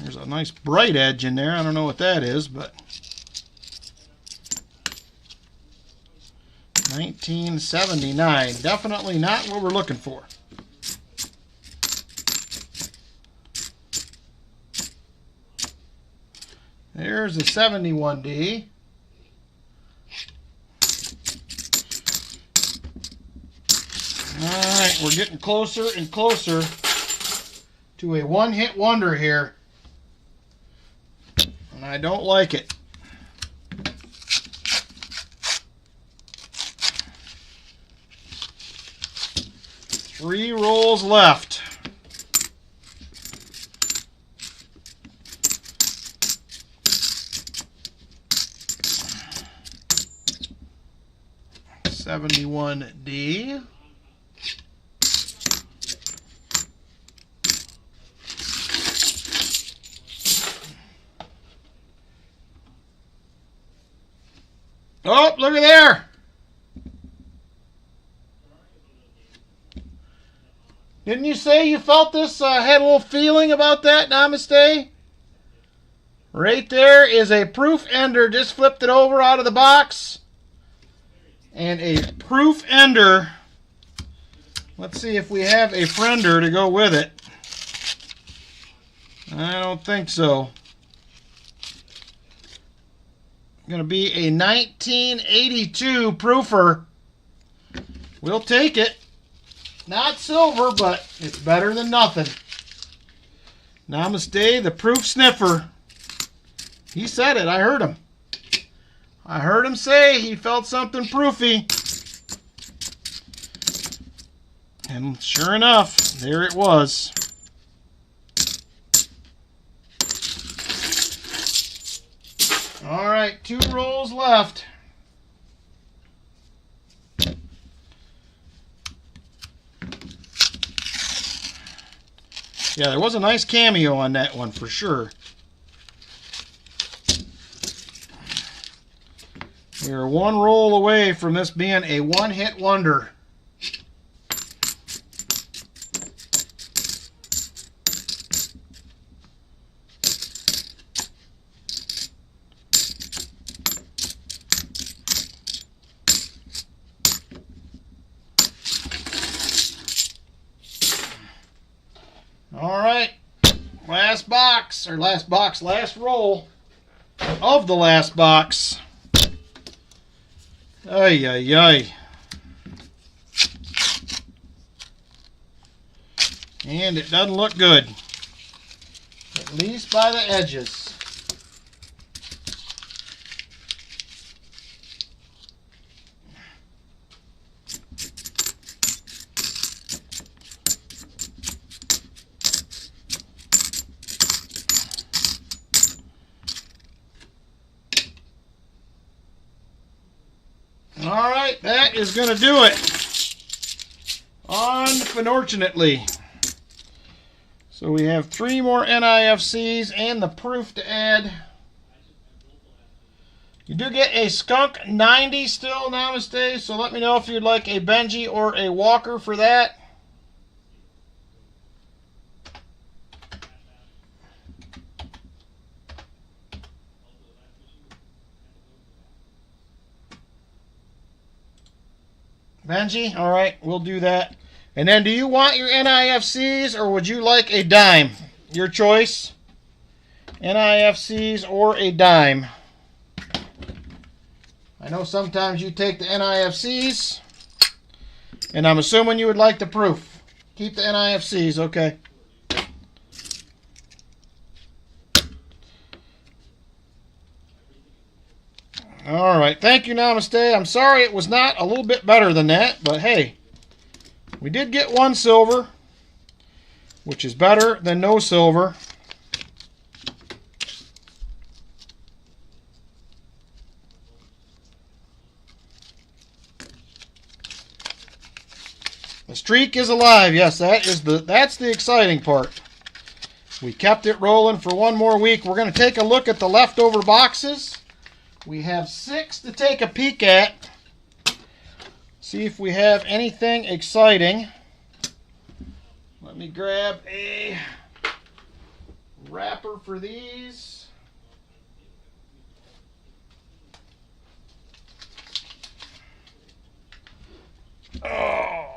There's a nice bright edge in there. I don't know what that is, but 1979. Definitely not what we're looking for. There's a 71D. Alright, we're getting closer and closer to a one-hit wonder here. And I don't like it. Three rolls left. $71D. Oh, look at there. Didn't you say you felt this, had a little feeling about that, Namaste? Right there is a proof ender. Just flipped it over out of the box. And a proof ender. Let's see if we have a friender to go with it. I don't think so. Going to be a 1982 proofer. We'll take it. Not silver, but it's better than nothing. Namaste, the proof sniffer. He said it. I heard him. I heard him say he felt something proofy. And sure enough, there it was. All right, 2 rolls left. Yeah, there was a nice cameo on that one for sure. We are 1 roll away from this being a one-hit wonder. All right, last roll of the last box. Ay, ay, ay. And it doesn't look good. At least by the edges. All right, that is going to do it. Unfortunately. So we have 3 more NIFCs and the proof to add. You do get a skunk 90 still, Namaste, so let me know if you'd like a Benji or a Walker for that. Benji, all right, we'll do that. And then do you want your NIFCs or would you like a dime? Your choice. NIFCs or a dime. I know sometimes you take the NIFCs, and I'm assuming you would like the proof. Keep the NIFCs, okay. All right, thank you, Namaste. I'm sorry it was not a little bit better than that, but hey, we did get 1 silver, which is better than no silver. The streak is alive. Yes, that's the exciting part. We kept it rolling for 1 more week. We're going to take a look at the leftover boxes. We have 6 to take a peek at. See if we have anything exciting. Let me grab a wrapper for these. Oh.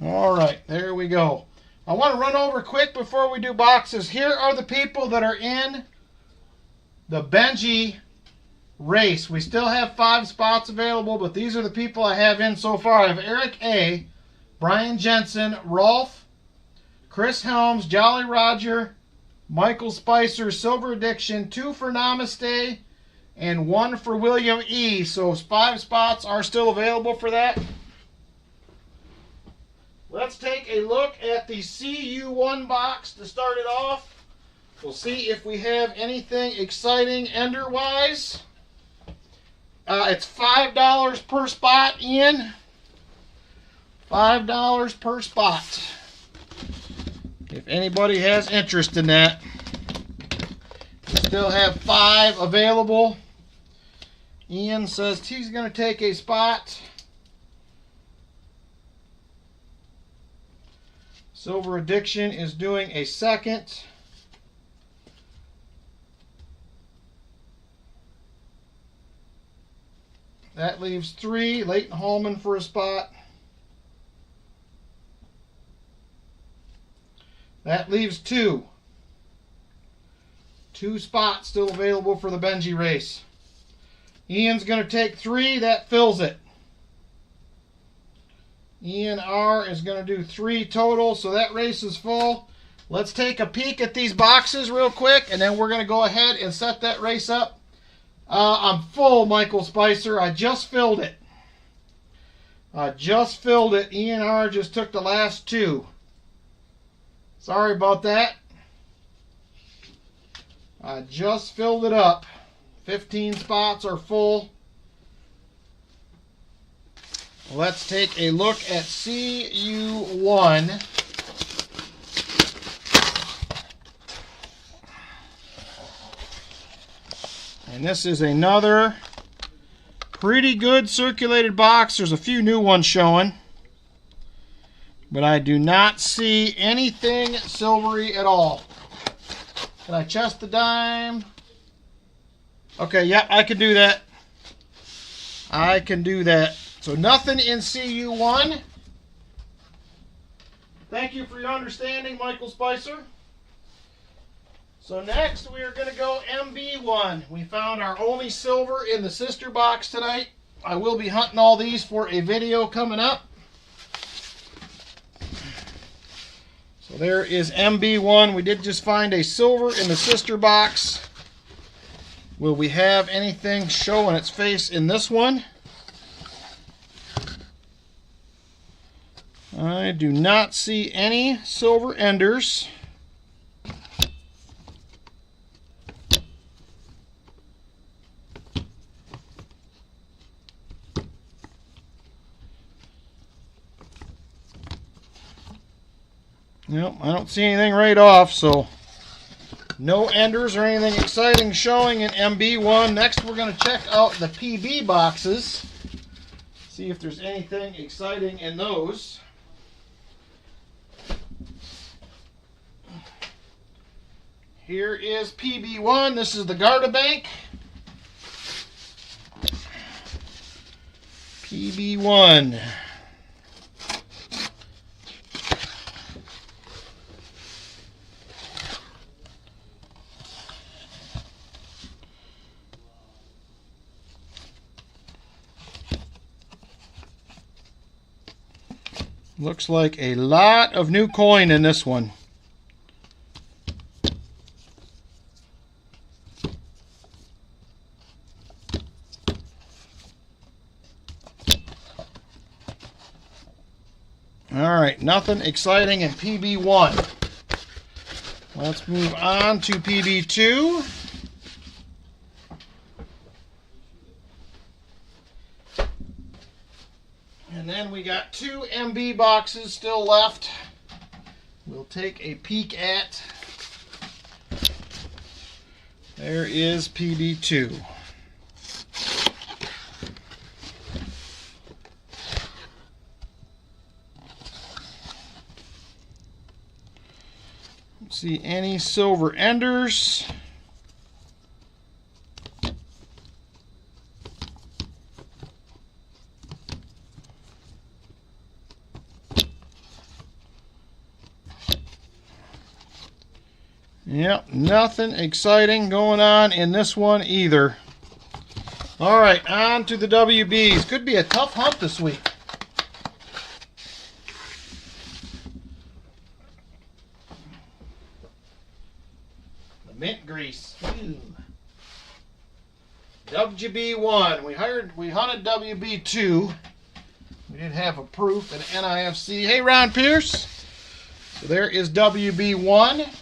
All right, there we go. I want to run over quick before we do boxes. Here are the people that are in the Benji race. We still have 5 spots available, but these are the people I have in so far. I have Eric A., Brian Jensen, Rolf, Chris Helms, Jolly Roger, Michael Spicer, Silver Addiction, 2 for Namaste, and 1 for William E. So 5 spots are still available for that. Let's take a look at the CU1 box to start it off. We'll see if we have anything exciting ender-wise. It's $5 per spot, Ian. $5 per spot. If anybody has interest in that. We still have 5 available. Ian says he's going to take a spot. Silver Addiction is doing a second. That leaves 3. Leighton Hallman for a spot. That leaves 2. 2 spots still available for the Benji race. Ian's going to take 3. That fills it. Ian R is going to do 3 total, so that race is full. Let's take a peek at these boxes real quick, and then we're going to go ahead and set that race up. I'm full, Michael Spicer. I just filled it. Ian R just took the last 2. Sorry about that. I just filled it up. 15 spots are full. Let's take a look at CU1. And this is another pretty good circulated box. There's a few new ones showing. But I do not see anything silvery at all. Can I chest the dime? Okay, yeah, I can do that. I can do that. So nothing in CU1. Thank you for your understanding, Michael Spicer. So next we are going to go MB1. We found our only silver in the sister box tonight. I will be hunting all these for a video coming up. So there is MB1. We did just find a silver in the sister box. Will we have anything showing its face in this one? I do not see any silver enders. Nope, I don't see anything right off, so no enders or anything exciting showing in MB1. Next, we're going to check out the PB boxes. See if there's anything exciting in those. Here is PB1. This is the Garda Bank. PB1. Looks like a lot of new coin in this one. Alright, nothing exciting in PB1. Let's move on to PB2. And then we got 2 MB boxes still left. We'll take a peek at. There is PB2. Don't see any silver enders. Yep, nothing exciting going on in this one either. All right, on to the WBs. Could be a tough hunt this week. The mint grease. Ooh. WB1. We hunted WB2. We did have a proof at NIFC. Hey, Ron Pierce. So there is WB1.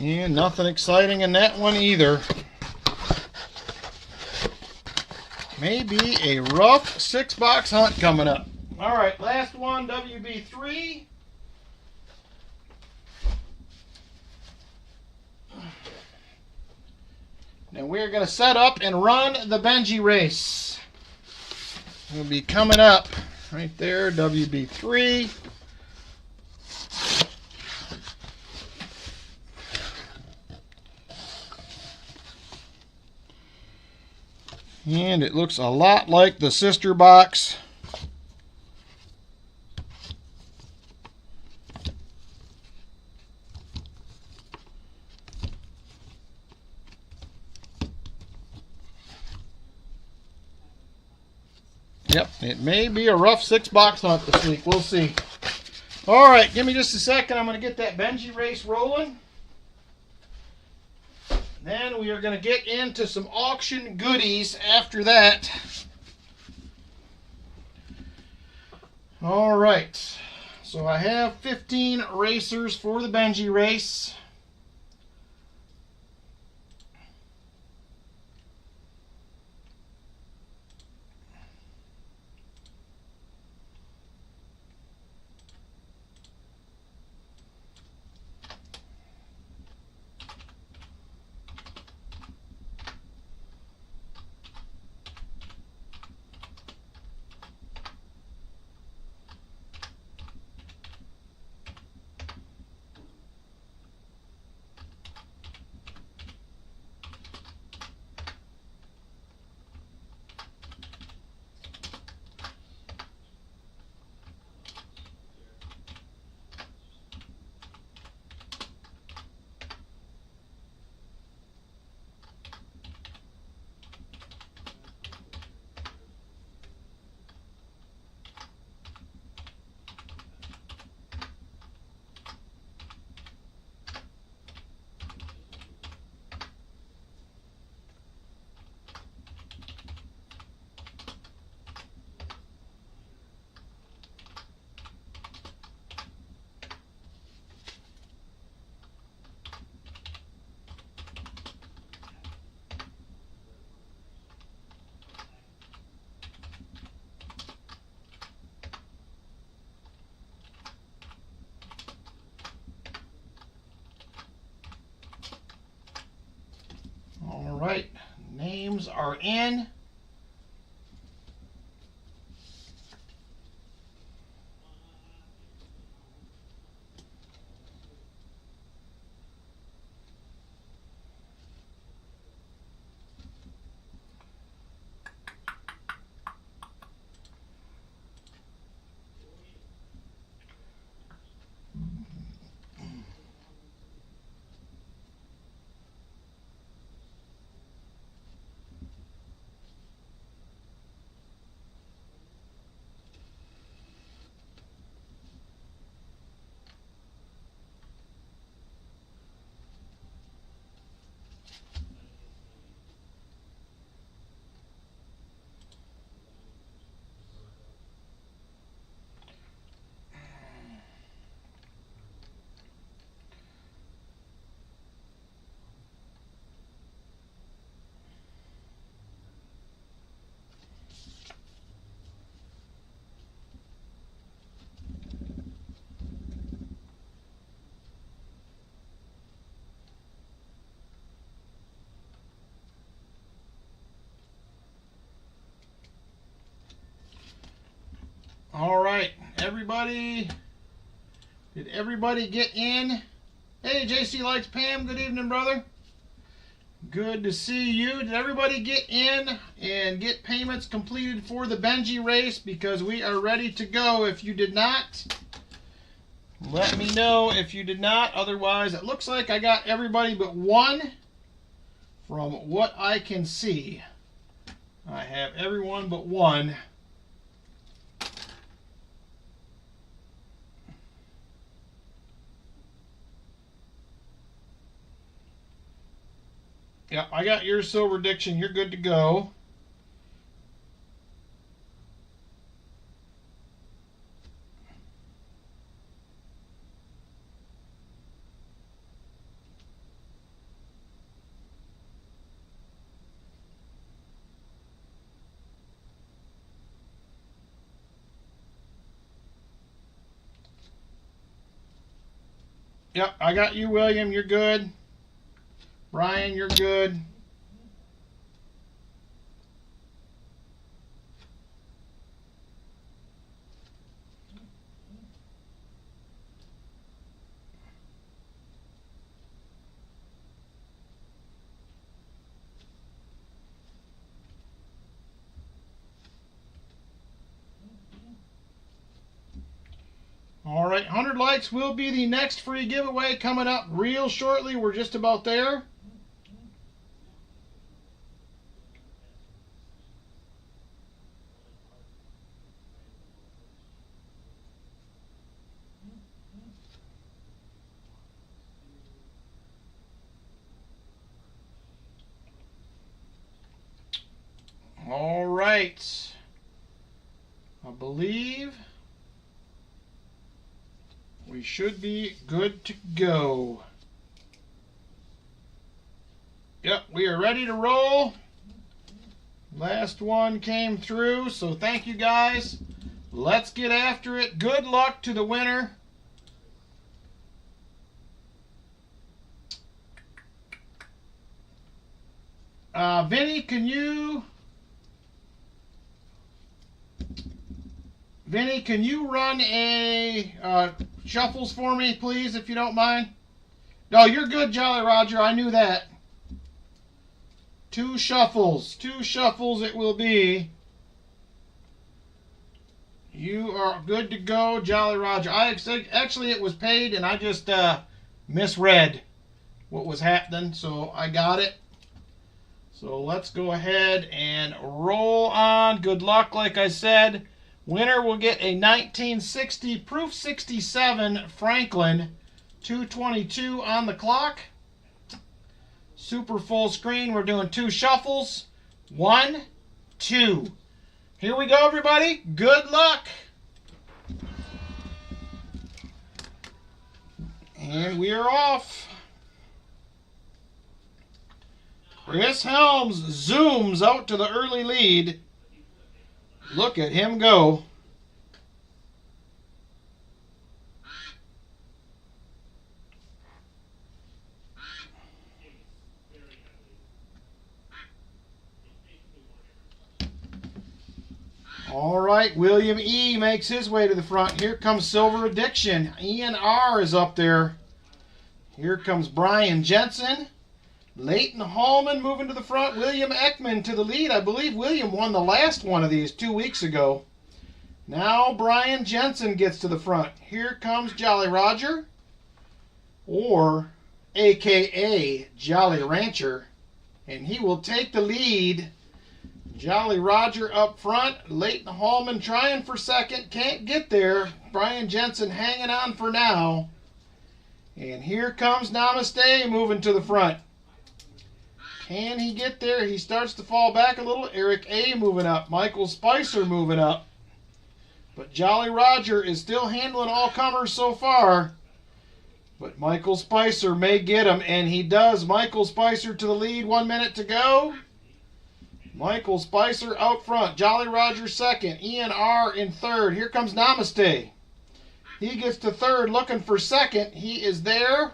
And nothing exciting in that one either. Maybe a rough 6-box hunt coming up. All right, last one, WB3. Now we're going to set up and run the Benji race. We'll be coming up right there, WB3. And it looks a lot like the sister box. Yep, it may be a rough 6-box hunt this week. We'll see. All right, give me just a second. I'm going to get that Benji race rolling. Then we are going to get into some auction goodies after that. All right. So I have 15 racers for the Benji race. are in. All right, everybody. Did everybody get in? Hey, JC Likes Pam. Good evening, brother. Good to see you. Did everybody get in and get payments completed for the Benji race? Because we are ready to go. If you did not, let me know if you did not. Otherwise, it looks like I got everybody but one from what I can see. I have everyone but one. Yeah, I got your silver diction. You're good to go. Yep, I got you, William. You're good. Brian, you're good. All right, 100 likes will be the next free giveaway coming up real shortly. We're just about there. All right. I believe we should be good to go. Yep, we are ready to roll. Last one came through, so thank you guys. Let's get after it. Good luck to the winner. Vinny, can you run a shuffles for me, please, if you don't mind? No, you're good, Jolly Roger. I knew that. Two shuffles it will be. You are good to go, Jolly Roger. Actually, it was paid, and I just misread what was happening, so I got it. So let's go ahead and roll on. Good luck, like I said. Winner will get a 1960 Proof 67 Franklin 222 on the clock. Super full screen. We're doing two shuffles. 1, 2. Here we go, everybody. Good luck. And we are off. Chris Helms zooms out to the early lead. Look at him go. All right, William E. makes his way to the front. Here comes Silver Addiction. Ian R. is up there. Here comes Brian Jensen. Leighton Hallman moving to the front. William Ekman to the lead. I believe William won the last one of these 2 weeks ago. Now Brian Jensen gets to the front. Here comes Jolly Roger, or a.k.a. Jolly Rancher, and he will take the lead. Jolly Roger up front. Leighton Hallman trying for second. Can't get there. Brian Jensen hanging on for now. And here comes Namaste moving to the front. Can he get there? He starts to fall back a little. Eric A. moving up. Michael Spicer moving up. But Jolly Roger is still handling all comers so far. But Michael Spicer may get him, and he does. Michael Spicer to the lead. 1 minute to go. Michael Spicer out front. Jolly Roger second. Ian R. in third. Here comes Namaste. He gets to third, looking for second. He is there.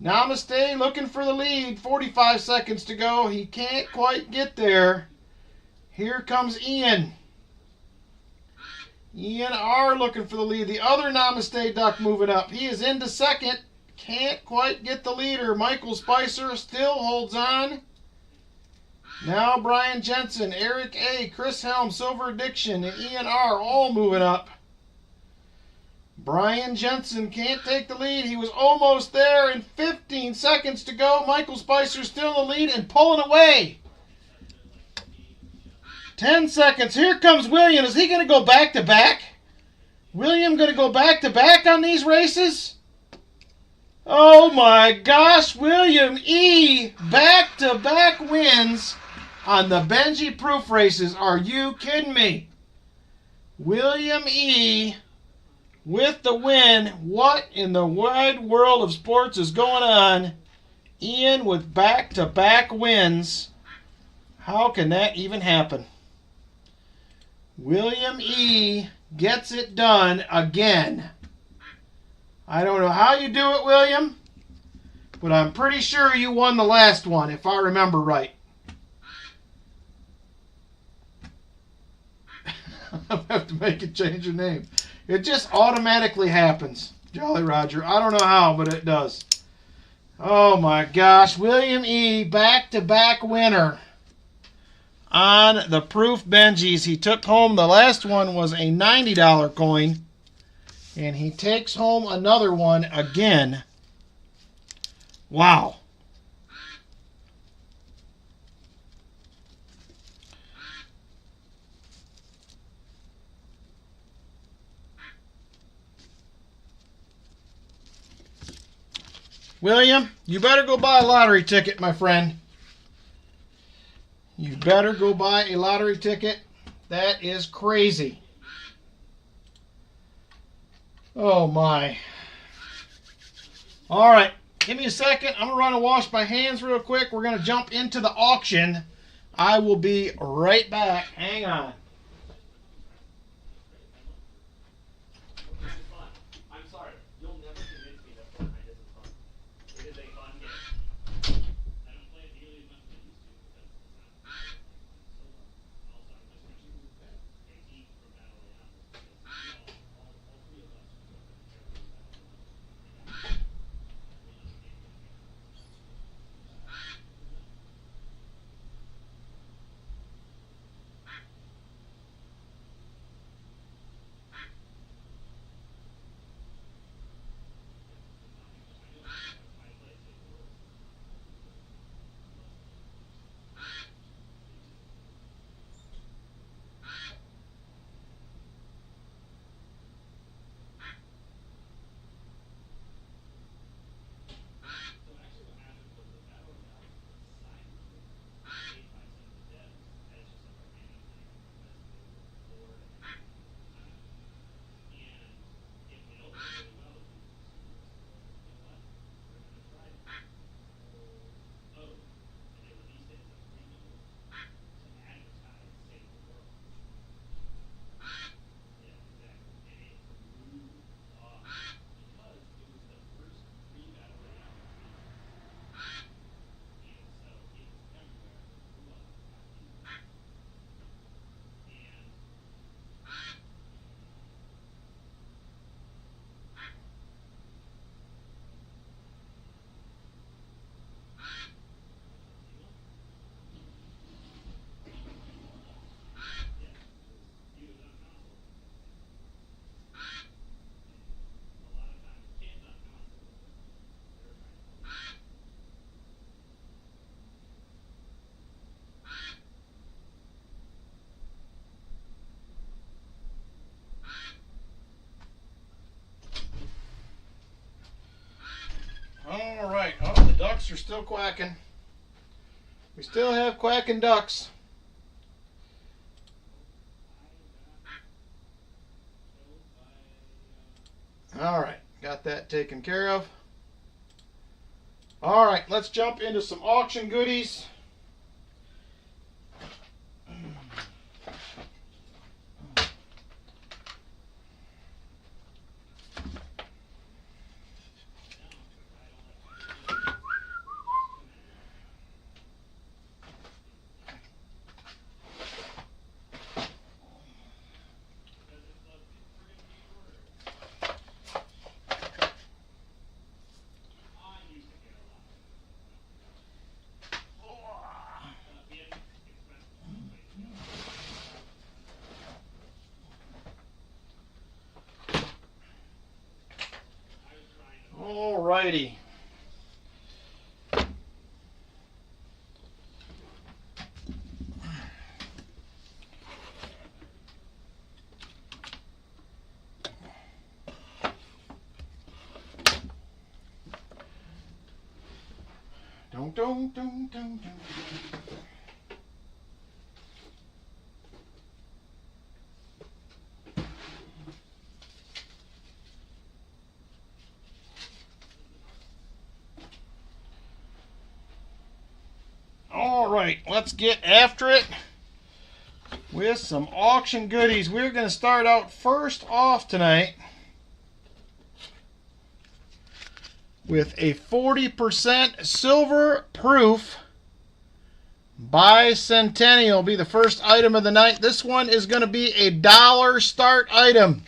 Namaste looking for the lead. 45 seconds to go. He can't quite get there. Here comes Ian. Ian R. looking for the lead. The other Namaste duck moving up. He is into second. Can't quite get the leader. Michael Spicer still holds on. Now Brian Jensen, Eric A., Chris Helm, Silver Addiction, and Ian R. all moving up. Brian Jensen can't take the lead. He was almost there, and 15 seconds to go. Michael Spicer still in the lead and pulling away. 10 seconds. Here comes William. Is he going to go back-to-back? William going to go back-to-back on these races? Oh, my gosh. William E. back-to-back wins on the Benji Proof races. Are you kidding me? William E. with the win. What in the wide world of sports is going on? Ian with back-to-back wins. How can that even happen? William E. gets it done again. I don't know how you do it, William, but I'm pretty sure you won the last one, if I remember right. I'll have to make it change your name. It just automatically happens, Jolly Roger. I don't know how, but it does. Oh my gosh, William E. back-to-back winner on the Proof Benjis. He took home, the last one was a $90 coin, and he takes home another one again. Wow. William, you better go buy a lottery ticket, my friend. You better go buy a lottery ticket. That is crazy. Oh, my. All right. Give me a second. I'm going to run and wash my hands real quick. We're going to jump into the auction. I will be right back. Hang on. still quacking. We still have quacking ducks. All right, got that taken care of. All right, let's jump into some auction goodies. All righty. Don't. All right, let's get after it with some auction goodies. We're going to start out first off tonight with a 40% silver proof bicentennial. Be the first item of the night. This one is going to be a dollar start item.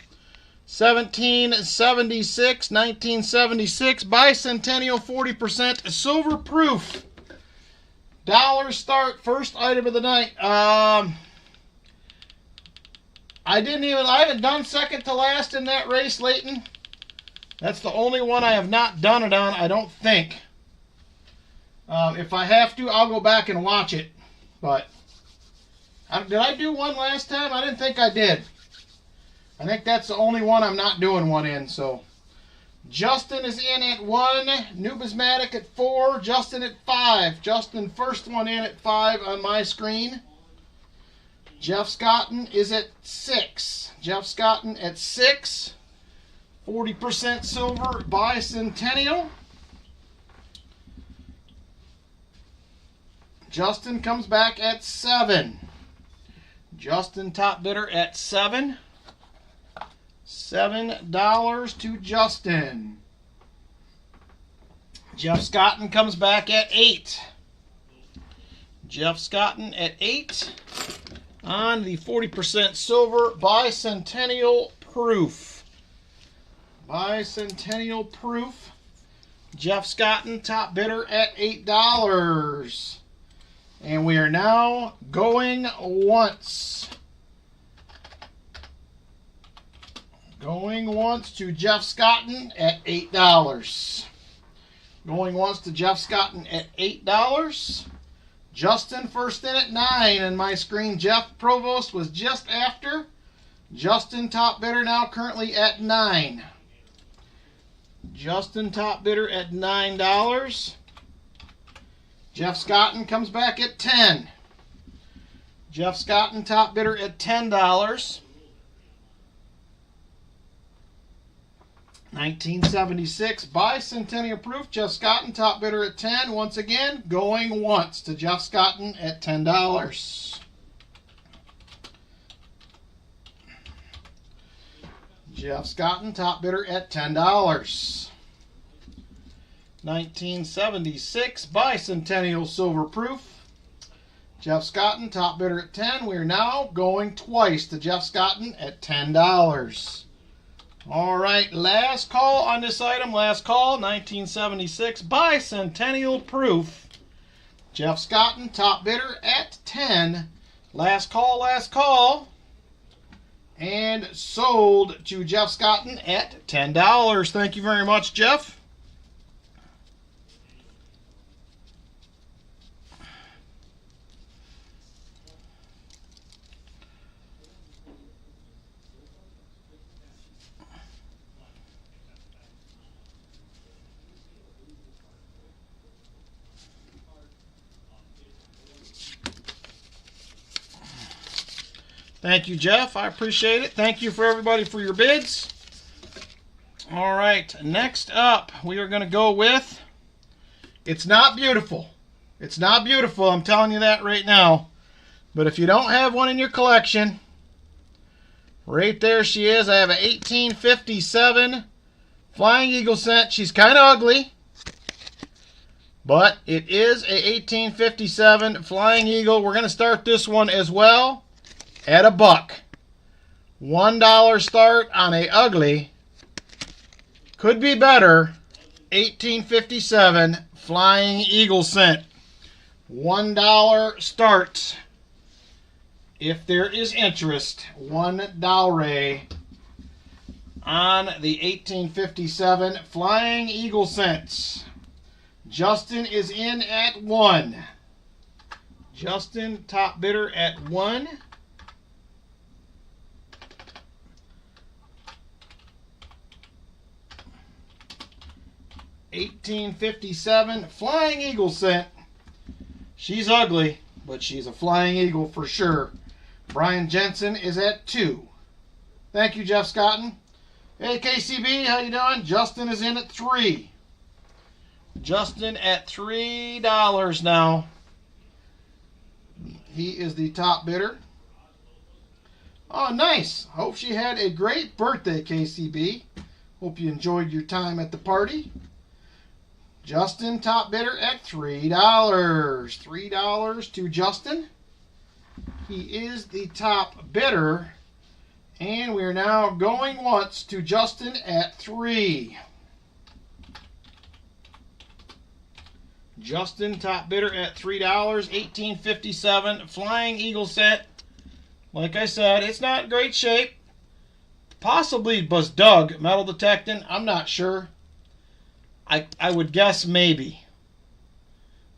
1976 bicentennial 40% silver proof. Dollar start, first item of the night. I haven't done second to last in that race, Leighton. That's the only one I have not done it on, I don't think. If I have to, I'll go back and watch it. But, did I do one last time? I didn't think I did. I think that's the only one I'm not doing one in, so. Justin is in at 1, Numismatic at 4, Justin at 5. Justin, first one in at 5 on my screen. Jeff Scotton is at 6. Jeff Scotton at 6. 40% silver bicentennial. Justin comes back at 7. Justin top bidder at 7. $7 to Justin. Jeff Scotton comes back at 8. Jeff Scotton at 8 on the 40% silver bicentennial proof. Bicentennial proof. Jeff Scotton top bidder at $8. And we are now going once. Going once to Jeff Scotton at $8. Going once to Jeff Scotton at $8. Justin first in at 9 on my screen. Jeff Provost was just after. Justin top bidder now currently at 9. Justin top bidder at $9. Jeff Scotton comes back at 10. Jeff Scotton top bidder at $10. 1976 bicentennial proof. Jeff Scotton top bidder at 10. Once again, going once to Jeff Scotton at $10. Jeff Scotton top bidder at $10. 1976 bicentennial silver proof. Jeff Scotton top bidder at 10. We are now going twice to Jeff Scotton at $10. All right, last call on this item. Last call, 1976 bicentennial proof. Jeff Scotton, top bidder at 10. Last call, last call. And sold to Jeff Scotton at $10. Thank you very much, Jeff. Thank you, Jeff. I appreciate it. Thank you for everybody for your bids. All right, next up, we are going to go with, it's not beautiful. It's not beautiful, I'm telling you that right now. But if you don't have one in your collection, right there she is. I have an 1857 Flying Eagle scent. She's kind of ugly, but it is a 1857 Flying Eagle. We're going to start this one as well at $1. $1 start on a ugly, could be better, 1857 Flying Eagle scent. $1 start. If there is interest, $1 on the 1857 Flying Eagle scents. Justin is in at 1. Justin, top bidder at 1. $18.57 Flying Eagle scent. She's ugly, but she's a Flying Eagle for sure. Brian Jensen is at 2. Thank you, Jeff Scotton. Hey, KCB, how you doing? Justin is in at 3. Justin at $3 now. He is the top bidder. Oh, nice. Hope she had a great birthday, KCB. Hope you enjoyed your time at the party. Justin, top bidder at $3. $3 to Justin. He is the top bidder. And we are now going once to Justin at 3. Justin, top bidder at $3. 1857 Flying Eagle set. Like I said, it's not in great shape. Possibly was dug metal detecting. I'm not sure. I would guess maybe.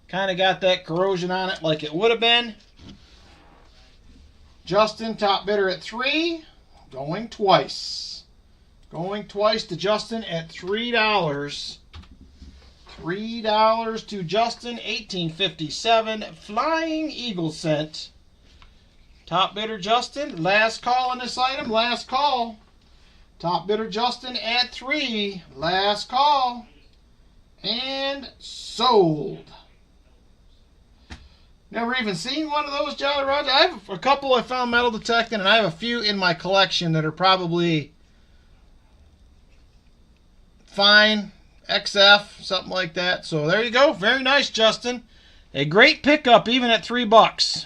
Kind of got that corrosion on it like it would have been. Justin, top bidder at 3. Going twice. Going twice to Justin at $3. $3 to Justin. 1857 Flying Eagle scent. Top bidder Justin. Last call on this item. Last call. Top bidder Justin at 3. Last call. And sold. Never even seen one of those, Jolly Roger. I have a couple I found metal detecting, and I have a few in my collection that are probably fine, XF, something like that. So there you go. Very nice, Justin. A great pickup, even at $3.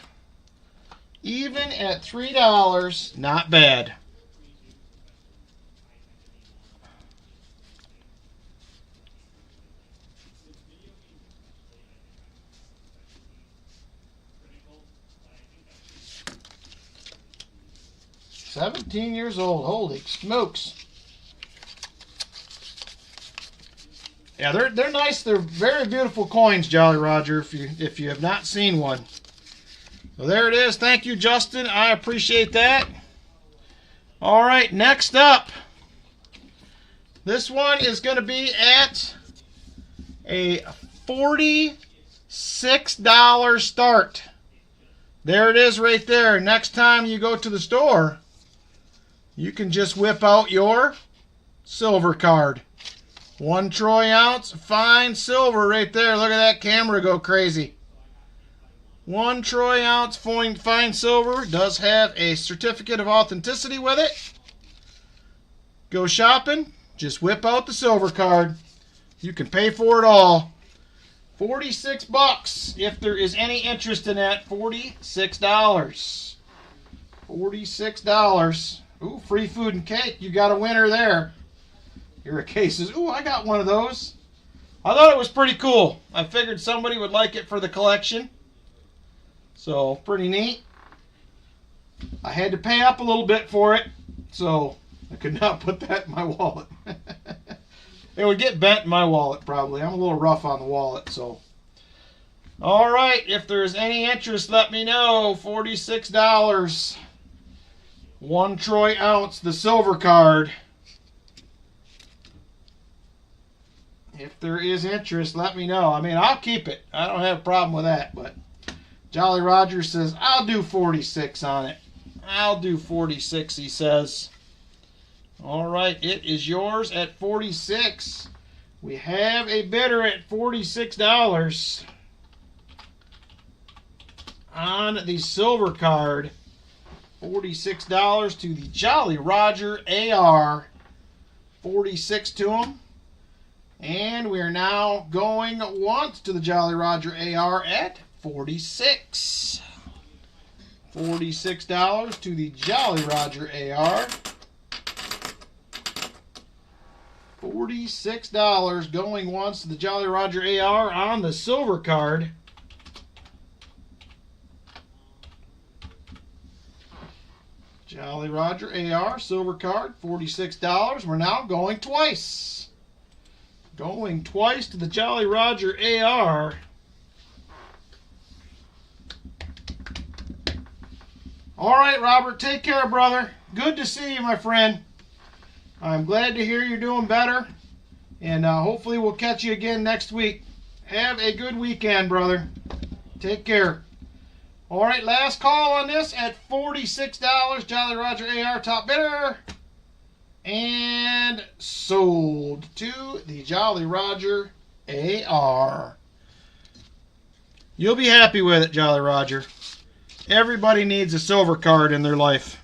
Even at $3, not bad. $17 years old. Holy smokes. Yeah, they're nice. They're very beautiful coins, Jolly Roger, if you have not seen one. So there it is. Thank you, Justin. I appreciate that. All right, next up. This one is going to be at a $46 start. There it is right there. Next time you go to the store, you can just whip out your silver card. 1 troy ounce, fine silver right there. Look at that camera go crazy. 1 troy ounce fine silver. Does have a certificate of authenticity with it. Go shopping, just whip out the silver card. You can pay for it all. $46 if there is any interest in that. $46. $46. Ooh, free food and cake. You got a winner there. Here are cases. Ooh, I got one of those. I thought it was pretty cool. I figured somebody would like it for the collection. So, pretty neat. I had to pay up a little bit for it, so I could not put that in my wallet. It would get bent in my wallet, probably. I'm a little rough on the wallet, so. All right, if there's any interest, let me know. $46. 1 troy ounce, the silver card. If there is interest, let me know. I mean, I'll keep it. I don't have a problem with that, but Jolly Roger says, I'll do 46 on it. I'll do 46, he says. All right, it is yours at 46. We have a bidder at $46 on the silver card. $46 to the Jolly Roger AR. 46 to him. And we are now going once to the Jolly Roger AR at 46. $46 to the Jolly Roger AR. $46 going once to the Jolly Roger AR on the silver card. Jolly Roger AR, silver card, $46. We're now going twice. Going twice to the Jolly Roger AR. All right, Robert, take care, brother. Good to see you, my friend. I'm glad to hear you're doing better, and hopefully we'll catch you again next week. Have a good weekend, brother. Take care. All right, last call on this at $46. Jolly Roger AR, top bidder. And sold to the Jolly Roger AR. You'll be happy with it, Jolly Roger. Everybody needs a silver card in their life.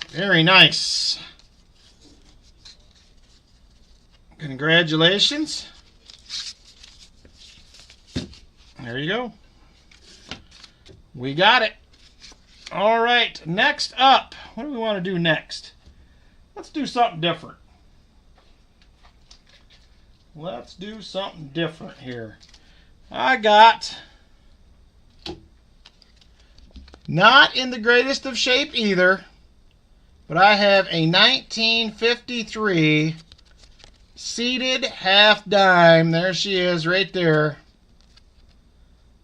Very nice. Congratulations. There you go. We got it. All right, next up. What do we want to do next? Let's do something different. Let's do something different here. I got, not in the greatest of shape either, but I have a 1953 seated half dime. There she is right there.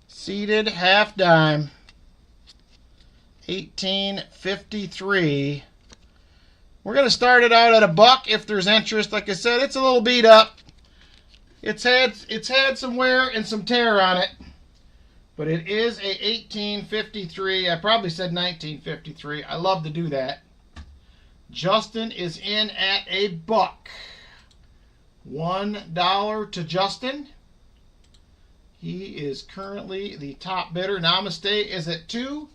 Seated half dime. 1853. We're going to start it out at $1 if there's interest. Like I said, it's a little beat up. It's had some wear and some tear on it. But it is a 1853. I probably said 1953. I love to do that. Justin is in at $1. $1 to Justin. He is currently the top bidder. Namaste is at $2.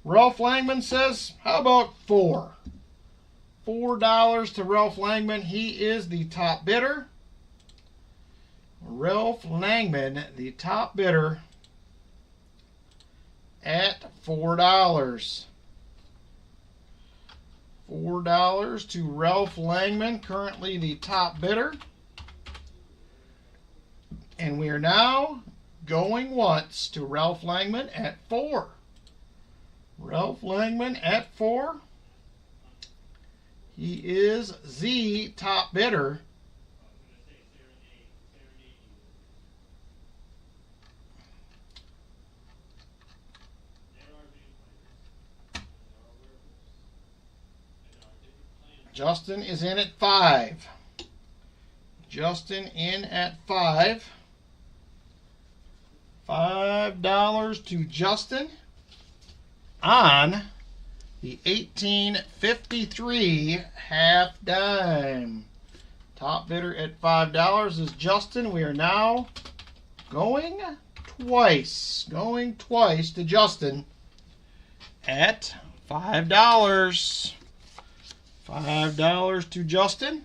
Ralph Langman says, how about $4? $4 to Ralph Langman. He is the top bidder. Ralph Langman, the top bidder, at $4. $4 to Ralph Langman, currently the top bidder. And we are now going once to Ralph Langman at $4. Ralph Langman at $4. He is the top bidder. Justin is in at $5. Justin in at $5. $5 to Justin on the 1853 half dime. Top bidder at $5 is Justin. We are now going twice. Going twice to Justin at $5. $5 to Justin.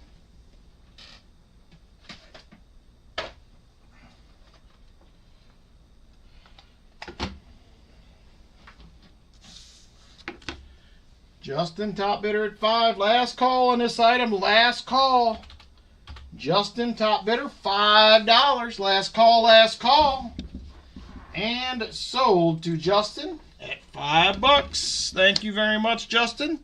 Justin, top bidder at $5. Last call on this item. Last call. Justin, top bidder, $5. Last call, last call. And sold to Justin at $5. Thank you very much, Justin.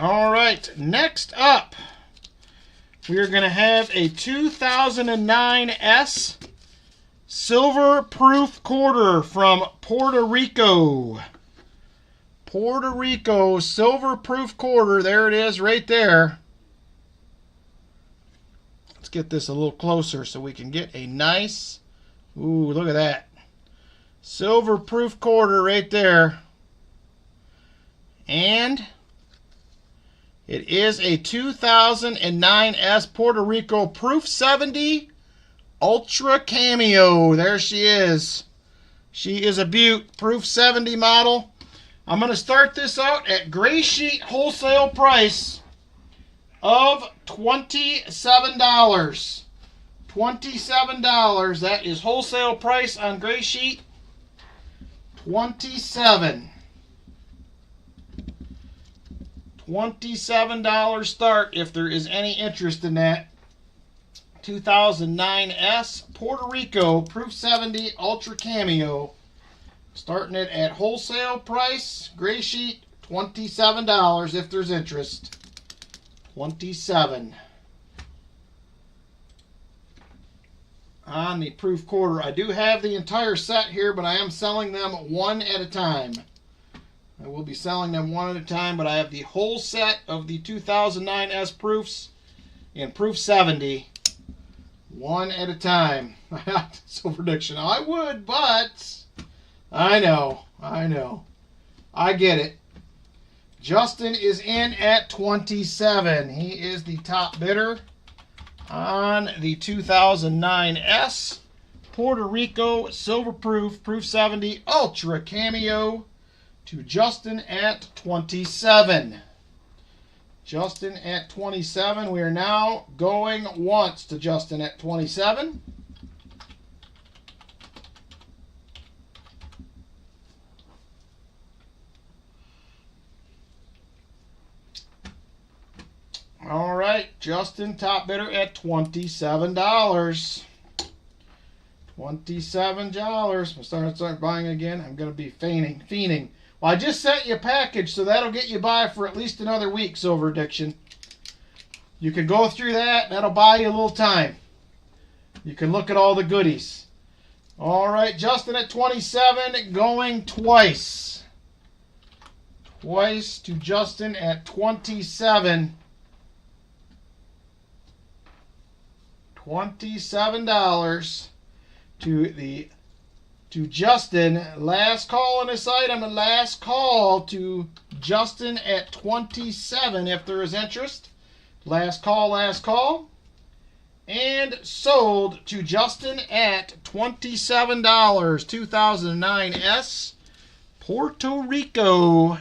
All right, next up, we are going to have a 2009 S silver proof quarter from Puerto Rico. Puerto Rico silver proof quarter. There it is right there. Let's get this a little closer so we can get a nice, ooh, look at that. Silver proof quarter right there. And it is a 2009 S Puerto Rico proof 70 Ultra Cameo. There she is. She is a beaut. Proof 70 model. I'm going to start this out at gray sheet wholesale price of $27. $27. That is wholesale price on gray sheet. $27. $27 start if there is any interest in that. 2009 S Puerto Rico Proof 70 Ultra Cameo. Starting it at wholesale price, gray sheet, $27 if there's interest. $27. On the proof quarter, I do have the entire set here, but I am selling them one at a time. I will be selling them one at a time, but I have the whole set of the 2009 S proofs in proof 70. One at a time. Silver prediction. I would, but I know. I get it. Justin is in at 27. He is the top bidder on the 2009 S Puerto Rico Silver Proof 70 Ultra Cameo to Justin at 27. Justin at 27. We are now going once to Justin at 27. All right, Justin, top bidder at $27. $27. I'm start buying again. I'm going to be fiending. Well, I just sent you a package, so that'll get you by for at least another week, Silver Addiction. You can go through that. That'll buy you a little time. You can look at all the goodies. All right, Justin at 27, going twice. Twice to Justin at 27. $27 to Justin. Last call on this item, and last call to Justin at 27 if there is interest. Last call. And sold to Justin at $27. 2009 S Puerto Rico.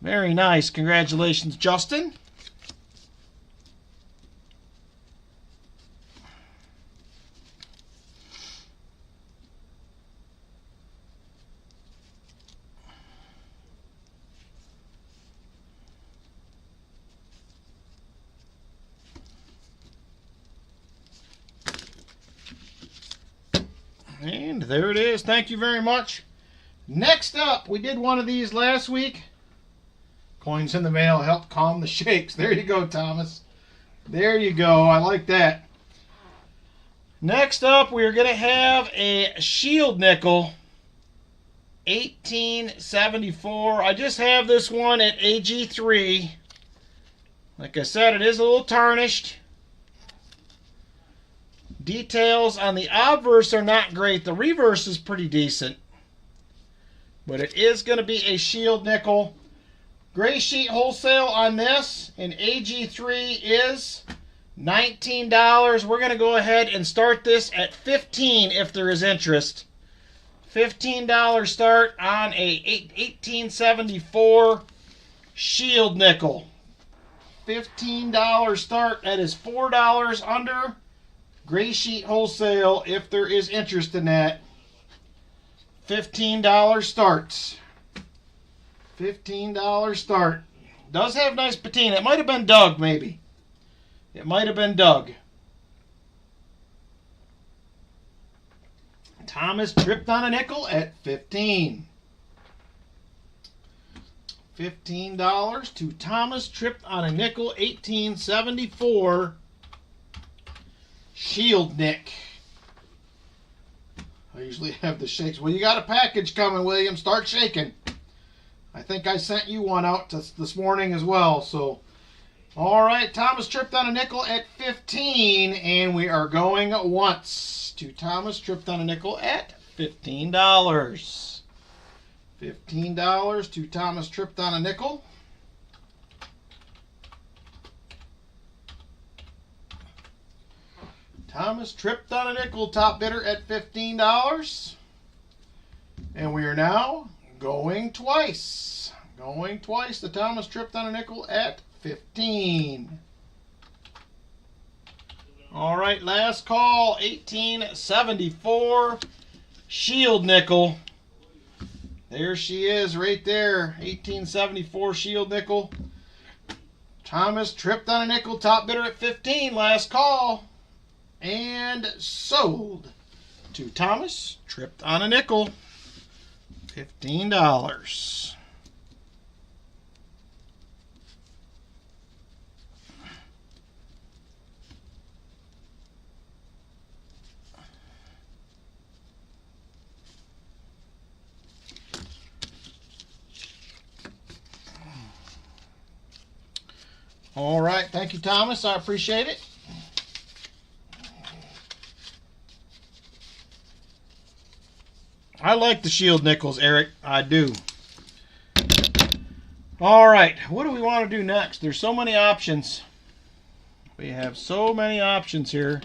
Very nice. Congratulations, Justin. And there it is. Thank you very much. Next up, we did one of these last week. Coins in the mail help calm the shakes. There you go, Thomas. There you go. I like that. Next up, we are going to have a shield nickel. 1874. I just have this one at AG3. Like I said, it is a little tarnished. Details on the obverse are not great. The reverse is pretty decent. But it is going to be a shield nickel. Gray sheet wholesale on this in AG3 is $19. We're going to go ahead and start this at $15 if there is interest. $15 start on a 1874 shield nickel. $15 start. That is $4 under gray sheet wholesale if there is interest in that. $15 starts. $15 start. Does have nice patina. It might have been Doug, maybe. It might have been Doug. Thomas tripped on a nickel at 15. $15 to Thomas, tripped on a nickel, 1874. Shield Nick. I usually have the shakes. Well, you got a package coming, William. Start shaking. I think I sent you one out this morning as well. So, all right, Thomas tripped on a nickel at 15, and we are going once to Thomas tripped on a nickel at $15. $15 to Thomas tripped on a nickel. Thomas tripped on a nickel, top bidder at $15. And we are now going twice. Going twice. The Thomas tripped on a nickel at 15. All right, last call, 1874 Shield Nickel. There she is right there, 1874 Shield Nickel. Thomas tripped on a nickel, top bidder at 15, last call. And sold to Thomas, tripped on a nickel, $15. All right, thank you, Thomas. I appreciate it. I like the Shield Nickels, Eric. I do. All right, what do we want to do next? There's so many options. We have so many options here.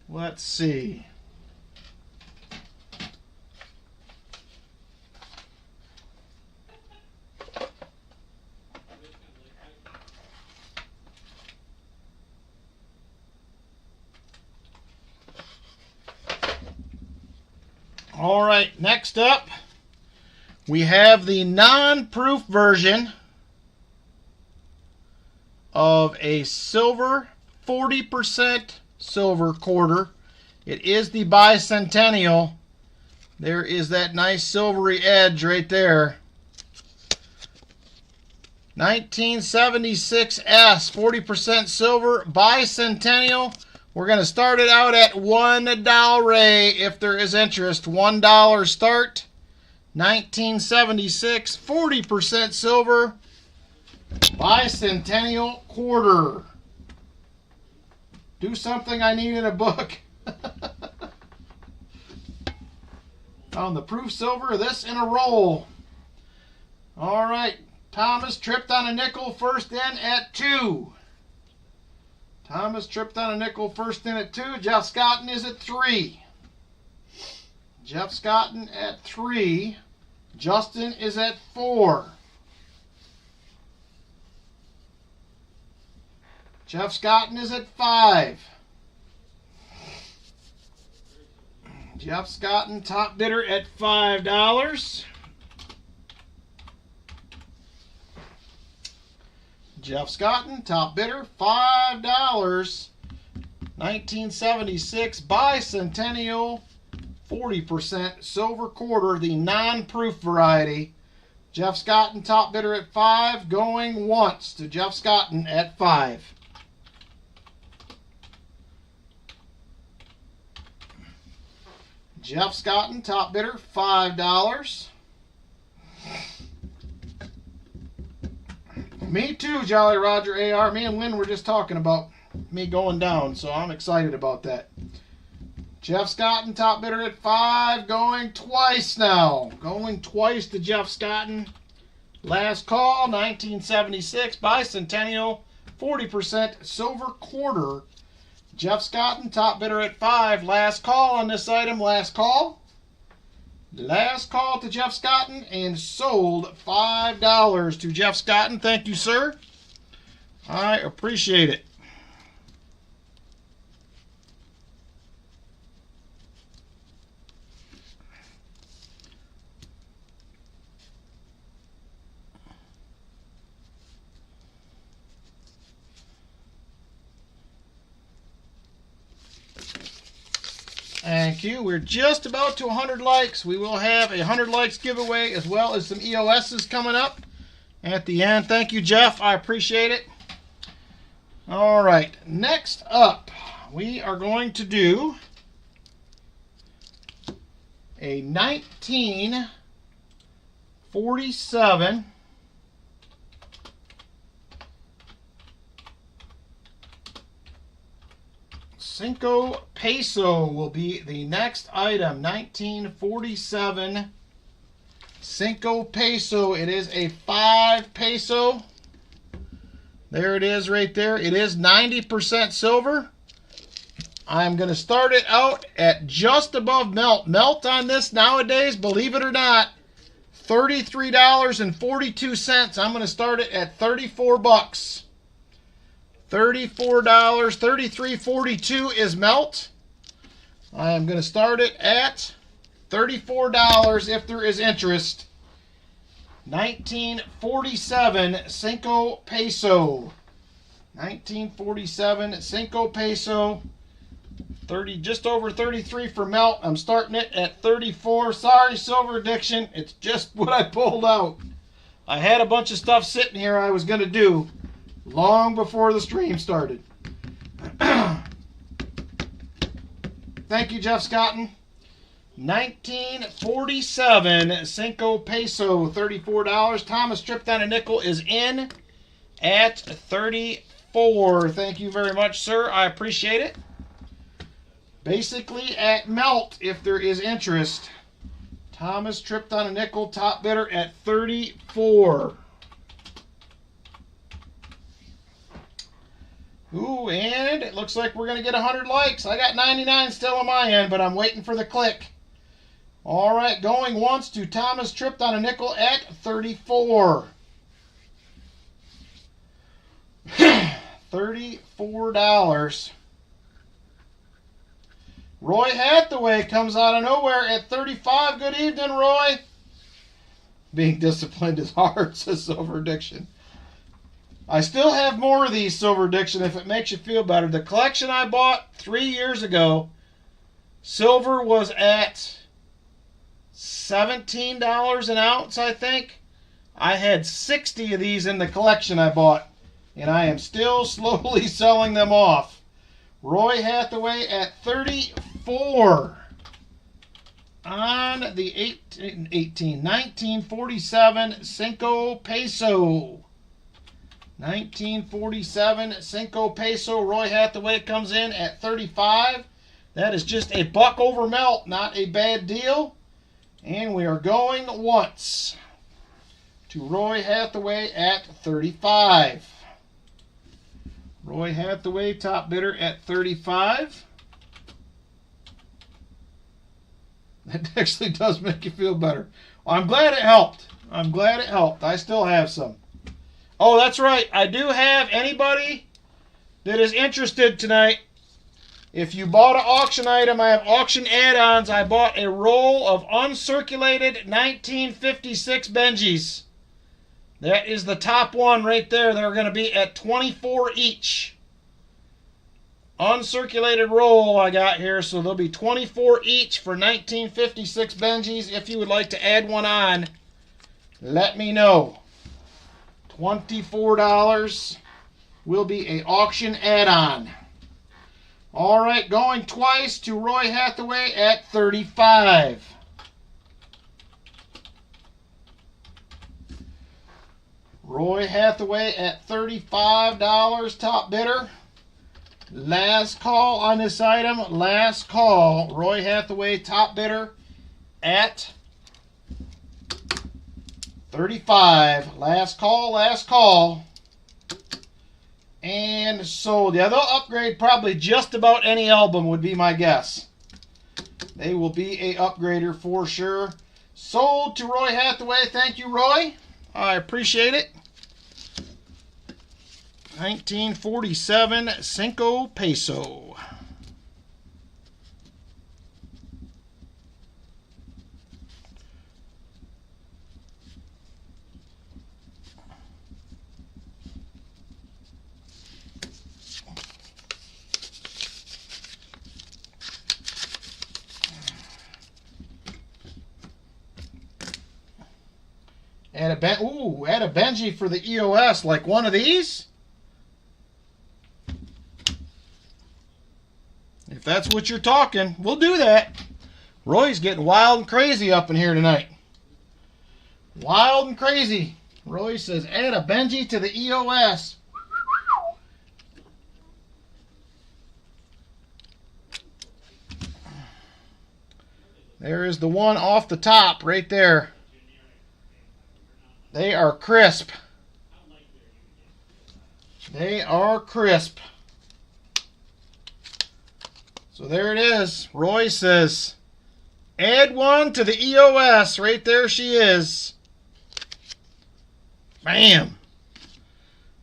Let's see. All right, next up, we have the non-proof version of a silver 40% silver quarter. It is the bicentennial. There is that nice silvery edge right there. 1976S, 40% silver, bicentennial. We're going to start it out at $1 if there is interest. $1 start. 1976, 40% silver, bicentennial quarter. Do something I need in a book. Found the proof silver, this in a roll. All right, Thomas tripped on a nickel, first in at 2. Thomas tripped on a nickel, first in at 2. Jeff Scotton is at 3. Jeff Scotton at 3. Justin is at 4. Jeff Scotton is at 5. Jeff Scotton, top bidder at $5. Jeff Scotton, top bidder, $5. 1976 bicentennial, 40% silver quarter, the non-proof variety. Jeff Scotton, top bidder at 5, going once to Jeff Scotton at 5. Jeff Scotton, top bidder, $5. Me too, Jolly Roger AR. Me and Lynn were just talking about me going down, so I'm excited about that. Jeff Scotton, top bidder at 5, going twice now. Going twice to Jeff Scotton. Last call, 1976 bicentennial, 40% silver quarter. Jeff Scotton, top bidder at 5. Last call on this item, last call. Last call to Jeff Scotton, and sold $5 to Jeff Scotton. Thank you, sir. I appreciate it. Thank you. We're just about to 100 likes. We will have a 100 likes giveaway as well as some EOSs coming up at the end. Thank you, Jeff. I appreciate it. All right. Next up, we are going to do a 1947 Cinco Peso will be the next item. 1947 Cinco Peso. It is a 5 peso. There it is right there. It is 90% silver. I'm going to start it out at just above melt. Melt on this nowadays, believe it or not, $33.42. I'm going to start it at 34 bucks. $34, $33.42 is melt. I am going to start it at $34 if there is interest. 1947 Cinco Peso. 1947 Cinco Peso. 30, just over 33 for melt. I'm starting it at 34. Sorry, Silver Addiction. It's just what I pulled out. I had a bunch of stuff sitting here I was going to do long before the stream started. Thank you, Jeff Scotton. 1947 Cinco Peso, $34. Thomas tripped on a nickel is in at 34. Thank you very much, sir. I appreciate it. Basically at melt, if there is interest. Thomas tripped on a nickel, top bidder at 34. Ooh, and it looks like we're going to get 100 likes. I got 99 still on my end, but I'm waiting for the click. All right, going once to Thomas tripped on a nickel at 34. $34. Roy Hathaway comes out of nowhere at 35. Good evening, Roy. Being disciplined is hard, says Silver Addiction. I still have more of these, Silver Addiction, if it makes you feel better. The collection I bought 3 years ago, silver was at $17 an ounce, I think. I had 60 of these in the collection I bought, and I am still slowly selling them off. Roy Hathaway at 34 on the 1947 Cinco Peso. 1947 Cinco Peso. Roy Hathaway comes in at 35. That is just a buck over melt, not a bad deal. And we are going once to Roy Hathaway at 35. Roy Hathaway, top bidder at 35. That actually does make you feel better. I'm glad it helped. I'm glad it helped. I still have some. Oh, that's right. I do have anybody that is interested tonight. If you bought an auction item, I have auction add-ons. I bought a roll of uncirculated 1956 Benjis. That is the top one right there. They're going to be at 24 each. Uncirculated roll I got here, so there'll be 24 each for 1956 Benjis. If you would like to add one on, let me know. $24 will be an auction add-on. All right, going twice to Roy Hathaway at 35. Roy Hathaway at $35, top bidder. Last call on this item. Last call. Roy Hathaway, top bidder at 35. Last call, last call. And sold. Yeah, they'll upgrade probably just about any album would be my guess. They will be a upgrader for sure. Sold to Roy Hathaway. Thank you, Roy. I appreciate it. 1947 Cinco Peso. Add a Benji for the EOS, like one of these. If that's what you're talking, we'll do that. Roy's getting wild and crazy up in here tonight. Wild and crazy. Roy says, add a Benji to the EOS. There is the one off the top right there. They are crisp. They are crisp. So there it is. Roy says, add one to the EOS. Right there she is. Bam.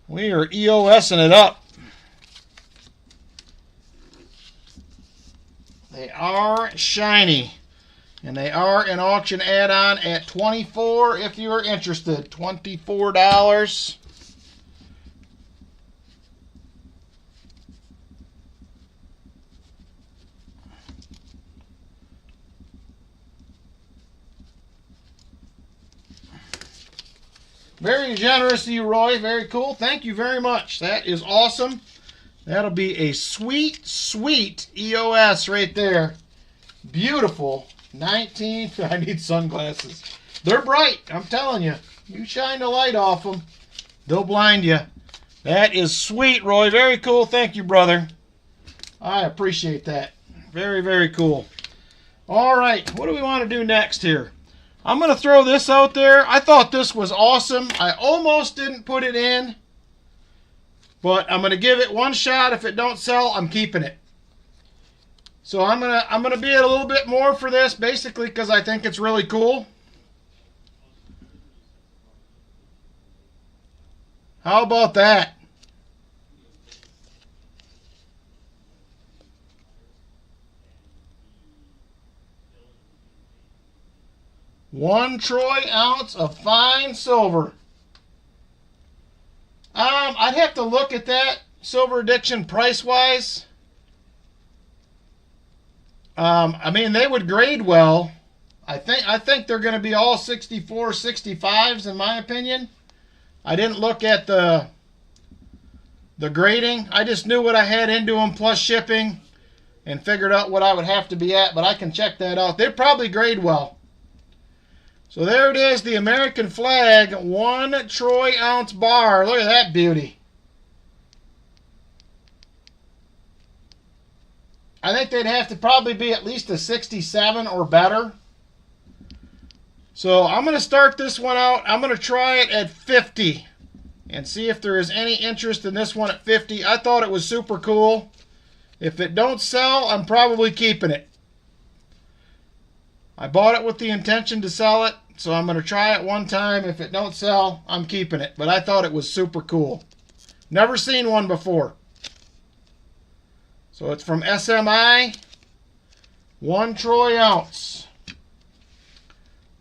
We are EOSing it up. They are shiny. And they are an auction add-on at $24 if you are interested. $24. Very generous of you, Roy. Very cool. Thank you very much. That is awesome. That'll be a sweet, sweet EOS right there. Beautiful. I need sunglasses. They're bright. I'm telling you. You shine the light off them, they'll blind you. That is sweet, Roy. Very cool. Thank you, brother. I appreciate that. Very, very cool. All right. What do we want to do next here? I'm going to throw this out there. I thought this was awesome. I almost didn't put it in, but I'm going to give it one shot. If it don't sell, I'm keeping it. So I'm gonna be at a little bit more for this, basically because I think it's really cool. How about that? One troy ounce of fine silver. I'd have to look at that Silver Addiction price-wise. I mean, they would grade well. I think they're going to be all 64, 65s in my opinion. I didn't look at the grading. I just knew what I had into them plus shipping and figured out what I would have to be at, but I can check that out. They'd probably grade well. So there it is, the American flag, 1 troy ounce bar. Look at that beauty. I think they'd have to probably be at least a 67 or better. So I'm going to start this one out. I'm going to try it at 50 and see if there is any interest in this one at 50. I thought it was super cool. If it don't sell, I'm probably keeping it. I bought it with the intention to sell it, so I'm going to try it one time. If it don't sell, I'm keeping it. But I thought it was super cool. Never seen one before. So it's from SMI, 1 troy ounce.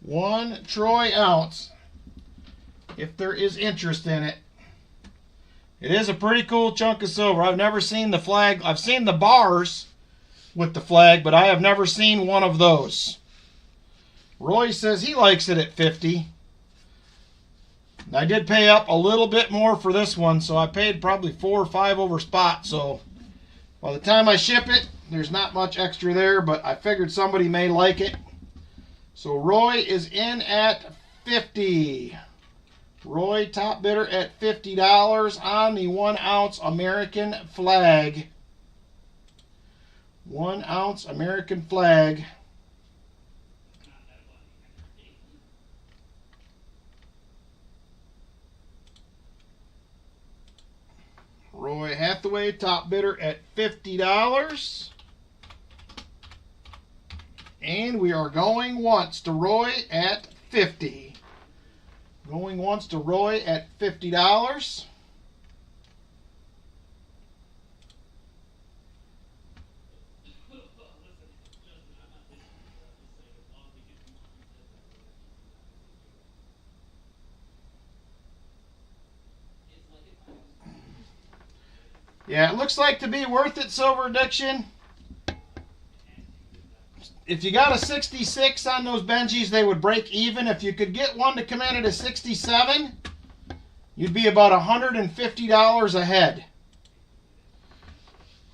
1 troy ounce. If there is interest in it. It is a pretty cool chunk of silver. I've never seen the flag. I've seen the bars with the flag, but I have never seen one of those. Roy says he likes it at 50. I did pay up a little bit more for this one, so I paid probably 4 or 5 over spot, so by the time I ship it, there's not much extra there, but I figured somebody may like it. So Roy is in at 50. Roy, top bidder at $50 on the 1 ounce American flag. 1 ounce American flag. Roy Hathaway, top bidder at $50. And we are going once to Roy at 50. Going once to Roy at $50. Yeah, it looks like to be worth it, Silver Addiction. if you got a 66 on those Benjis, they would break even. If you could get one to come in at a 67, you'd be about $150 ahead.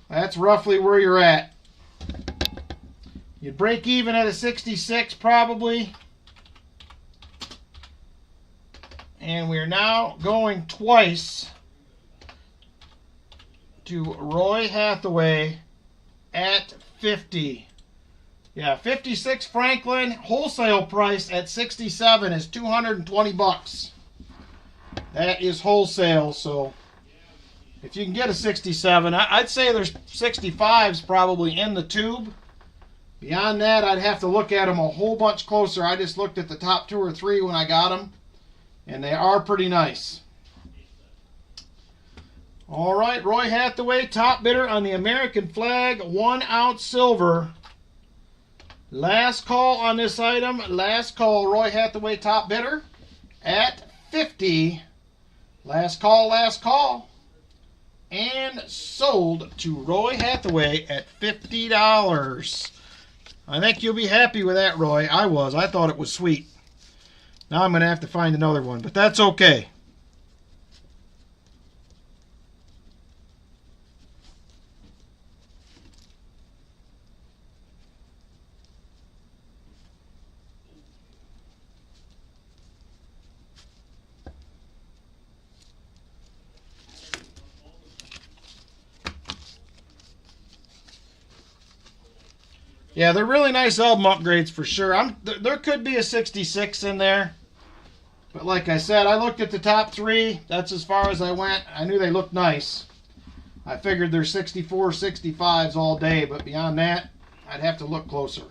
That's roughly where you're at. You'd break even at a 66 probably. And we're now going twice to Roy Hathaway at 50. Yeah, 56 Franklin, wholesale price at 67 is 220 bucks. That is wholesale, so if you can get a 67, I'd say there's 65s probably in the tube. Beyond that, I'd have to look at them a whole bunch closer. I just looked at the top 2 or 3 when I got them, and they are pretty nice. All right, Roy Hathaway, top bidder on the American flag, 1 ounce silver. Last call on this item. Last call, Roy Hathaway, top bidder at 50. Last call, last call. And sold to Roy Hathaway at $50. I think you'll be happy with that, Roy. I was. I thought it was sweet. Now I'm going to have to find another one, but that's okay. Yeah, they're really nice album upgrades for sure. There could be a 66 in there. But like I said, I looked at the top 3. That's as far as I went. I knew they looked nice. I figured there's 64, 65s all day. But beyond that, I'd have to look closer.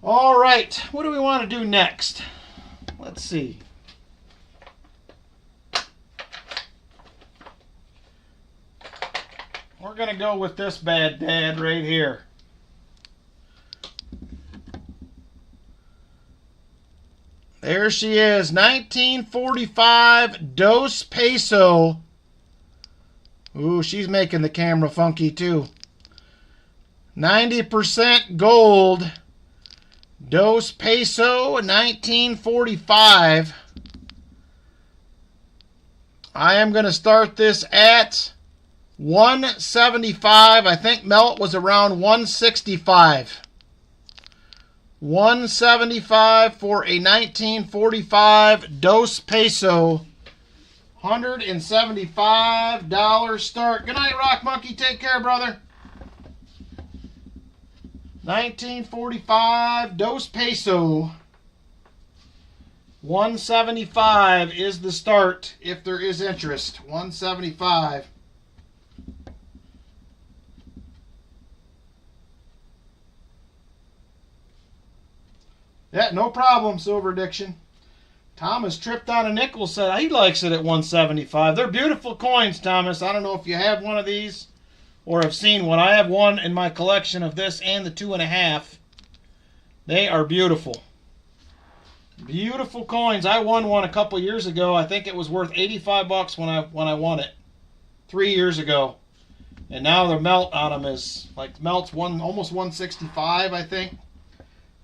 All right. What do we want to do next? Let's see. We're going to go with this bad dad right here. There she is, 1945 Dos Peso. Ooh, she's making the camera funky too. 90% gold. Dos Peso, 1945. I am going to start this at 175. I think melt was around 165. 175 for a 1945 Dos Peso. $175 start. Good night, Rock Monkey. Take care, brother. 1945 Dos Peso. 175 is the start if there is interest. 175. Yeah, no problem, Silver Addiction. Thomas tripped on a nickel, said he likes it at 175. They're beautiful coins, Thomas. I don't know if you have one of these or have seen one. I have one in my collection of this and the 2.5. They are beautiful. Beautiful coins. I won one a couple years ago. I think it was worth 85 bucks when I won it 3 years ago. And now the melt on them is like melt's almost 165, I think.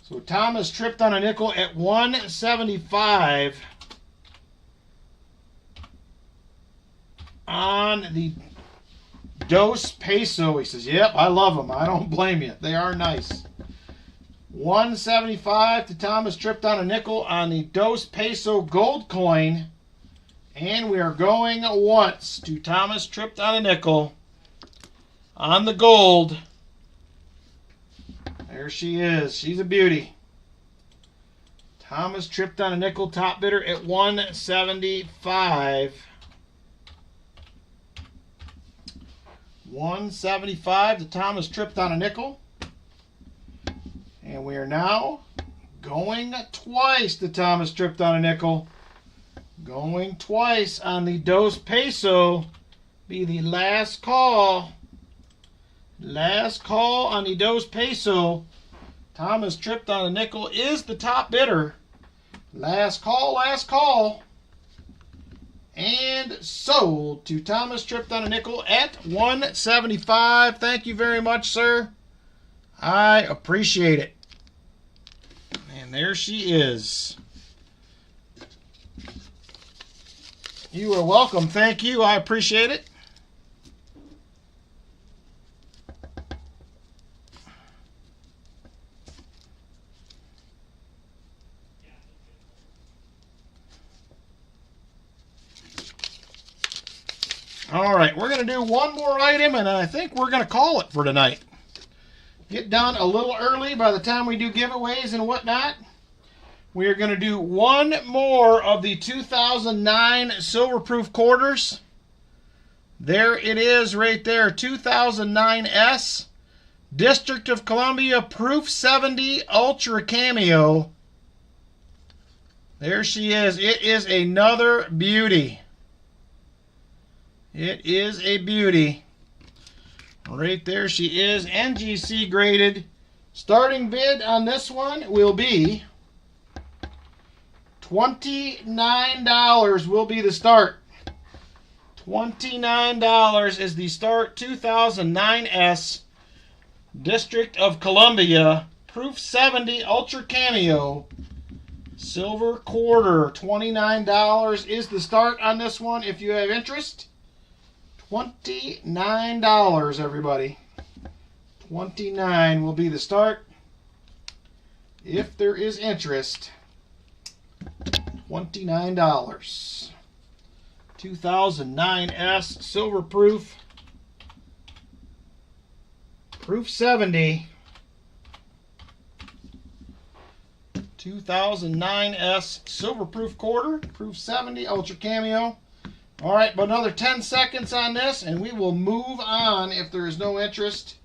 So Thomas tripped on a nickel at 175 on the Dos Peso. He says, yep, I love them. I don't blame you. They are nice. 175 to Thomas tripped on a nickel on the Dos Peso gold coin. And we are going once to Thomas tripped on a nickel on the gold. There she is. She's a beauty. Thomas tripped on a nickel, top bidder at 175. 175 to Thomas tripped on a nickel. And we are now going twice to Thomas tripped on a nickel. Going twice on the Dos Peso. Be the last call. Last call on the Dos Peso. Thomas tripped on a nickel is the top bidder. Last call, last call. And sold to Thomas tripped on a nickel at 175. Thank you very much, sir. I appreciate it. And there she is. You are welcome. Thank you. I appreciate it. All right, we're going to do one more item, and I think we're going to call it for tonight. Get done a little early by the time we do giveaways and whatnot. We are going to do one more of the 2009 Silverproof quarters. There it is right there, 2009S. District of Columbia Proof 70 Ultra Cameo. There she is. It is another beauty. It is a beauty. Right there she is, NGC graded. Starting bid on this one will be $29 will be the start. $29 is the start. 2009S District of Columbia Proof 70 Ultra Cameo Silver Quarter. $29 is the start on this one if you have interest. $29, everybody. $29 will be the start if there is interest. $29. 2009S Silver Proof. Proof 70. 2009S Silver Proof Quarter. Proof 70 Ultra Cameo. All right, but another 10 seconds on this, and we will move on if there is no interest.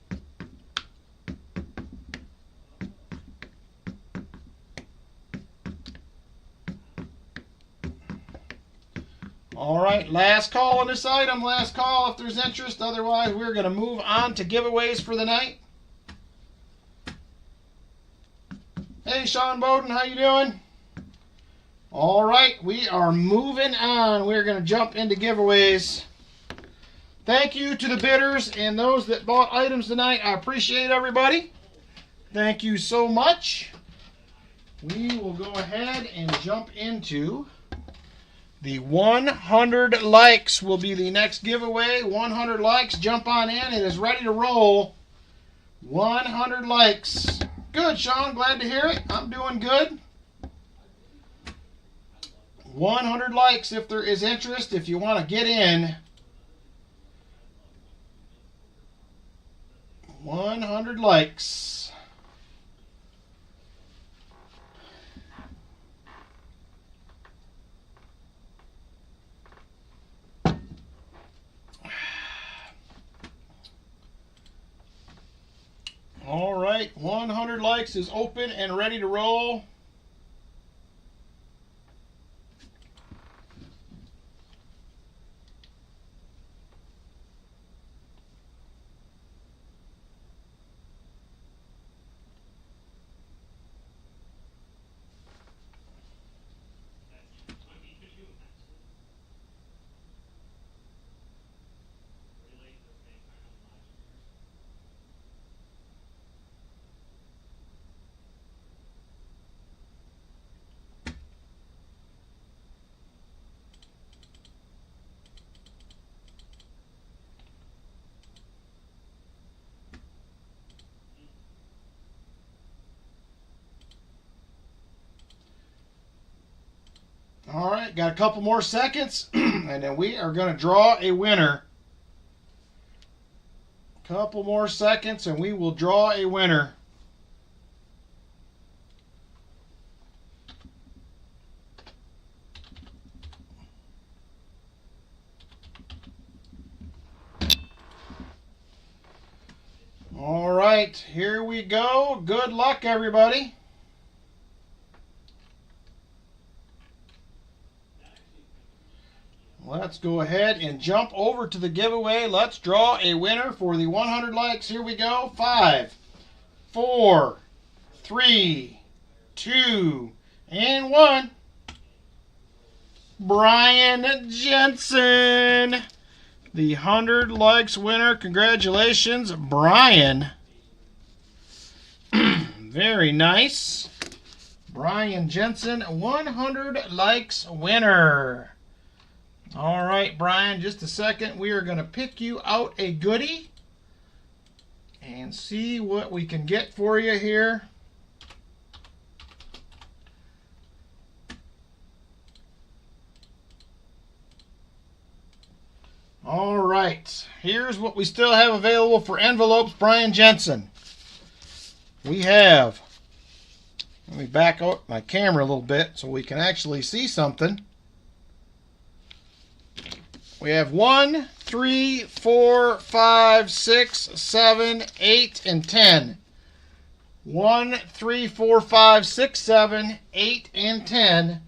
All right, last call on this item. Last call if there's interest. Otherwise, we're going to move on to giveaways for the night. Hey, Sean Bowden, how you doing? All right, we are moving on. We're going to jump into giveaways. Thank you to the bidders and those that bought items tonight. I appreciate everybody. Thank you so much. We will go ahead and jump into the 100 likes will be the next giveaway. 100 likes. Jump on in. It is ready to roll. 100 likes. Good, Sean. Glad to hear it. I'm doing good. 100 likes if there is interest, if you want to get in. 100 likes. All right, 100 likes is open and ready to roll. All right, got a couple more seconds, and then we are going to draw a winner. Couple more seconds, and we will draw a winner. All right, here we go. Good luck, everybody. Let's go ahead and jump over to the giveaway. Let's draw a winner for the 100 likes. Here we go. 5, 4, 3, 2, and 1. Brian Jensen, the 100 likes winner. Congratulations, Brian. Very nice. Brian Jensen, 100 likes winner. All right, Brian, just a second. We are going to pick you out a goodie and see what we can get for you here. All right, here's what we still have available for envelopes, Brian Jensen. We have, let me back up my camera a little bit so we can actually see something. We have 1, 3, 4, 5, 6, 7, 8, and 10. 1, 3, 4, 5, 6, 7, 8, and 10.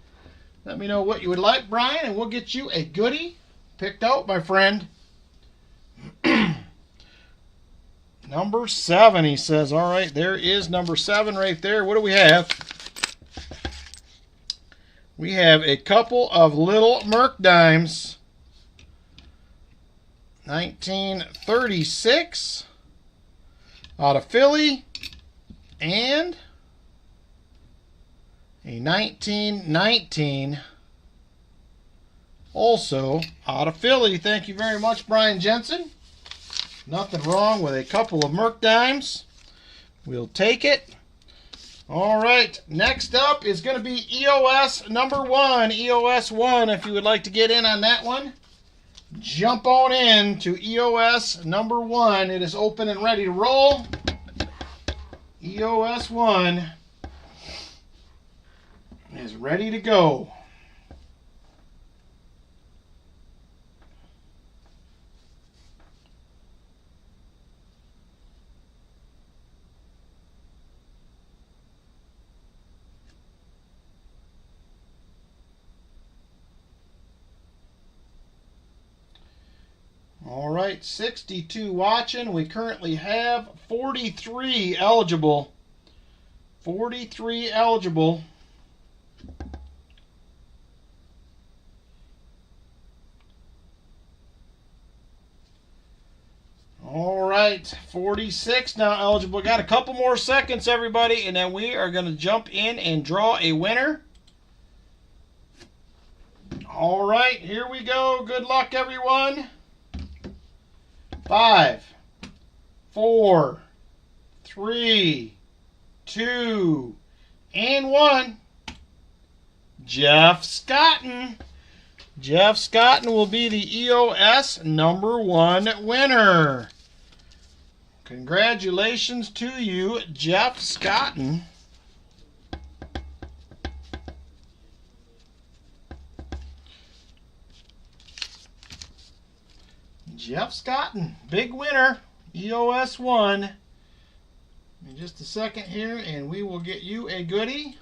Let me know what you would like, Brian, and we'll get you a goodie picked out, my friend. Number 7, he says. All right, there is number 7 right there. What do we have? We have a couple of little Merc dimes. 1936 out of Philly, and a 1919 also out of Philly. Thank you very much, Brian Jensen. Nothing wrong with a couple of Merc dimes. We'll take it. All right, next up is going to be EOS number 1. EOS 1, if you would like to get in on that one, jump on in to EOS number 1. It is open and ready to roll. EOS 1 is ready to go. All right, 62 watching. We currently have 43 eligible. 43 eligible. All right, 46 now eligible. Got a couple more seconds, everybody, and then we are going to jump in and draw a winner. All right, here we go. Good luck, everyone. 5, 4, 3, 2, and 1. Jeff Scotton. Jeff Scotton will be the EOS number 1 winner. Congratulations to you, Jeff Scotton. Jeff Scotton, big winner, EOS 1. In just a second here, and we will get you a goodie.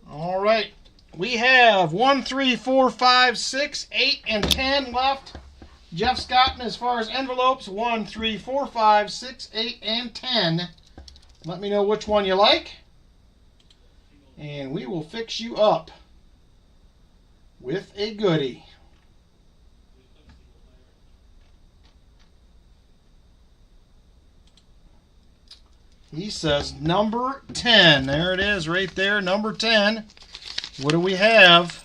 All right, we have 1, 3, 4, 5, 6, 8, and 10 left. Jeff Scotton, as far as envelopes, 1, 3, 4, 5, 6, 8, and 10. Let me know which one you like, and we will fix you up with a goodie. He says number 10. There it is right there, number 10. What do we have?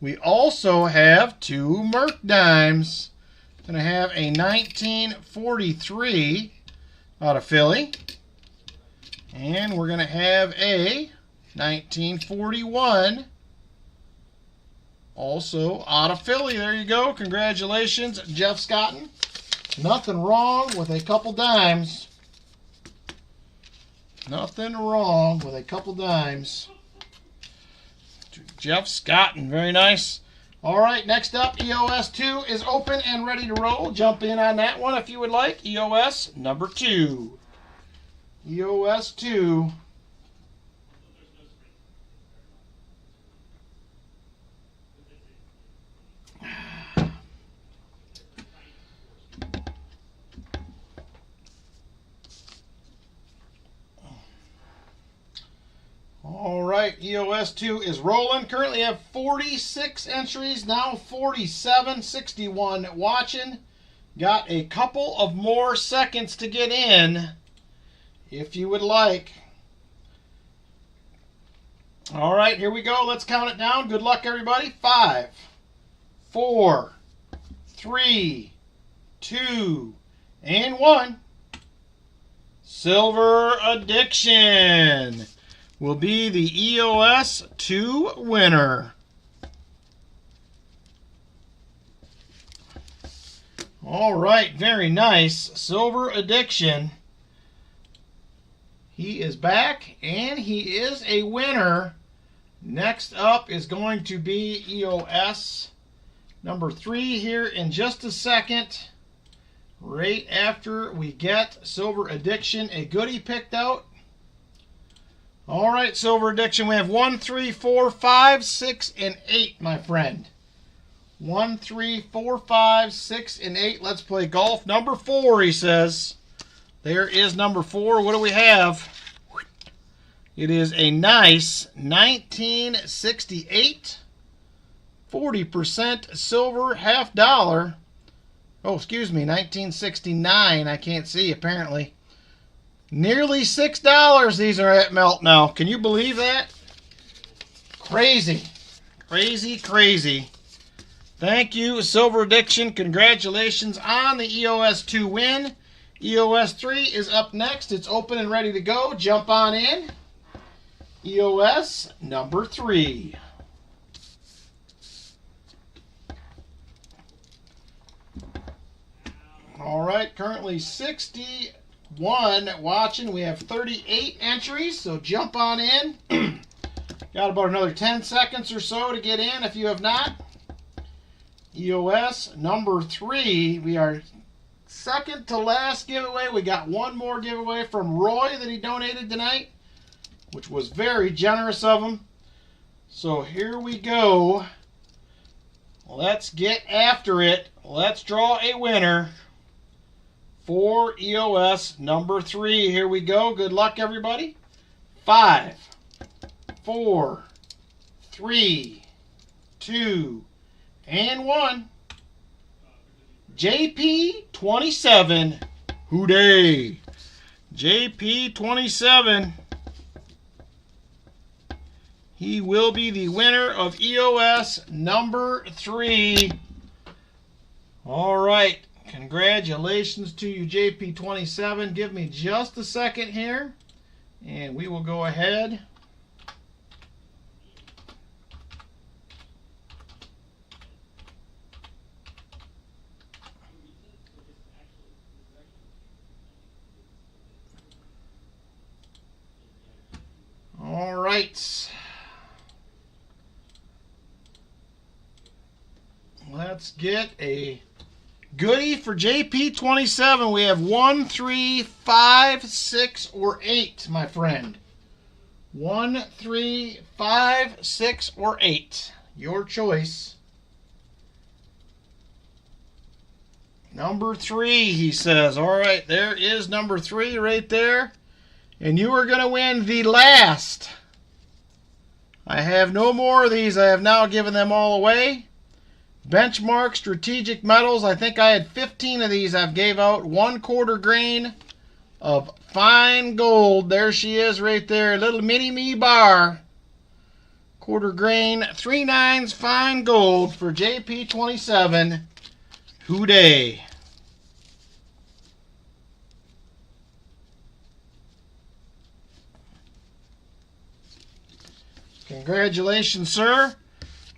We also have 2 Merc dimes. Going to have a 1943 out of Philly. And we're going to have a 1941 also out of Philly. There you go. Congratulations, Jeff Scotton. Nothing wrong with a couple dimes. Nothing wrong with a couple dimes. Jeff Scotton, very nice. All right, next up, EOS 2 is open and ready to roll. Jump in on that one if you would like. EOS number 2. EOS 2. All right, EOS 2 is rolling. Currently have 46 entries, now 47, 61 watching. Got a couple of more seconds to get in if you would like. All right, here we go. Let's count it down. Good luck, everybody. 5, 4, 3, 2, and 1. Silver Addiction will be the EOS 2 winner. All right, very nice. Silver Addiction. He is back, and he is a winner. Next up is going to be EOS number 3 here in just a second. Right after we get Silver Addiction, a goodie picked out. All right, Silver Addiction, we have 1, 3, 4, 5, 6, and 8, my friend. 1, 3, 4, 5, 6, and 8. Let's play golf. Number 4, he says. There is number 4. What do we have? It is a nice 1968, 40% silver, $50. Oh, excuse me, 1969. I can't see, apparently. Nearly $6 these are at Melt now. Can you believe that? Crazy. Crazy, crazy. Thank you, Silver Addiction. Congratulations on the EOS 2 win. EOS 3 is up next. It's open and ready to go. Jump on in. EOS number 3. All right, currently 61 watching. We have 38 entries, so jump on in. Got about another 10 seconds or so to get in if you have not. EOS number 3. We are second to last giveaway. We got one more giveaway from Roy that he donated tonight, which was very generous of him. So here we go. Let's get after it. Let's draw a winner for EOS number 3. Here we go. Good luck, everybody. 5, 4, 3, 2, and 1. JP27. Hooday. JP27. He will be the winner of EOS number 3. All right. Congratulations to you, JP27. Give me just a second here, and we will go ahead. All right. Let's get a goodie for JP27. We have 1, 3, 5, 6, or 8, my friend. 1, 3, 5, 6, or 8. Your choice. Number 3, he says. All right, there is number 3 right there. And you are going to win the last. I have no more of these. I have now given them all away. Benchmark Strategic Metals. I think I had 15 of these. I've gave out 1/4 grain of fine gold. There she is right there. Little mini me bar. 1/4 grain, 3 nines fine gold for JP27. Hooday. Congratulations, sir.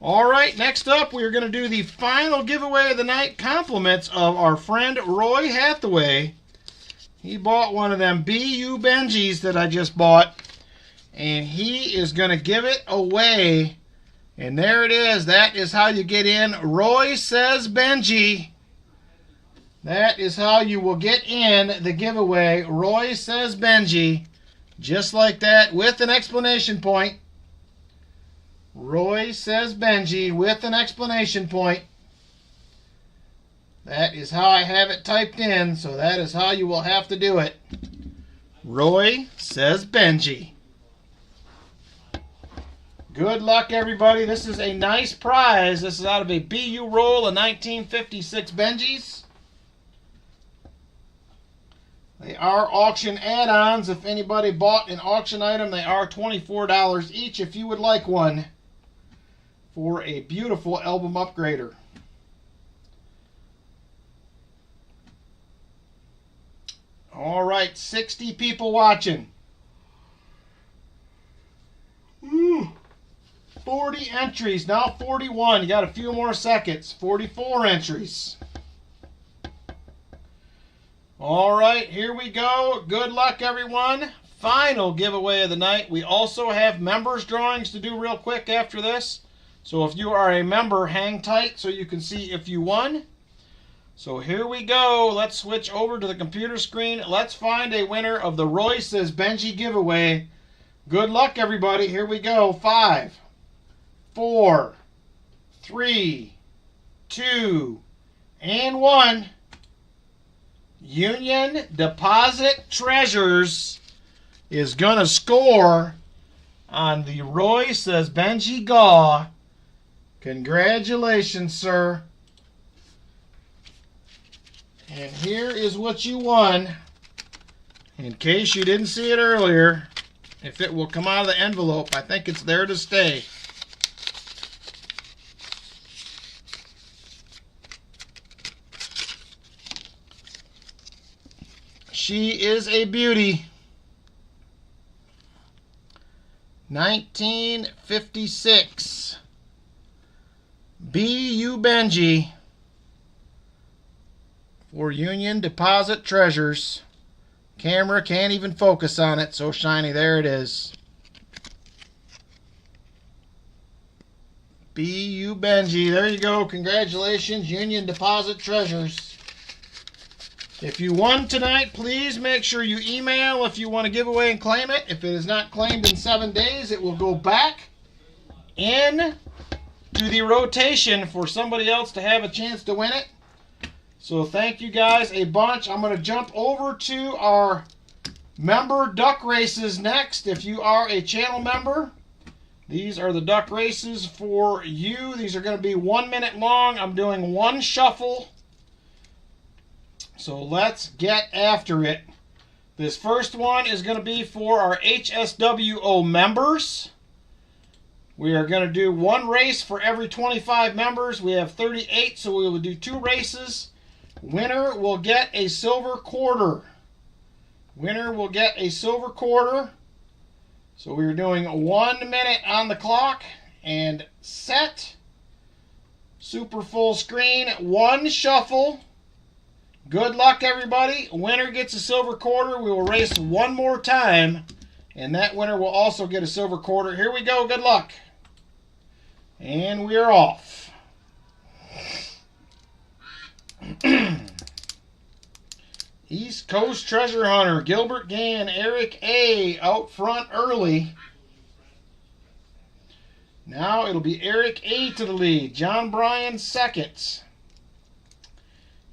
All right, next up, we are going to do the final giveaway of the night. Compliments of our friend Roy Hathaway. He bought one of them BU Benjis that I just bought, and he is going to give it away. And there it is. That is how you get in. Roy Says Benji. That is how you will get in the giveaway. Roy Says Benji. Just like that, with an explanation point. Roy Says Benji with an explanation point. That is how I have it typed in, so that is how you will have to do it. Roy Says Benji. Good luck, everybody. This is a nice prize. This is out of a BU roll of 1956 Benjis. They are auction add-ons. If anybody bought an auction item, they are $24 each if you would like one for a beautiful album upgrader. All right, 60 people watching. 40 entries, now 41. You got a few more seconds. 44 entries. All right, here we go. Good luck, everyone. Final giveaway of the night. We also have members drawings to do real quick after this. So if you are a member, hang tight so you can see if you won. So here we go. Let's switch over to the computer screen. Let's find a winner of the Roy Says Benji giveaway. Good luck, everybody. Here we go. 5, 4, 3, 2, and 1. Union Deposit Treasures is going to score on the Roy Says Benji Gaw. Congratulations, sir. And here is what you won. In case you didn't see it earlier, if it will come out of the envelope, I think it's there to stay. She is a beauty. 1956. B.U. Benji for Union Deposit Treasures. Camera can't even focus on it, so shiny. There it is. B.U. Benji. There you go. Congratulations, Union Deposit Treasures. If you won tonight, please make sure you email if you want to give away and claim it. If it is not claimed in 7 days, it will go back in to the rotation for somebody else to have a chance to win it. So thank you guys a bunch. I'm going to jump over to our member duck races next. If you are a channel member, these are the duck races for you. These are going to be 1 minute long. I'm doing one shuffle. So let's get after it. This first one is going to be for our HSWO members. We are going to do one race for every 25 members. We have 38, so we will do 2 races. Winner will get a silver quarter. Winner will get a silver quarter. So we are doing 1 minute on the clock. And set. Super full screen. One shuffle. Good luck, everybody. Winner gets a silver quarter. We will race one more time. And that winner will also get a silver quarter. Here we go. Good luck. And we are off. East Coast Treasure Hunter, Gilbert Gann, Eric A. out front early. Now it'll be Eric A. to the lead. John Bryan second.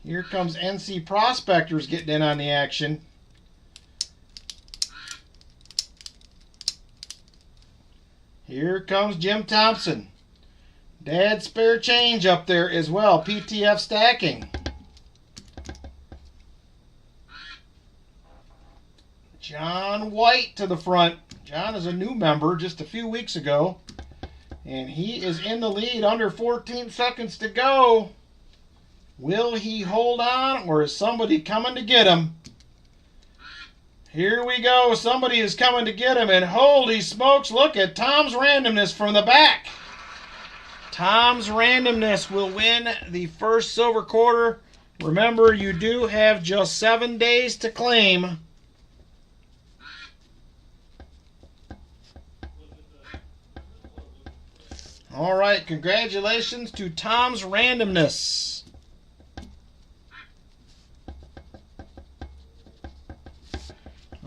Here comes NC Prospectors getting in on the action. Here comes Jim Thompson. Dad's spare change up there as well. PTF stacking. John White to the front. John is a new member just a few weeks ago. And he is in the lead, under 14 seconds to go. Will he hold on, or is somebody coming to get him? Here we go. Somebody is coming to get him, and holy smokes, look at Tom's Randomness from the back. Tom's Randomness will win the first silver quarter. Remember, you do have just 7 days to claim. All right, congratulations to Tom's Randomness.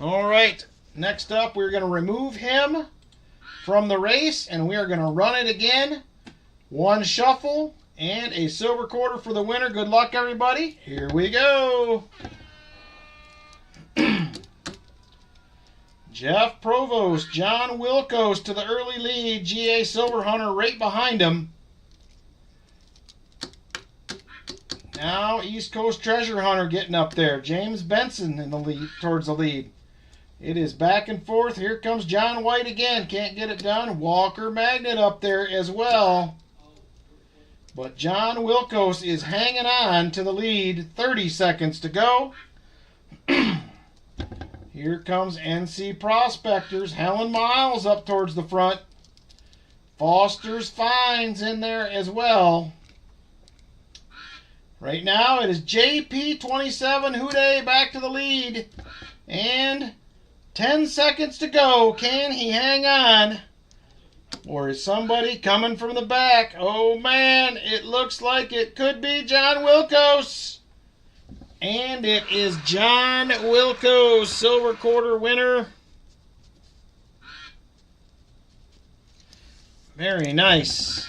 All right, next up, we're going to remove him from the race, and we are going to run it again. One shuffle and a silver quarter for the winner. Good luck, everybody. Here we go. Jeff Provost, John Wilkos to the early lead. GA Silver Hunter right behind him. Now East Coast Treasure Hunter getting up there. James Benson in the lead, towards the lead. It is back and forth. Here comes John White again. Can't get it done. Walker Magnet up there as well. But John Wilkos is hanging on to the lead. 30 seconds to go. Here comes NC Prospectors. Helen Miles up towards the front. Foster's Finds in there as well. Right now it is JP27 Houday back to the lead. And 10 seconds to go. Can he hang on? Or is somebody coming from the back? Oh man, it looks like it could be John Wilkos. And it is John Wilkos, silver quarter winner. Very nice.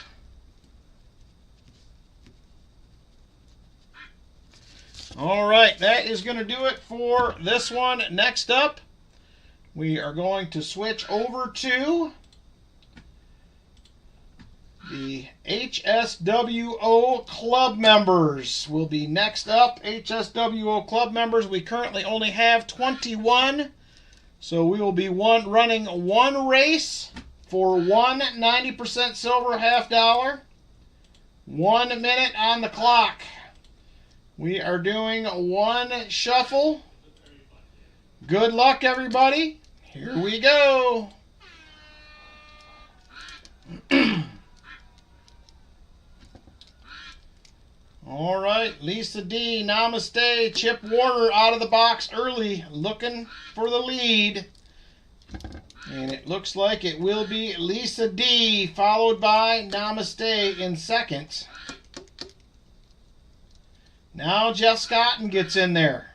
All right, that is going to do it for this one. Next up, we are going to switch over to the HSWO Club members. Will be next up. HSWO Club members. We currently only have 21. So we will be running one race for one 90% silver $half. 1 minute on the clock. We are doing one shuffle. Good luck, everybody. Here we go. All right, Lisa D, Namaste. Chip Warner out of the box early, looking for the lead. And it looks like it will be Lisa D, followed by Namaste in second. Now Jeff Scotton gets in there.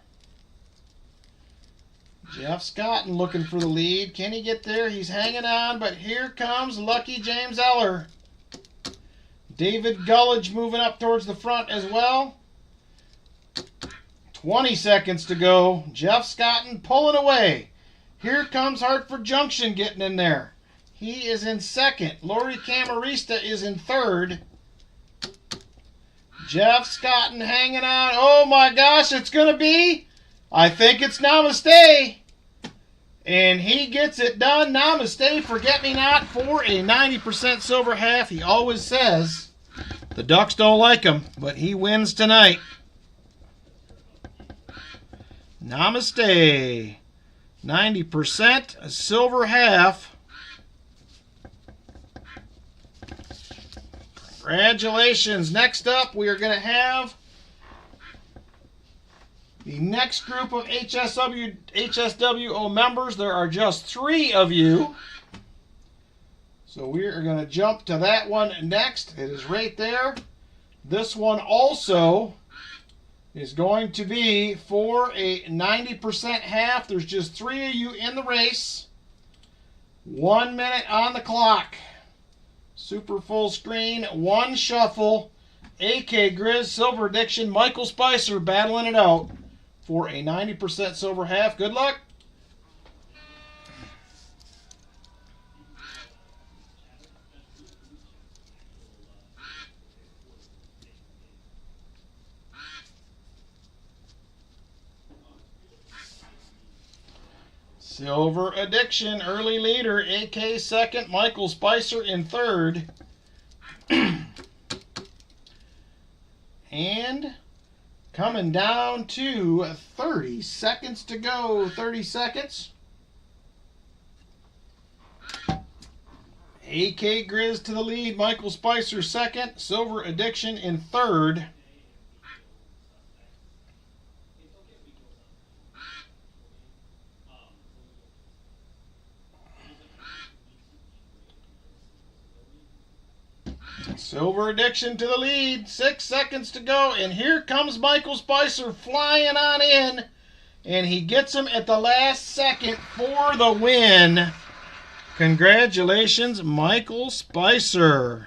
Jeff Scotton looking for the lead. Can he get there? He's hanging on, but here comes Lucky James Eller. David Gullidge moving up towards the front as well. 20 seconds to go. Jeff Scotton pulling away. Here comes Hartford Junction getting in there. He is in second. Lori Camarista is in third. Jeff Scotton hanging on. Oh my gosh, it's going to be, I think it's Namaste. And he gets it done. Namaste, Forget Me Not for a 90% silver half. He always says the Ducks don't like him, but he wins tonight. Namaste. 90% a silver half. Congratulations. Next up, we are going to have the next group of HSWO members. There are just 3 of you. So we are going to jump to that one next. It is right there. This one also is going to be for a 90% half. There's just 3 of you in the race. 1 minute on the clock. Super full screen, one shuffle. AK Grizz, Silver Addiction, Michael Spicer battling it out for a 90% silver half. Good luck. Silver Addiction, early leader. AK second, Michael Spicer in third. And coming down to 30 seconds to go. 30 seconds. AK Grizz to the lead. Michael Spicer second. Silver Addiction in third. Silver Addiction to the lead. 6 seconds to go. And here comes Michael Spicer flying on in. And he gets him at the last second for the win. Congratulations, Michael Spicer.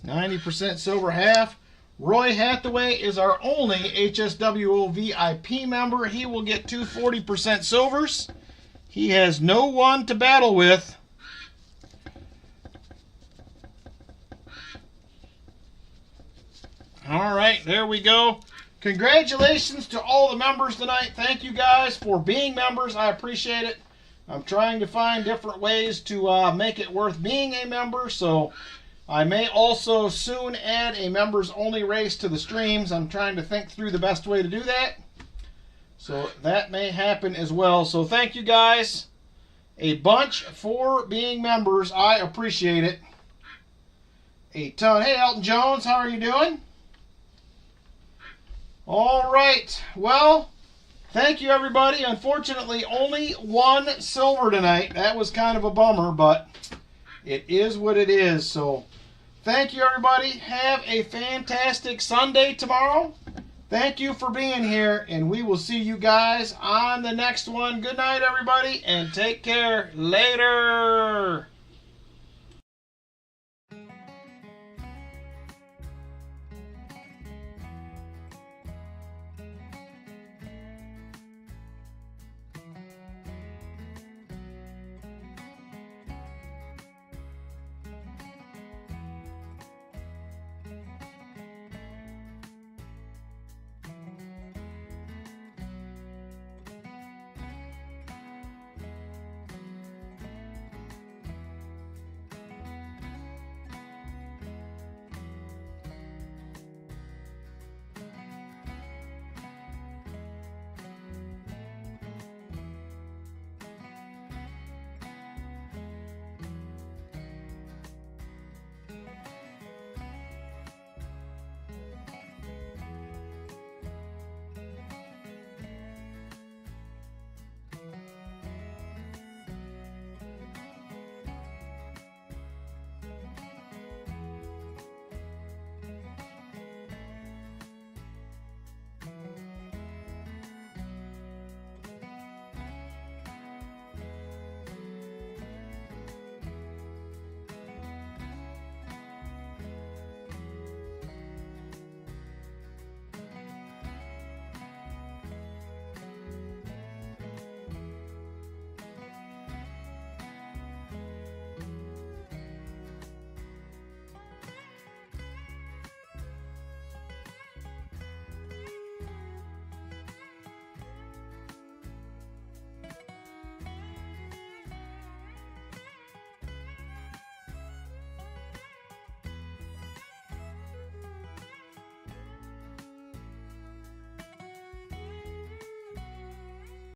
$90 silver half. Roy Hathaway is our only HSWO VIP member. He will get 2 40% silvers. He has no one to battle with. All right, there we go. Congratulations to all the members tonight. Thank you guys for being members. I appreciate it. I'm trying to find different ways to make it worth being a member, so I may also soon add a members-only race to the streams. I'm trying to think through the best way to do that. So that may happen as well. So thank you guys a bunch for being members. I appreciate it a ton. Hey, Elton Jones, how are you doing? All right. Well, thank you, everybody. Unfortunately, only one silver tonight. That was kind of a bummer, but it is what it is. So thank you, everybody. Have a fantastic Sunday tomorrow. Thank you for being here, and we will see you guys on the next one. Good night, everybody, and take care. Later.